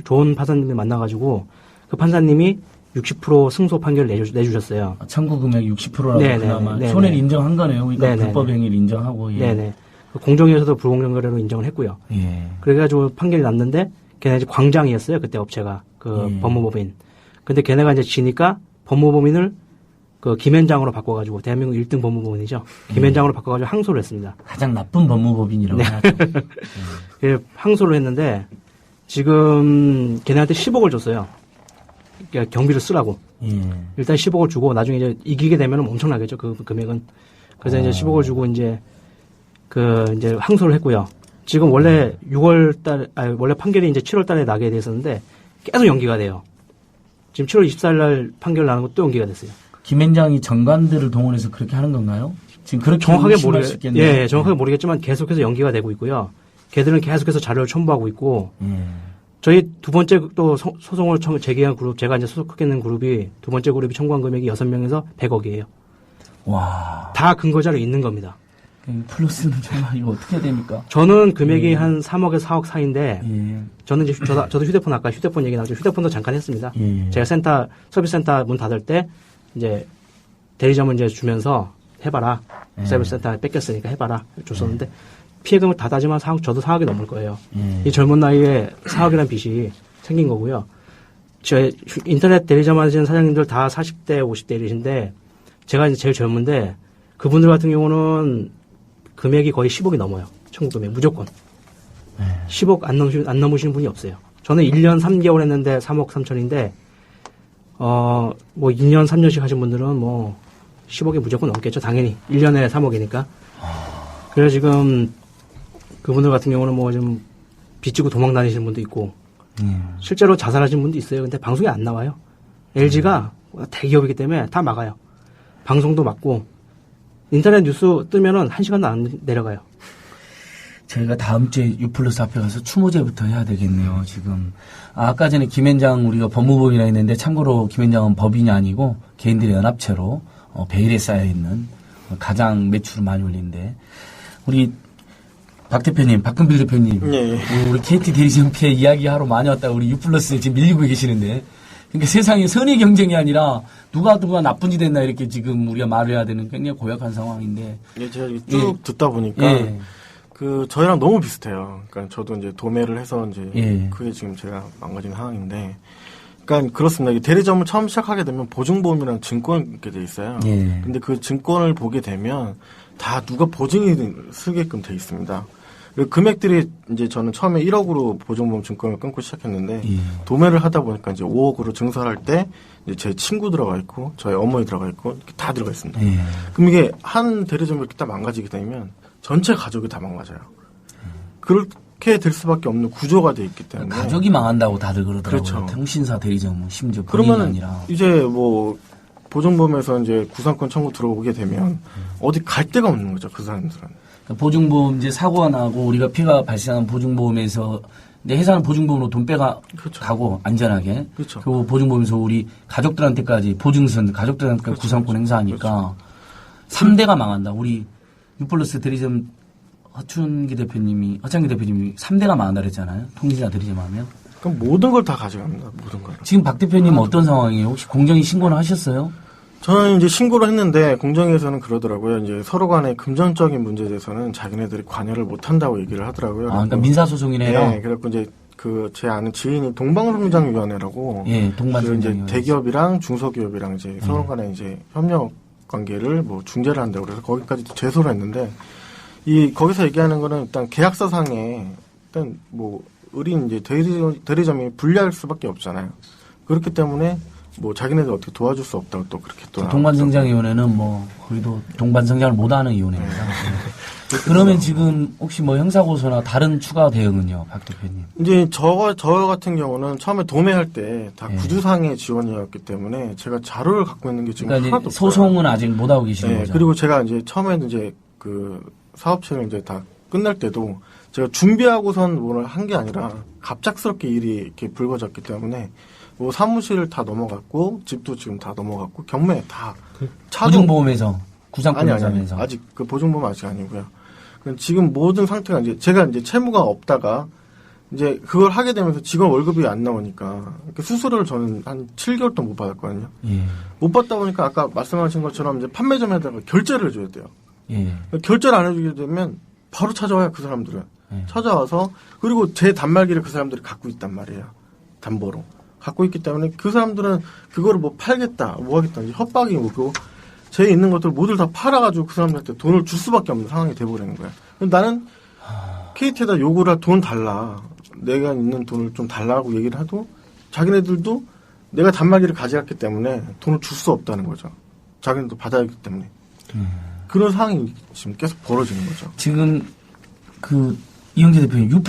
좋은 판사님을 만나가지고 그 판사님이 60% 승소 판결을 내주셨어요. 청구 금액 60%라고 네네, 그나마 네네. 손해를 인정한 거네요. 그러니까 네네. 불법 행위를 인정하고. 예. 네네. 공정위에서도 불공정 거래로 인정을 했고요. 예. 그래가지고 판결이 났는데 걔네 이제 광장이었어요. 그때 업체가 그 예. 법무법인. 근데 걔네가 이제 지니까 법무법인을 그 김현장으로 바꿔가지고 대한민국 1등 법무법인이죠. 김현장으로 바꿔가지고 항소를 했습니다. 가장 나쁜 법무법인이라고 네. 하죠. 예, 항소를 했는데 지금 걔네한테 10억을 줬어요. 그러니까 경비를 쓰라고. 예. 일단 10억을 주고 나중에 이제 이기게 되면 엄청나겠죠. 그 금액은. 그래서 이제 10억을 주고 이제 이제 항소를 했고요. 지금 원래 6월 달, 원래 판결이 이제 7월 달에 나게 됐었는데 계속 연기가 돼요. 지금 7월 24일 날 판결 나는 것도 연기가 됐어요. 김현장이 정관들을 동원해서 그렇게 하는 건가요? 지금 그렇게 정확하게 의심할 수 있겠네요. 예, 정확하게 모르겠지만 계속해서 연기가 되고 있고요. 걔들은 계속해서 자료를 첨부하고 있고 저희 두 번째 또 소송을 제기한 그룹, 제가 이제 소속했는 그룹이 두 번째 그룹이 청구한 금액이 6명에서 100억이에요. 와. 다 근거 자료 있는 겁니다. 플러스는 정말 이거 어떻게 됩니까? 저는 금액이 한 3억에서 4억 사이인데 예. 저는 이제 저도 휴대폰 아까 휴대폰 얘기 나왔죠. 휴대폰도 잠깐 했습니다. 예. 제가 서비스 센터 문 닫을 때 이제 대리점을 이제 주면서 해봐라. 서비스 센터 뺏겼으니까 해봐라. 줬었는데 피해금을 다 따지면 저도 4억이 넘을 거예요. 이 젊은 나이에 4억이라는 빚이 생긴 거고요. 저 인터넷 대리점 하시는 사장님들 다 40대, 50대이신데 제가 이제 제일 젊은데 그분들 같은 경우는 금액이 거의 10억이 넘어요. 청구 금액 무조건. 10억 안 넘으시는 분이 없어요. 저는 1년 3개월 했는데 3억 3천인데 뭐 2년 3년씩 하신 분들은 뭐 10억이 무조건 넘겠죠. 당연히 1년에 3억이니까. 그래서 지금 그분들 같은 경우는 뭐 좀 빚지고 도망 다니시는 분도 있고 실제로 자살하신 분도 있어요. 근데 방송에 안 나와요. LG가 대기업이기 때문에 다 막아요. 방송도 막고 인터넷 뉴스 뜨면은 1시간도 안 내려가요. 저희가 다음 주에 유플러스 앞에 가서 추모제부터 해야 되겠네요, 지금. 아까 전에 김현장 우리가 법무법이라 했는데 참고로 김현장은 법인이 아니고 개인들의 연합체로 베일에 쌓여있는 가장 매출을 많이 올리는데 우리 박 대표님, 박근필 대표님, 예. 우리 KT 대리점 피해 이야기하러 많이 왔다가 우리 유플러스에 지금 밀리고 계시는데 그러니까 세상에 선의 경쟁이 아니라 누가 나쁜 짓 했나 이렇게 지금 우리가 말을 해야 되는 굉장히 고약한 상황인데. 예, 제가 쭉 듣다 보니까 저희랑 너무 비슷해요. 그러니까 저도 이제 도매를 해서 이제 그게 지금 제가 망가진 상황인데. 그러니까 그렇습니다. 이 대리점을 처음 시작하게 되면 보증보험이랑 증권을 있게 돼 있어요. 근데 그 증권을 보게 되면 다 누가 보증이 쓰게끔 돼 있습니다. 그 금액들이 이제 저는 처음에 1억으로 보증보험 증권을 끊고 시작했는데 도매를 하다 보니까 이제 5억으로 증설할 때 이제 제 친구 들어가 있고 저희 어머니 들어가 있고 이렇게 다 들어가 있습니다. 그럼 이게 한 대리점이 이렇게 딱 망가지게 되면 전체 가족이 다 망가져요. 그렇게 될 수밖에 없는 구조가 돼 있기 때문에 가족이 망한다고 다들 그러더라고요. 그렇죠. 통신사 대리점은 심지어 본인이 그러면 아니라. 이제 뭐 보증보험에서 이제 구상권 청구 들어오게 되면 어디 갈 데가 없는 거죠. 그 사람들은. 보증보험 이제 사고가 나고 우리가 피해가 발생한 보증보험에서 근데 회사는 보증보험으로 돈 빼가 가고 안전하게 그리고 보증보험에서 우리 가족들한테까지 보증선 가족들한테까지 구상권 행사하니까 3대가 망한다. 우리 유플러스 대리점 허창기 대표님이 3대가 망한다 그랬잖아요. 통신사 대리점 하면. 그럼 모든 걸 다 가져갑니다. 모든 걸. 지금 박 대표님은 어떤 상황이에요? 혹시 공정위 신고는 하셨어요? 저는 이제 신고를 했는데 공정위에서는 그러더라고요. 이제 서로 간의 금전적인 문제에 대해서는 자기네들이 관여를 못 한다고 얘기를 하더라고요. 그러니까 민사소송이네요. 네, 그래갖고 이제 제 아는 지인이 동방성장위원회라고. 동방성장위원회. 이제 대기업이랑 중소기업이랑 이제 서로 간에 이제 협력 관계를 뭐 중재를 한다고 그래서 거기까지 제소를 했는데 거기서 얘기하는 거는 일단 계약서상에 일단 뭐 의린 이제 대리점이 불리할 수밖에 없잖아요. 그렇기 때문에 뭐 자기네들 어떻게 도와줄 수 없다고 또 그렇게 또 동반성장위원회는 뭐 거기도 동반성장을 못하는 위원회입니다. 그러면 지금 혹시 뭐 형사고소나 다른 추가 대응은요, 박 대표님? 이제 저 같은 경우는 처음에 도매할 때 다 구주상의 지원이었기 때문에 제가 자료를 갖고 있는 게 지금 그러니까 하나도 없어요. 소송은 아직 못 하고 계시는 거죠. 그리고 제가 이제 처음에는 이제 그 사업체를 이제 다 끝날 때도 제가 준비하고선 뭘 한 게 아니라 갑작스럽게 일이 이렇게 불거졌기 때문에 뭐 사무실을 다 넘어갔고 집도 지금 다 넘어갔고 경매 다 보증보험에서 구상권자면서 아니 아직 그 보증보험 아직 아니고요. 지금 모든 상태가 이제 제가 이제 채무가 없다가 이제 그걸 하게 되면서 직원 월급이 안 나오니까 수수료를 저는 한 7개월 동안 못 받았거든요. 예. 못 받다 보니까 아까 말씀하신 것처럼 이제 판매점에다가 결제를 해줘야 돼요. 예. 결제를 안 해주게 되면 바로 찾아와요, 그 사람들은. 찾아와서 그리고 제 단말기를 그 사람들이 갖고 있단 말이에요. 담보로. 갖고 있기 때문에 그 사람들은 그거를 뭐 팔겠다, 뭐 하겠다, 이제 협박이 오고 제 있는 것들 모두 다 팔아가지고 그 사람들한테 돈을 줄 수밖에 없는 상황이 돼버리는 거야. 나는 KT에다 요구를 할 돈 달라. 내가 있는 돈을 좀 달라고 얘기를 해도 자기네들도 내가 단말기를 가져갔기 때문에 돈을 줄 수 없다는 거죠. 자기네도 받아야 하기 때문에. 그런 상황이 지금 계속 벌어지는 거죠. 지금 이영재 대표님, U+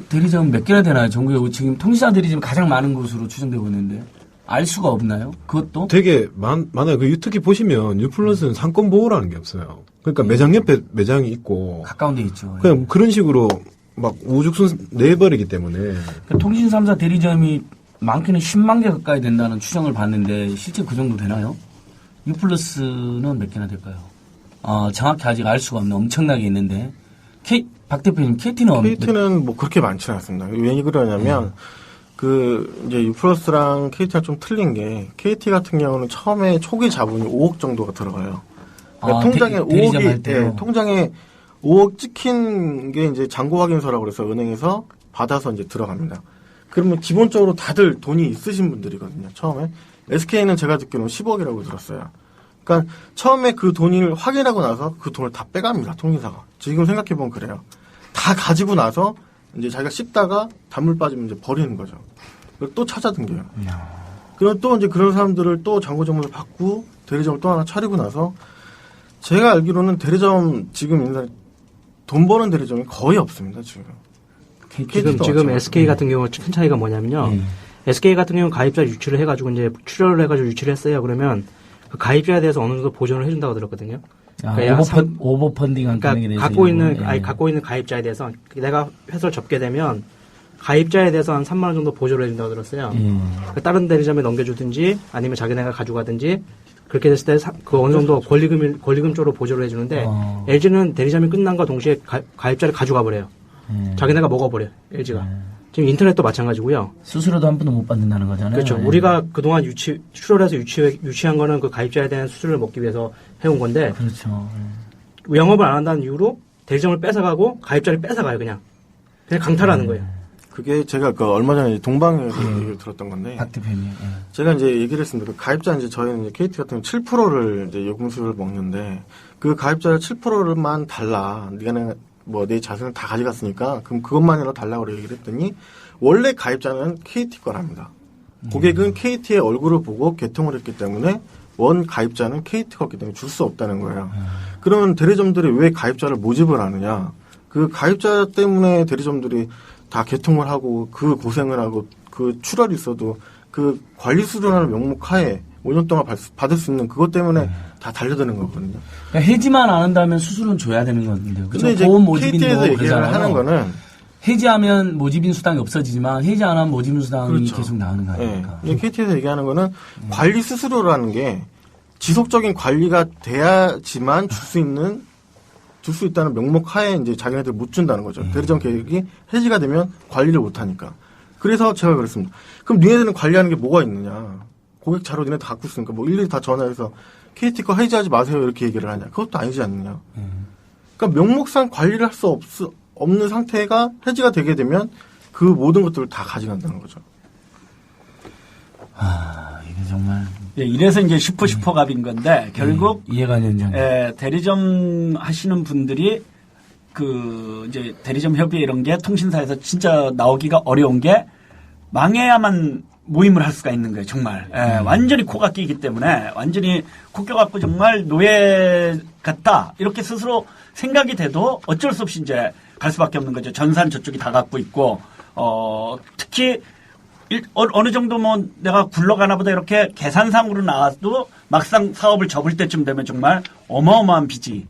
대리점 몇 개나 되나요? 전국에 지금 통신사 대리점 가장 많은 곳으로 추정되고 있는데 알 수가 없나요? 그것도? 되게 많아요. 특히 보시면 U+는 상권 보호라는 게 없어요. 그러니까 매장 옆에 매장이 있고 가까운 데 있죠. 그냥 그런 식으로 막 우죽순 내버리기 때문에 그러니까 통신 3사 대리점이 많게는 10만 개 가까이 된다는 추정을 봤는데 실제 그 정도 되나요? U+는 몇 개나 될까요? 정확히 아직 알 수가 없는 엄청나게 있는데 박 대표님, KT는 뭐 그렇게 많지는 않습니다. 왜 그러냐면 이제 U+랑 KT랑 좀 틀린 게 KT 같은 경우는 처음에 초기 자본이 5억 정도가 들어가요. 그러니까 통장에 5억이 통장에 5억 찍힌 게 이제 잔고 확인서라고 그래서 은행에서 받아서 이제 들어갑니다. 그러면 기본적으로 다들 돈이 있으신 분들이거든요. 처음에 SK는 제가 듣기로는 10억이라고 들었어요. 그러니까 처음에 그 돈을 확인하고 나서 그 돈을 다 빼갑니다. 통신사가. 지금 생각해보면 그래요. 다 가지고 나서 이제 자기가 씹다가 단물 빠지면 이제 버리는 거죠. 그리고 또 찾아등겨요. 그럼 또 이제 그런 사람들을 또 잔고점으로 받고 대리점을 또 하나 차리고 나서 제가 알기로는 대리점 지금 돈 버는 대리점이 거의 없습니다. 지금 SK 같은 경우 큰 차이가 뭐냐면요. SK 같은 경우는 가입자 유치를 해가지고 이제 출혈을 해가지고 유치를 했어요. 그러면 그 가입자에 대해서 어느 정도 보존을 해준다고 들었거든요. 오버펀딩한 그러니까 갖고 있는 가입자에 대해서 내가 회사를 접게 되면 가입자에 대해서 한 3만 원 정도 보조를 해준다고 들었어요. 그러니까 다른 대리점에 넘겨주든지 아니면 자기네가 가져가든지 그렇게 됐을 때 그 어느 정도 권리금 쪽으로 보조를 해주는데 LG는 대리점이 끝난과 동시에 가입자를 가져가 버려요. 자기네가 먹어버려요. LG가. 지금 인터넷도 마찬가지고요. 수수료도 한 푼도 못 받는다는 거잖아요. 그렇죠. 우리가 그동안 출혈해서 유치한 거는 그 가입자에 대한 수수료를 먹기 위해서 해온 건데. 그렇죠. 영업을 안 한다는 이유로 대리점을 뺏어가고 가입자를 뺏어가요, 그냥 강탈하는 거예요. 그게 제가 얼마 전에 동방에서 얘기를 들었던 건데. 박 대표님. 제가 이제 얘기를 했습니다. 가입자 저희는 이제 KT 같은 경우 7%를 이제 요금수를 먹는데 그 가입자를 7%만 달라. 네가 내 자산을 다 가져갔으니까 그럼 그것만이라도 달라고 얘기를 했더니 원래 가입자는 KT 거랍니다. 고객은 KT의 얼굴을 보고 개통을 했기 때문에 원 가입자는 KT 거기 때문에 줄 수 없다는 거예요. 그러면 대리점들이 왜 가입자를 모집을 하느냐? 그 가입자 때문에 대리점들이 다 개통을 하고 그 고생을 하고 그 출혈이 있어도 그 관리 수준하는 명목하에 5년 동안 받을 수 있는 그것 때문에 다 달려드는 거거든요. 그러니까 해지만 안 한다면 수수료는 줘야 되는 건데요. 근데 이제 KT에서 얘기를 하는 거는 해지하면 모집인 수당이 없어지지만 해지 안 하면 모집인 수당이 그렇죠. 계속 나오는 거 아닙니까? 네. KT에서 얘기하는 거는 관리 수수료라는 게 지속적인 관리가 돼야지만 줄 수 있다는 명목하에 이제 자기네들 못 준다는 거죠. 대리점 계획이 해지가 되면 관리를 못 하니까. 그래서 제가 그랬습니다. 그럼 니네들은 관리하는 게 뭐가 있느냐? 고객 자료 니네 다 갖고 있으니까 일일이 다 전화해서 KT 거 해지하지 마세요 이렇게 얘기를 하냐? 그것도 아니지 않느냐? 그러니까 명목상 관리를 할 수 없는 상태가 해지가 되게 되면 그 모든 것들을 다 가져간다는 거죠. 이게 정말. 예, 이래서 이제 슈퍼갑인 건데 결국 이해가 안 되는 대리점 하시는 분들이 이제 대리점 협의회 이런 게 통신사에서 진짜 나오기가 어려운 게 망해야만 모임을 할 수가 있는 거예요, 정말. 완전히 코가 끼기 때문에 완전히 코 껴갖고 정말 노예 같다 이렇게 스스로 생각이 돼도 어쩔 수 없이 이제 갈 수밖에 없는 거죠. 전산 저쪽이 다 갖고 있고 특히 어느 정도 내가 굴러가나 보다 이렇게 계산상으로 나와도 막상 사업을 접을 때쯤 되면 정말 어마어마한 빚이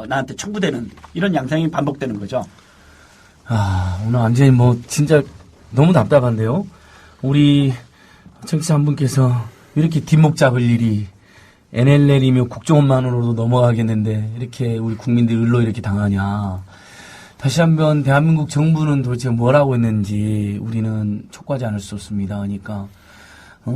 나한테 청구되는 이런 양상이 반복되는 거죠. 오늘 완전히 진짜 너무 답답한데요. 우리 청취자 한 분께서 이렇게 뒷목 잡을 일이 NLL이며 국정원만으로도 넘어가겠는데 이렇게 우리 국민들이 을로 이렇게 당하냐. 다시 한번 대한민국 정부는 도대체 뭐라고 했는지 우리는 촉구하지 않을 수 없습니다. 그러니까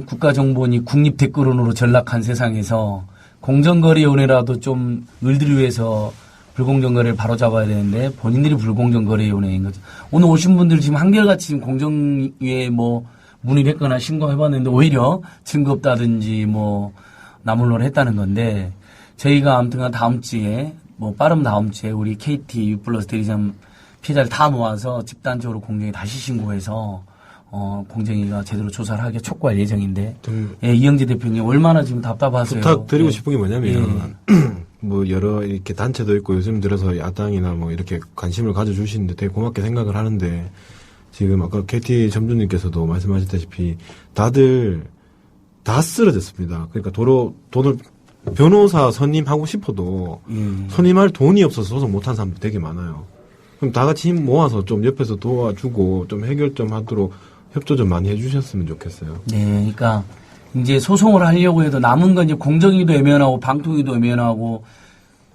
국가정보원이 국립대꾸론으로 전락한 세상에서 공정거래위원회라도 좀 을들을 위해서 불공정거래를 바로잡아야 되는데 본인들이 불공정거래위원회인 거죠. 오늘 오신 분들 지금 한결같이 지금 공정위에 문의했거나 신고해봤는데 오히려 증거 없다든지 나몰라를 했다는 건데 저희가 아무튼 다음 주에 빠르면 다음 주에 우리 KT U+ 대리점 피해자를 다 모아서 집단적으로 공정에 다시 신고해서 공정위가 제대로 조사를 하게 촉구할 예정인데 예, 이영재 대표님 얼마나 지금 답답하세요. 부탁드리고 싶은 게 뭐냐면 여러 이렇게 단체도 있고 요즘 들어서 야당이나 이렇게 관심을 가져주시는데 되게 고맙게 생각을 하는데 지금 아까 KT 점주님께서도 말씀하셨다시피 다들 다 쓰러졌습니다. 그러니까 돈을 변호사 선임하고 싶어도 선임할 돈이 없어서 소송 못한 사람들 되게 많아요. 그럼 다 같이 힘 모아서 좀 옆에서 도와주고 좀 해결 좀 하도록 협조 좀 많이 해주셨으면 좋겠어요. 네, 그러니까 이제 소송을 하려고 해도 남은 건 이제 공정위도 애매하고 방통위도 애매하고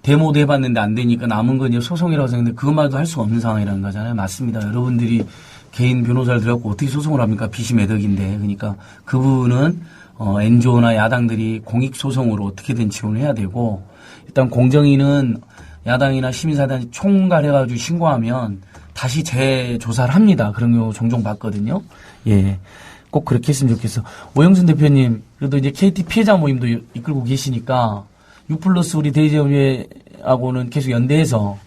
데모도 해봤는데 안 되니까 남은 건 이제 소송이라고 생각했는데 그것만도 할 수가 없는 상황이라는 거잖아요. 맞습니다. 여러분들이 개인 변호사를 들여갖고 어떻게 소송을 합니까? 비시매덕인데. 그러니까 그 부분은 NGO나 야당들이 공익소송으로 어떻게든 지원을 해야 되고 일단 공정위는 야당이나 시민사단이 총괄해가지고 신고하면 다시 재조사를 합니다. 그런 경우 종종 봤거든요. 예. 꼭 그렇게 했으면 좋겠어. 오영순 대표님, 그래도 이제 KT 피해자 모임도 이끌고 계시니까 U+ 우리 대리점회하고는 계속 연대해서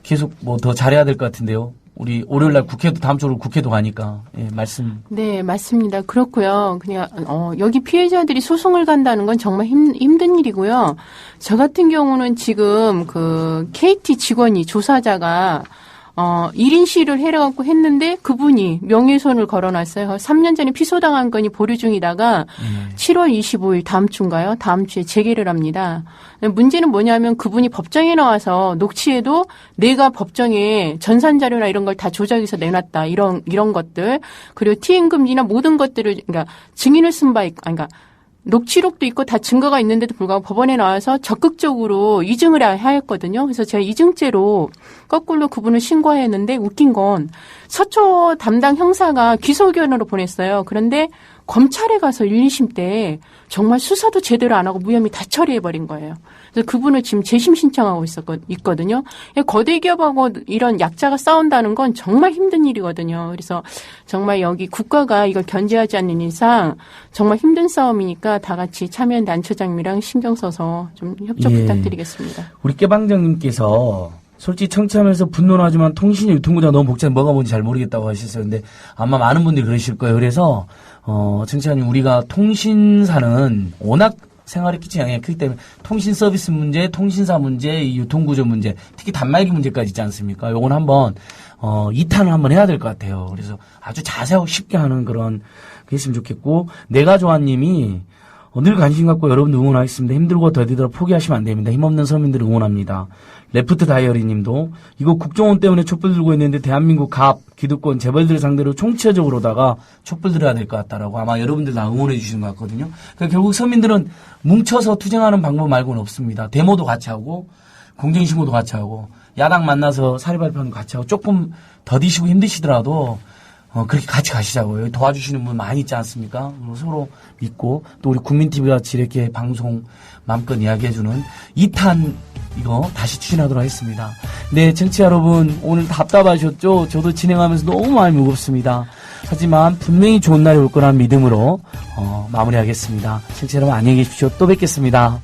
계속 더 잘해야 될 것 같은데요. 우리 월요일날 국회도 다음 주로 국회도 가니까 말씀. 네, 맞습니다. 그렇고요. 그냥 여기 피해자들이 소송을 간다는 건 정말 힘든 일이고요. 저 같은 경우는 지금 그 KT 직원이 조사자가 1인 시위를 해갖고 했는데 그분이 명예훼손을 걸어놨어요. 3년 전에 피소당한 건이 보류 중이다가 7월 25일 다음 주인가요? 다음 주에 재개를 합니다. 문제는 뭐냐면 그분이 법정에 나와서 녹취에도 내가 법정에 전산자료나 이런 걸 다 조작해서 내놨다. 이런 것들. 그리고 티임금지나 모든 것들을, 그러니까 증인을 쓴 바 있고, 그러니까 녹취록도 있고 다 증거가 있는데도 불구하고 법원에 나와서 적극적으로 이증을 하였거든요. 그래서 제가 이증죄로 거꾸로 그분을 신고했는데 웃긴 건 서초 담당 형사가 기소 의견으로 보냈어요. 그런데 검찰에 가서 1, 2심 때 정말 수사도 제대로 안 하고 무혐의 다 처리해버린 거예요. 그래서 그분을 지금 재심 신청하고 있거든요. 거대 기업하고 이런 약자가 싸운다는 건 정말 힘든 일이거든요. 그래서 정말 여기 국가가 이걸 견제하지 않는 이상 정말 힘든 싸움이니까 다 같이 참여연 단체장님이랑 신경 써서 좀 협조 부탁드리겠습니다. 우리 깨방장님께서 솔직히 청취하면서 분노하지만 통신 유통구조가 너무 복잡해 뭐가 뭔지 잘 모르겠다고 하셨어요. 근데 아마 많은 분들이 그러실 거예요. 그래서 청취자님 우리가 통신사는 워낙 생활에 끼친 영향이 크기 때문에 통신 서비스 문제, 통신사 문제, 유통구조 문제, 특히 단말기 문제까지 있지 않습니까? 요건 한번 2탄을 한번 해야 될 것 같아요. 그래서 아주 자세하고 쉽게 하는 그런 게 있으면 좋겠고 내가 좋아님이 늘 관심 갖고 여러분들 응원하겠습니다. 힘들고 더디더라 포기하시면 안 됩니다. 힘없는 서민들을 응원합니다. 레프트 다이어리 님도 이거 국정원 때문에 촛불 들고 있는데 대한민국 갑, 기득권, 재벌들 상대로 총체적으로다가 촛불 들어야 될 것 같다라고 아마 여러분들 다 응원해 주시는 것 같거든요. 그러니까 결국 서민들은 뭉쳐서 투쟁하는 방법 말고는 없습니다. 데모도 같이 하고 공정신고도 같이 하고 야당 만나서 사례 발표도 같이 하고 조금 더디시고 힘드시더라도 그렇게 같이 가시자고요. 도와주시는 분 많이 있지 않습니까? 서로 믿고 또 우리 국민TV 같이 이렇게 방송 마음껏 이야기해주는 2탄 이거 다시 추진하도록 하겠습니다. 네, 청취자 여러분 오늘 답답하셨죠? 저도 진행하면서 너무 마음이 무겁습니다. 하지만 분명히 좋은 날이 올 거란 믿음으로 마무리하겠습니다. 청취자 여러분 안녕히 계십시오. 또 뵙겠습니다.